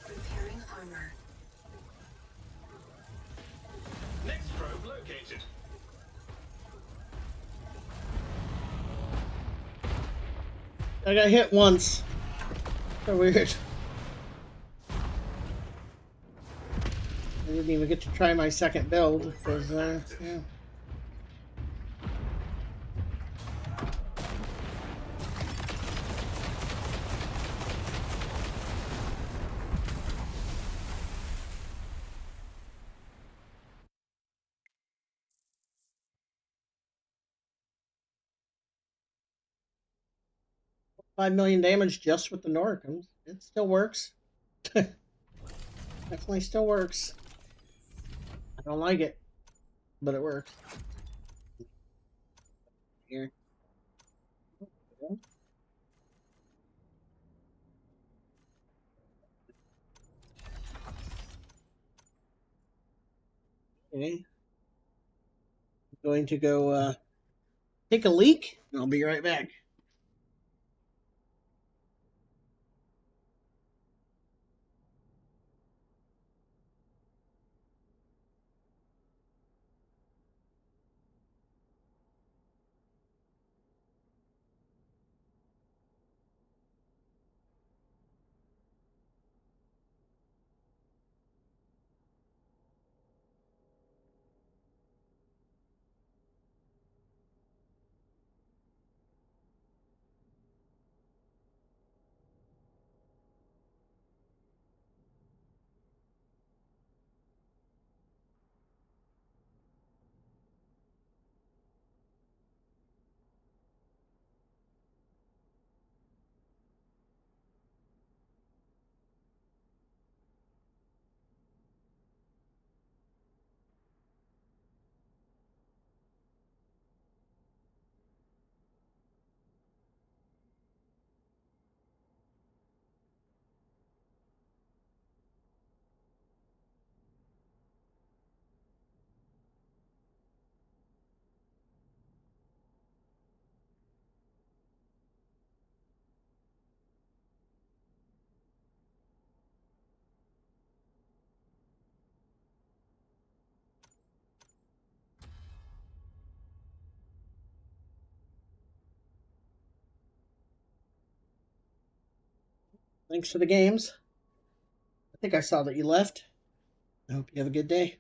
Repairing armor. Next probe located. I got hit once. So weird. I didn't even get to try my second build because, yeah. $5 million damage just with the Noricums. It still works. Definitely still works. I don't like it, but it works. Here. Okay. I'm going to go take a leak, and I'll be right back. Thanks for the games. I think I saw that you left. I hope you have a good day.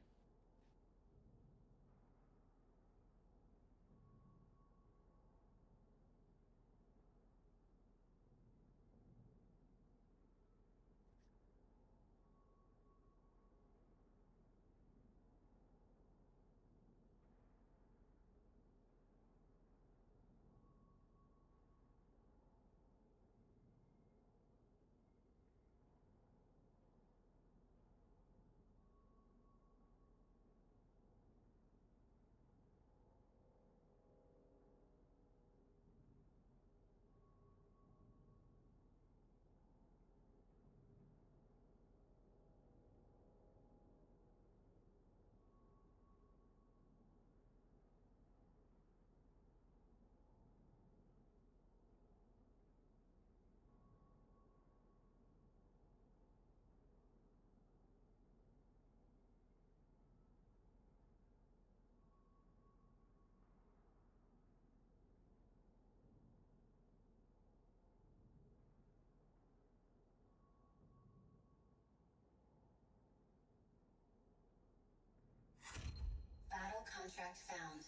Battle contract found.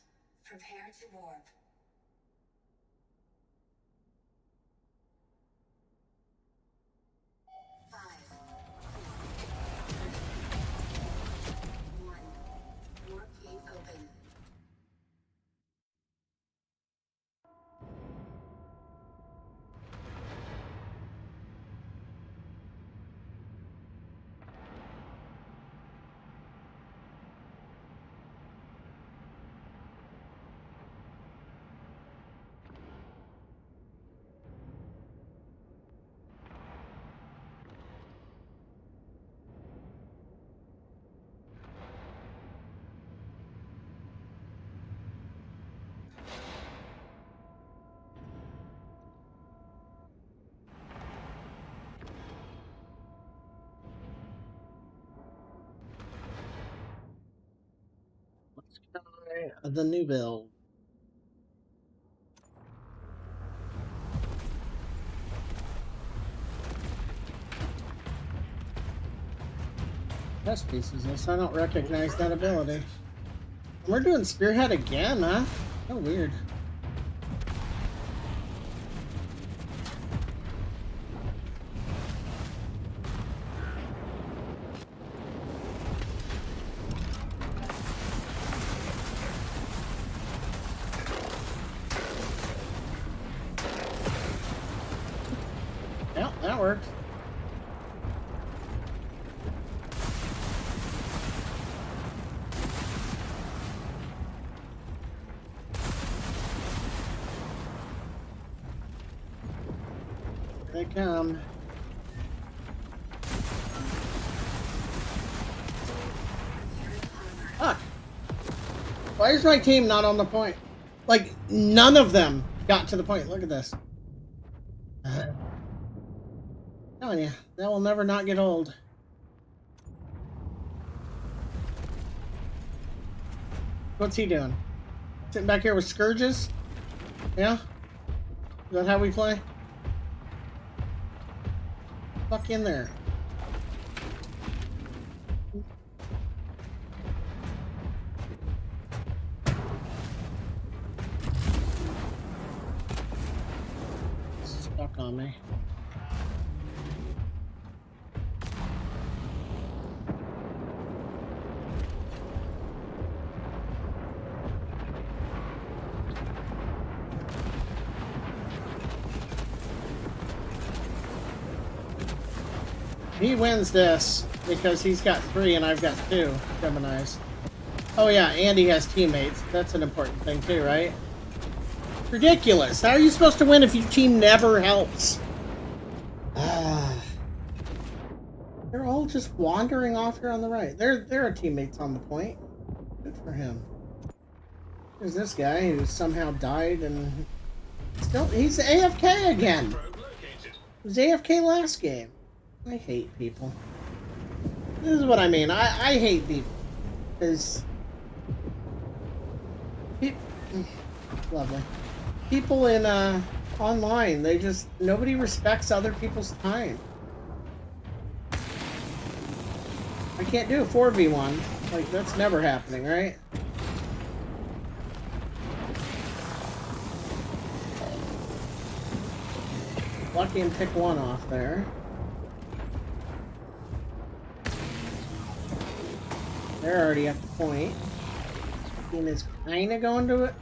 Prepare to warp. 5, 4, 1. Warp gate open. Let's try the new build. Chess pieces. Yes, I don't recognize that ability. We're doing Spearhead again, huh? So weird. Yeah, that worked. Here they come. Fuck. Why is my team not on the point? Like, none of them got to the point. Look at this. Telling you, that will never not get old. What's he doing? Sitting back here with scourges? Yeah? Is that how we play? Fuck in there. Stuck on me. He wins this because he's got 3 and I've got 2 Geminis. Oh yeah, and he has teammates. That's an important thing too, right? Ridiculous. How are you supposed to win if your team never helps? They're all just wandering off here on the right. There are teammates on the point. Good for him. There's this guy who somehow died and he's AFK again. He was AFK last game. I hate people. This is what I mean. I hate people. Because... Lovely. People in, online, nobody respects other people's time. I can't do a 4v1. Like, that's never happening, right? Lucky and pick one off there. They're already at the point. Team is kind of going to it.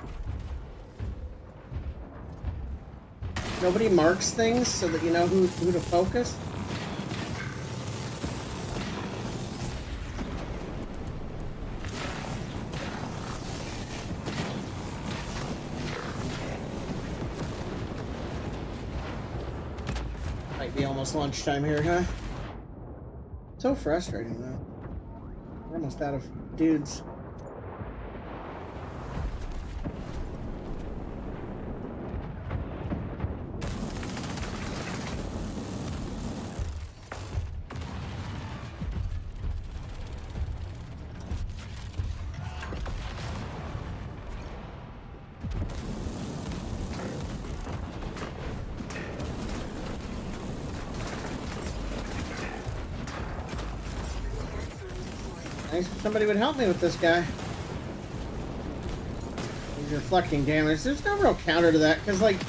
Nobody marks things so that you know who to focus. Might be almost lunchtime here, huh? So frustrating, though. We're almost out of dudes. Nice if somebody would help me with this guy. He's reflecting damage. There's no real counter to that, because, like,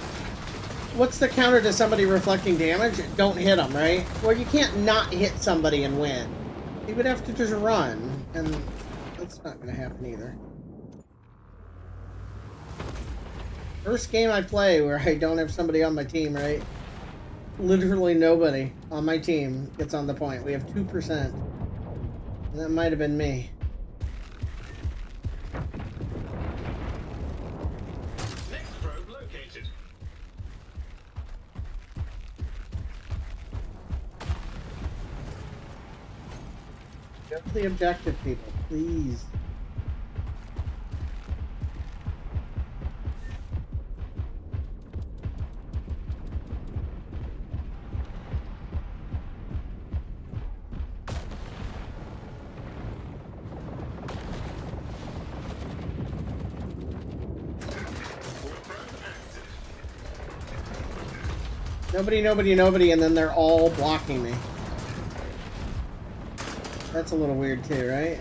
what's the counter to somebody reflecting damage? Don't hit them, right? Well, you can't not hit somebody and win. You would have to just run, and that's not going to happen either. First game I play where I don't have somebody on my team, right? Literally nobody on my team gets on the point. We have 2%. And that might have been me. Next probe located. Go to the objective, people, please. Nobody, and then they're all blocking me. That's a little weird too, right?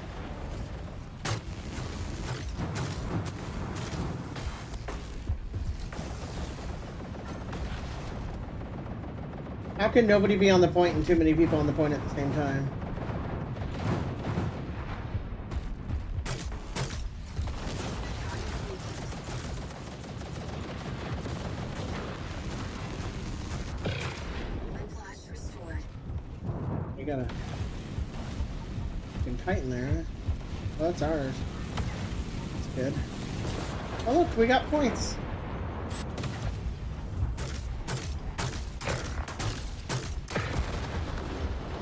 How can nobody be on the point and too many people on the point at the same time? Flash restored. You got a fucking Titan there. Oh, that's ours. That's good. Oh look, we got points.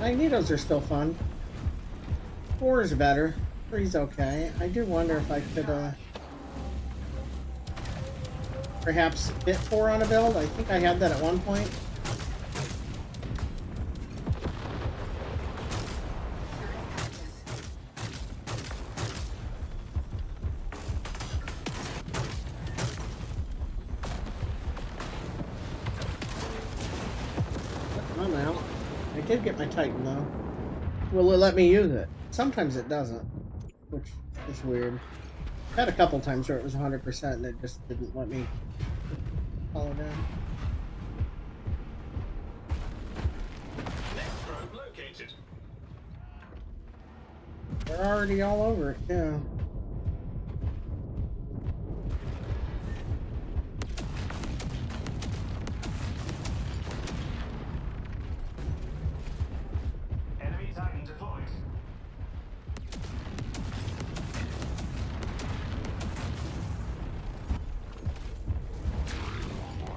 Magnetos are still fun. 4 is better. 3's okay. I do wonder if I could perhaps fit 4 on a build. I think I had that at one point. I'm out. I did get my Titan though. Will it let me use it? Sometimes it doesn't, which is weird. I've had a couple times where it was 100% and it just didn't let me follow down. Next probe located. They're already all over it, yeah. Enemy Titan deployed.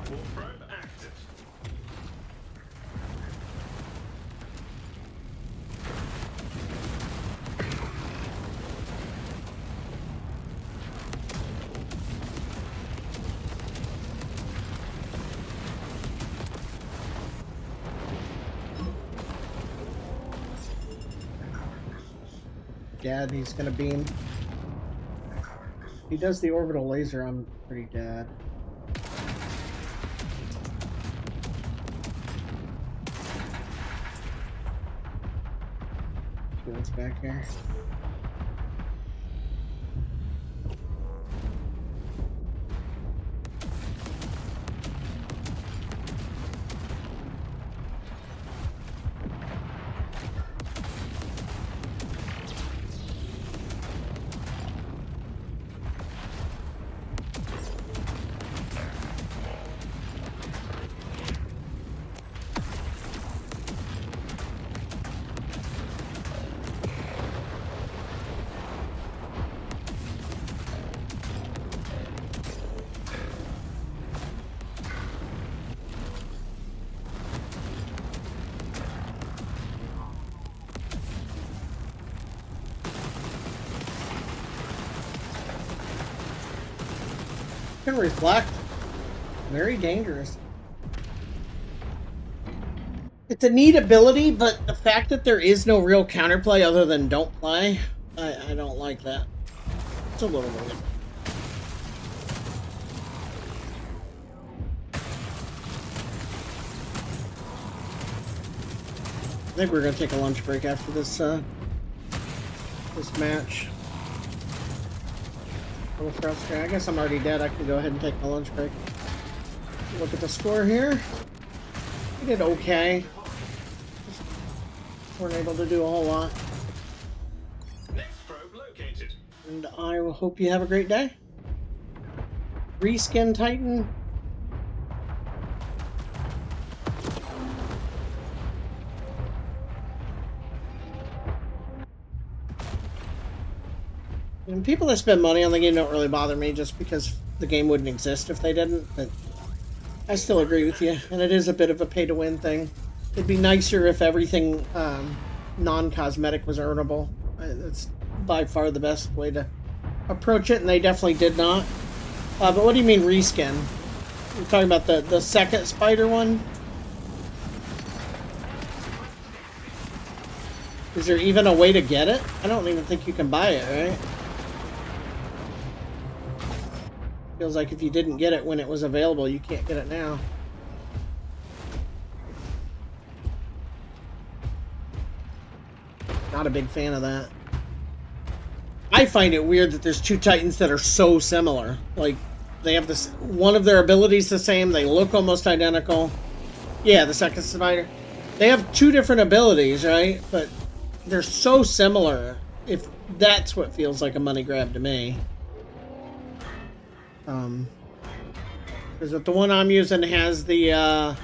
Warp probe active. Dead, he's gonna beam. He does the orbital laser, I'm pretty dead. see what's back here. Can reflect. Very dangerous. It's a neat ability, but the fact that there is no real counterplay other than don't play, I don't like that. It's a little weird. I think we're gonna take a lunch break after this this match. A little frustrating. I guess I'm already dead. I can go ahead and take my lunch break. Look at the score here. We did okay. Just weren't able to do a whole lot. Next probe located. And I will hope you have a great day. Reskin Titan. And people that spend money on the game don't really bother me just because the game wouldn't exist if they didn't, but I still agree with you, and it is a bit of a pay-to-win thing. It'd be nicer if everything non-cosmetic was earnable. That's by far the best way to approach it, and they definitely did not. But what do you mean reskin? You're talking about the second spider one? Is there even a way to get it? I don't even think you can buy it, right? Feels like if you didn't get it when it was available, you can't get it now. Not a big fan of that. I find it weird that there's two Titans that are so similar. Like, they have this, one of their abilities the same, they look almost identical. Yeah, the second spider. They have two different abilities, right? But they're so similar. If that's what feels like a money grab to me. Because the one I'm using has the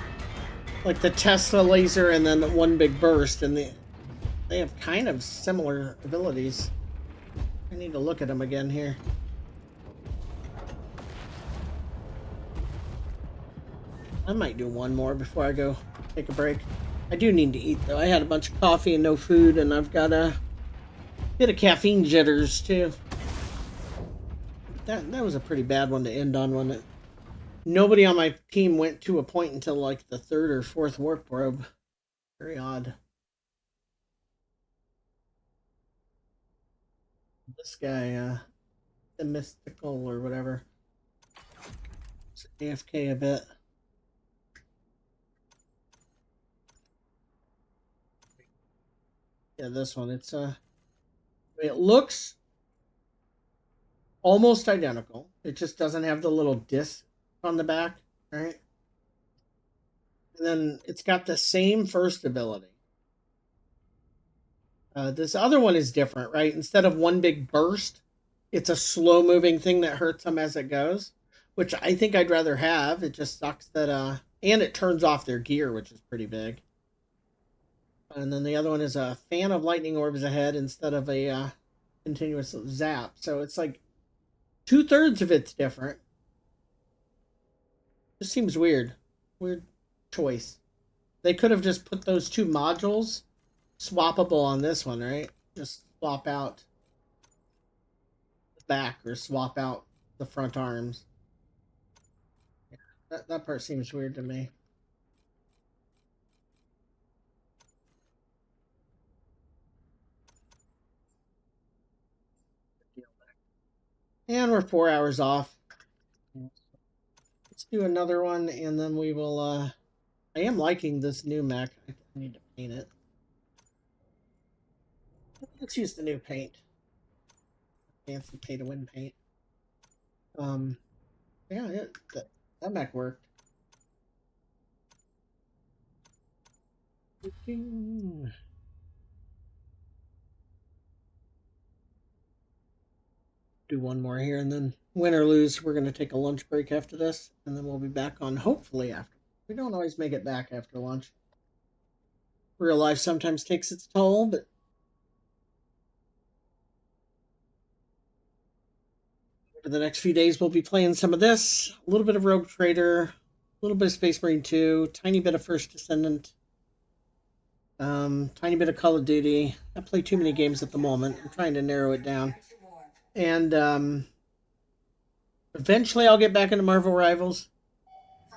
like the Tesla laser and then the one big burst, and they have kind of similar abilities. I need to look at them again here. I might do one more before I go take a break. I do need to eat though. I had a bunch of coffee and no food, and I've got a bit of caffeine jitters too. That was a pretty bad one to end on, wasn't it? Nobody on my team went to a point until like the third or fourth warp probe. Very odd. This guy, the mystical or whatever. It's AFK a bit. Yeah, this one. It's it looks almost identical. It just doesn't have the little disc on the back, right? And then it's got the same first ability. This other one is different, right? Instead of one big burst, it's a slow moving thing that hurts them as it goes, which I think I'd rather have. It just sucks that, and it turns off their gear, which is pretty big. And then the other one is a fan of lightning orbs ahead instead of a continuous zap. So it's like 2/3 of it's different. Just seems weird. Weird choice. They could have just put those two modules swappable on this one, right? Just swap out the back or swap out the front arms. Yeah, that part seems weird to me. And we're 4 hours off. Let's do another one, and then we will, I am liking this new mech. I need to paint it. Let's use the new paint. Fancy pay-to-win paint. Yeah, that mech worked. Do one more here, and then win or lose, we're going to take a lunch break after this, and then we'll be back on hopefully after. We don't always make it back after lunch. Real life sometimes takes its toll, but for the next few days, we'll be playing some of this, a little bit of Rogue Trader, a little bit of Space Marine 2, tiny bit of First Descendant, tiny bit of Call of Duty. I play too many games at the moment. I'm trying to narrow it down. And eventually I'll get back into Marvel Rivals.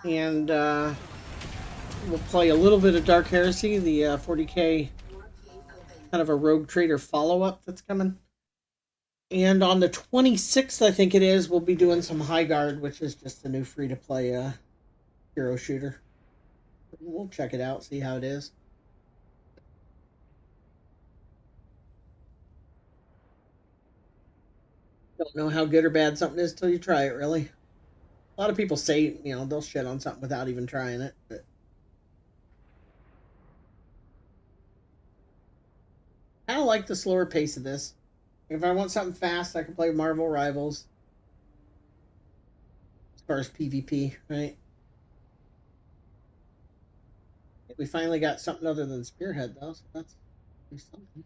And we'll play a little bit of Dark Heresy, the 40k kind of a Rogue Trader follow-up that's coming. And on the 26th, I think it is, we'll be doing some High Guard, which is just a new free-to-play hero shooter. We'll check it out, see how it is. Don't know how good or bad something is till you try it, really. A lot of people say, you know, they'll shit on something without even trying it, but I kind of like the slower pace of this. If I want something fast, I can play Marvel Rivals. As far as PvP, right? We finally got something other than Spearhead, though, so that's something.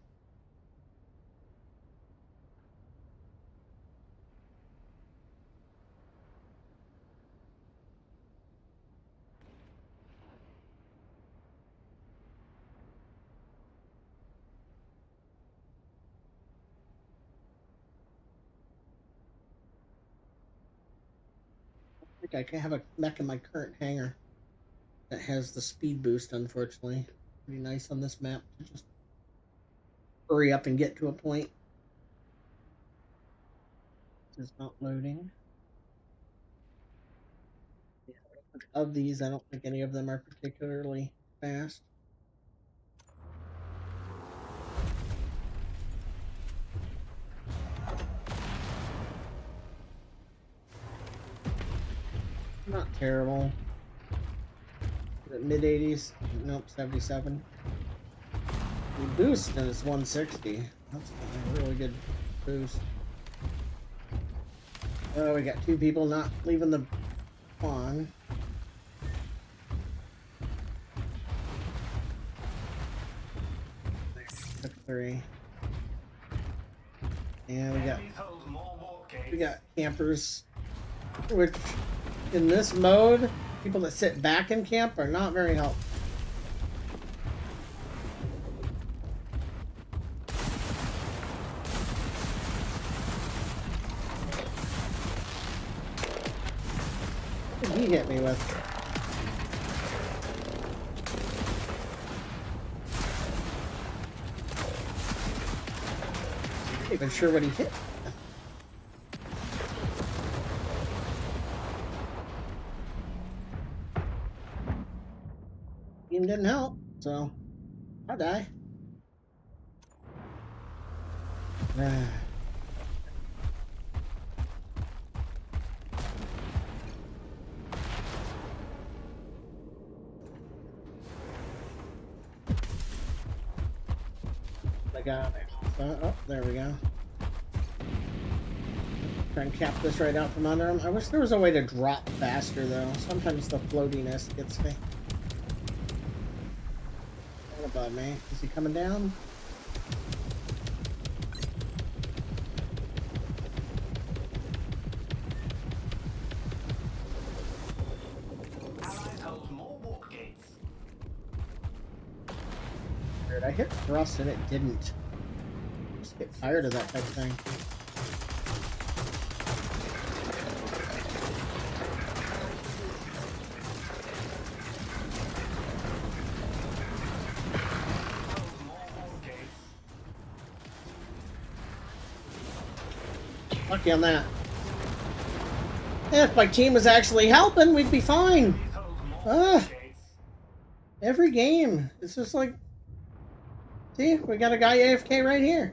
I think I can have a mech in my current hangar that has the speed boost, unfortunately. Pretty nice on this map to just hurry up and get to a point. It's not loading. Of these, I don't think any of them are particularly fast. Not terrible. Mid 80s? Nope, 77. The boost and it's 160. That's a really good boost. Oh, we got two people not leaving the pawn. Took three. And we got campers, which in this mode, people that sit back in camp are not very helpful. What did he hit me with? Not even sure what he hit. Game didn't help, so I'll die. I got it. Oh, there we go. Try and cap this right out from under him. I wish there was a way to drop faster, though. Sometimes the floatiness gets me. What about me? Is he coming down? Weird. I hit thrust and it didn't. Just get tired of that type of thing. Lucky on that. If my team was actually helping, we'd be fine. Every game. It's just like... See, we got a guy AFK right here.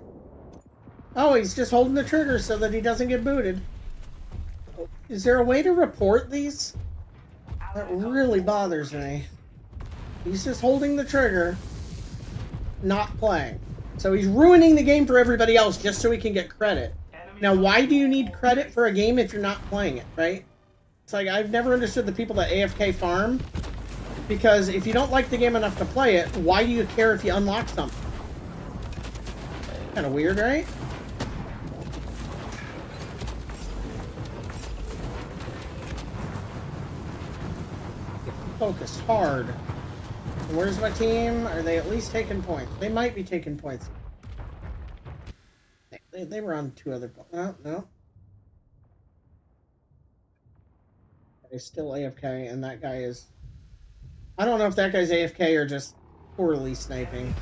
Oh, he's just holding the trigger so that he doesn't get booted. Is there a way to report these? That really bothers me. He's just holding the trigger, not playing. So he's ruining the game for everybody else just so he can get credit. Now, why do you need credit for a game if you're not playing it, right? It's like, I've never understood the people that AFK farm. Because if you don't like the game enough to play it, why do you care if you unlock something? Kind of weird, right? Focus hard. And where's my team? Are they at least taking points? They might be taking points. They were on 2 other points. No, no. They're still AFK, and that guy is... I don't know if that guy's AFK or just poorly sniping.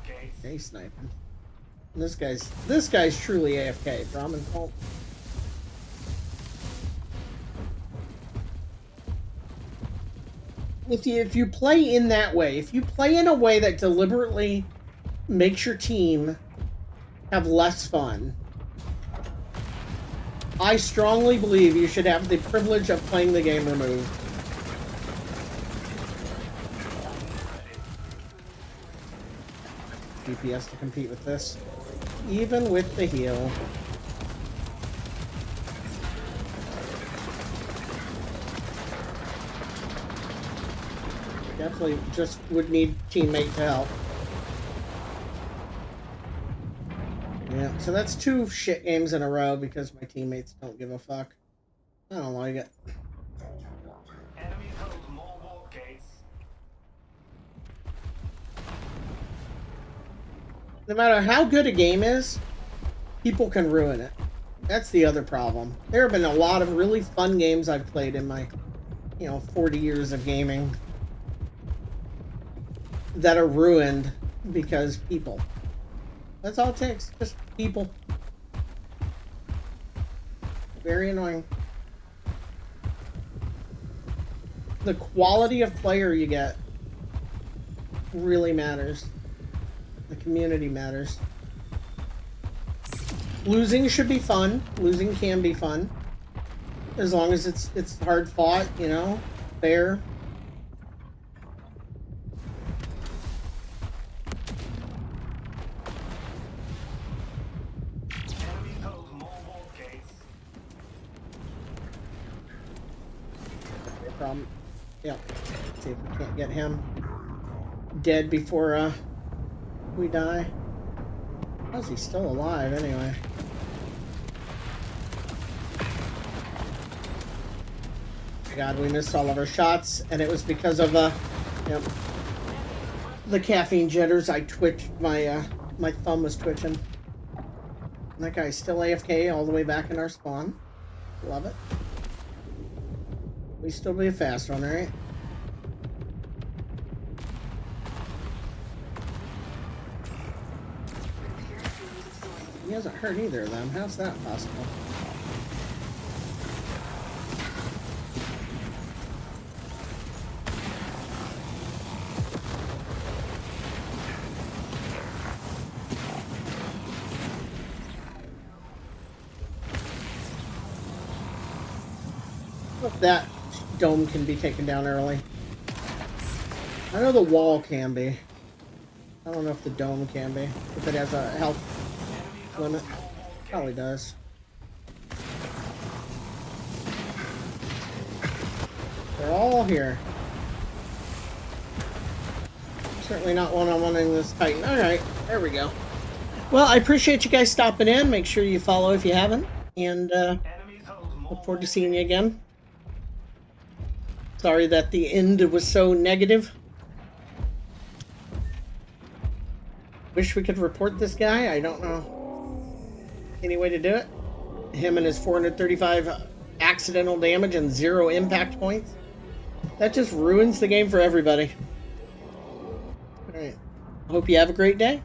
Okay, he's sniping. And this guy's truly AFK. Brahmin Cult. If you play in that way, if you play in a way that deliberately makes your team have less fun, I strongly believe you should have the privilege of playing the game removed. DPS to compete with this, even with the heal. Definitely just would need teammate to help. Yeah, so that's 2 shit games in a row because my teammates don't give a fuck. I don't like it. No matter how good a game is, people can ruin it. That's the other problem. There have been a lot of really fun games I've played in my, 40 years of gaming that are ruined because people. That's all it takes. Just people. Very annoying. The quality of player you get really matters. The community matters. Losing should be fun. Losing can be fun. As long as it's hard fought, fair. Problem. Yeah. Let's see if we can't get him dead before we die. How is he still alive anyway? God, we missed all of our shots, and it was because of the caffeine jitters. I twitched my my thumb was twitching. And that guy's still AFK all the way back in our spawn. Love it. We still be a fast one, right? He hasn't hurt either of them. How's that possible? Look, that dome can be taken down early. I know the wall can be. I don't know if the dome can be. If it has a health limit. Probably does. They're all here. Certainly not one-on-one-ing this Titan. Alright, there we go. Well, I appreciate you guys stopping in. Make sure you follow if you haven't. And look forward to seeing you again. Sorry that the end was so negative. Wish we could report this guy. I don't know any way to do it. Him and his 435 accidental damage and 0 impact points. That just ruins the game for everybody. Alright. Hope you have a great day.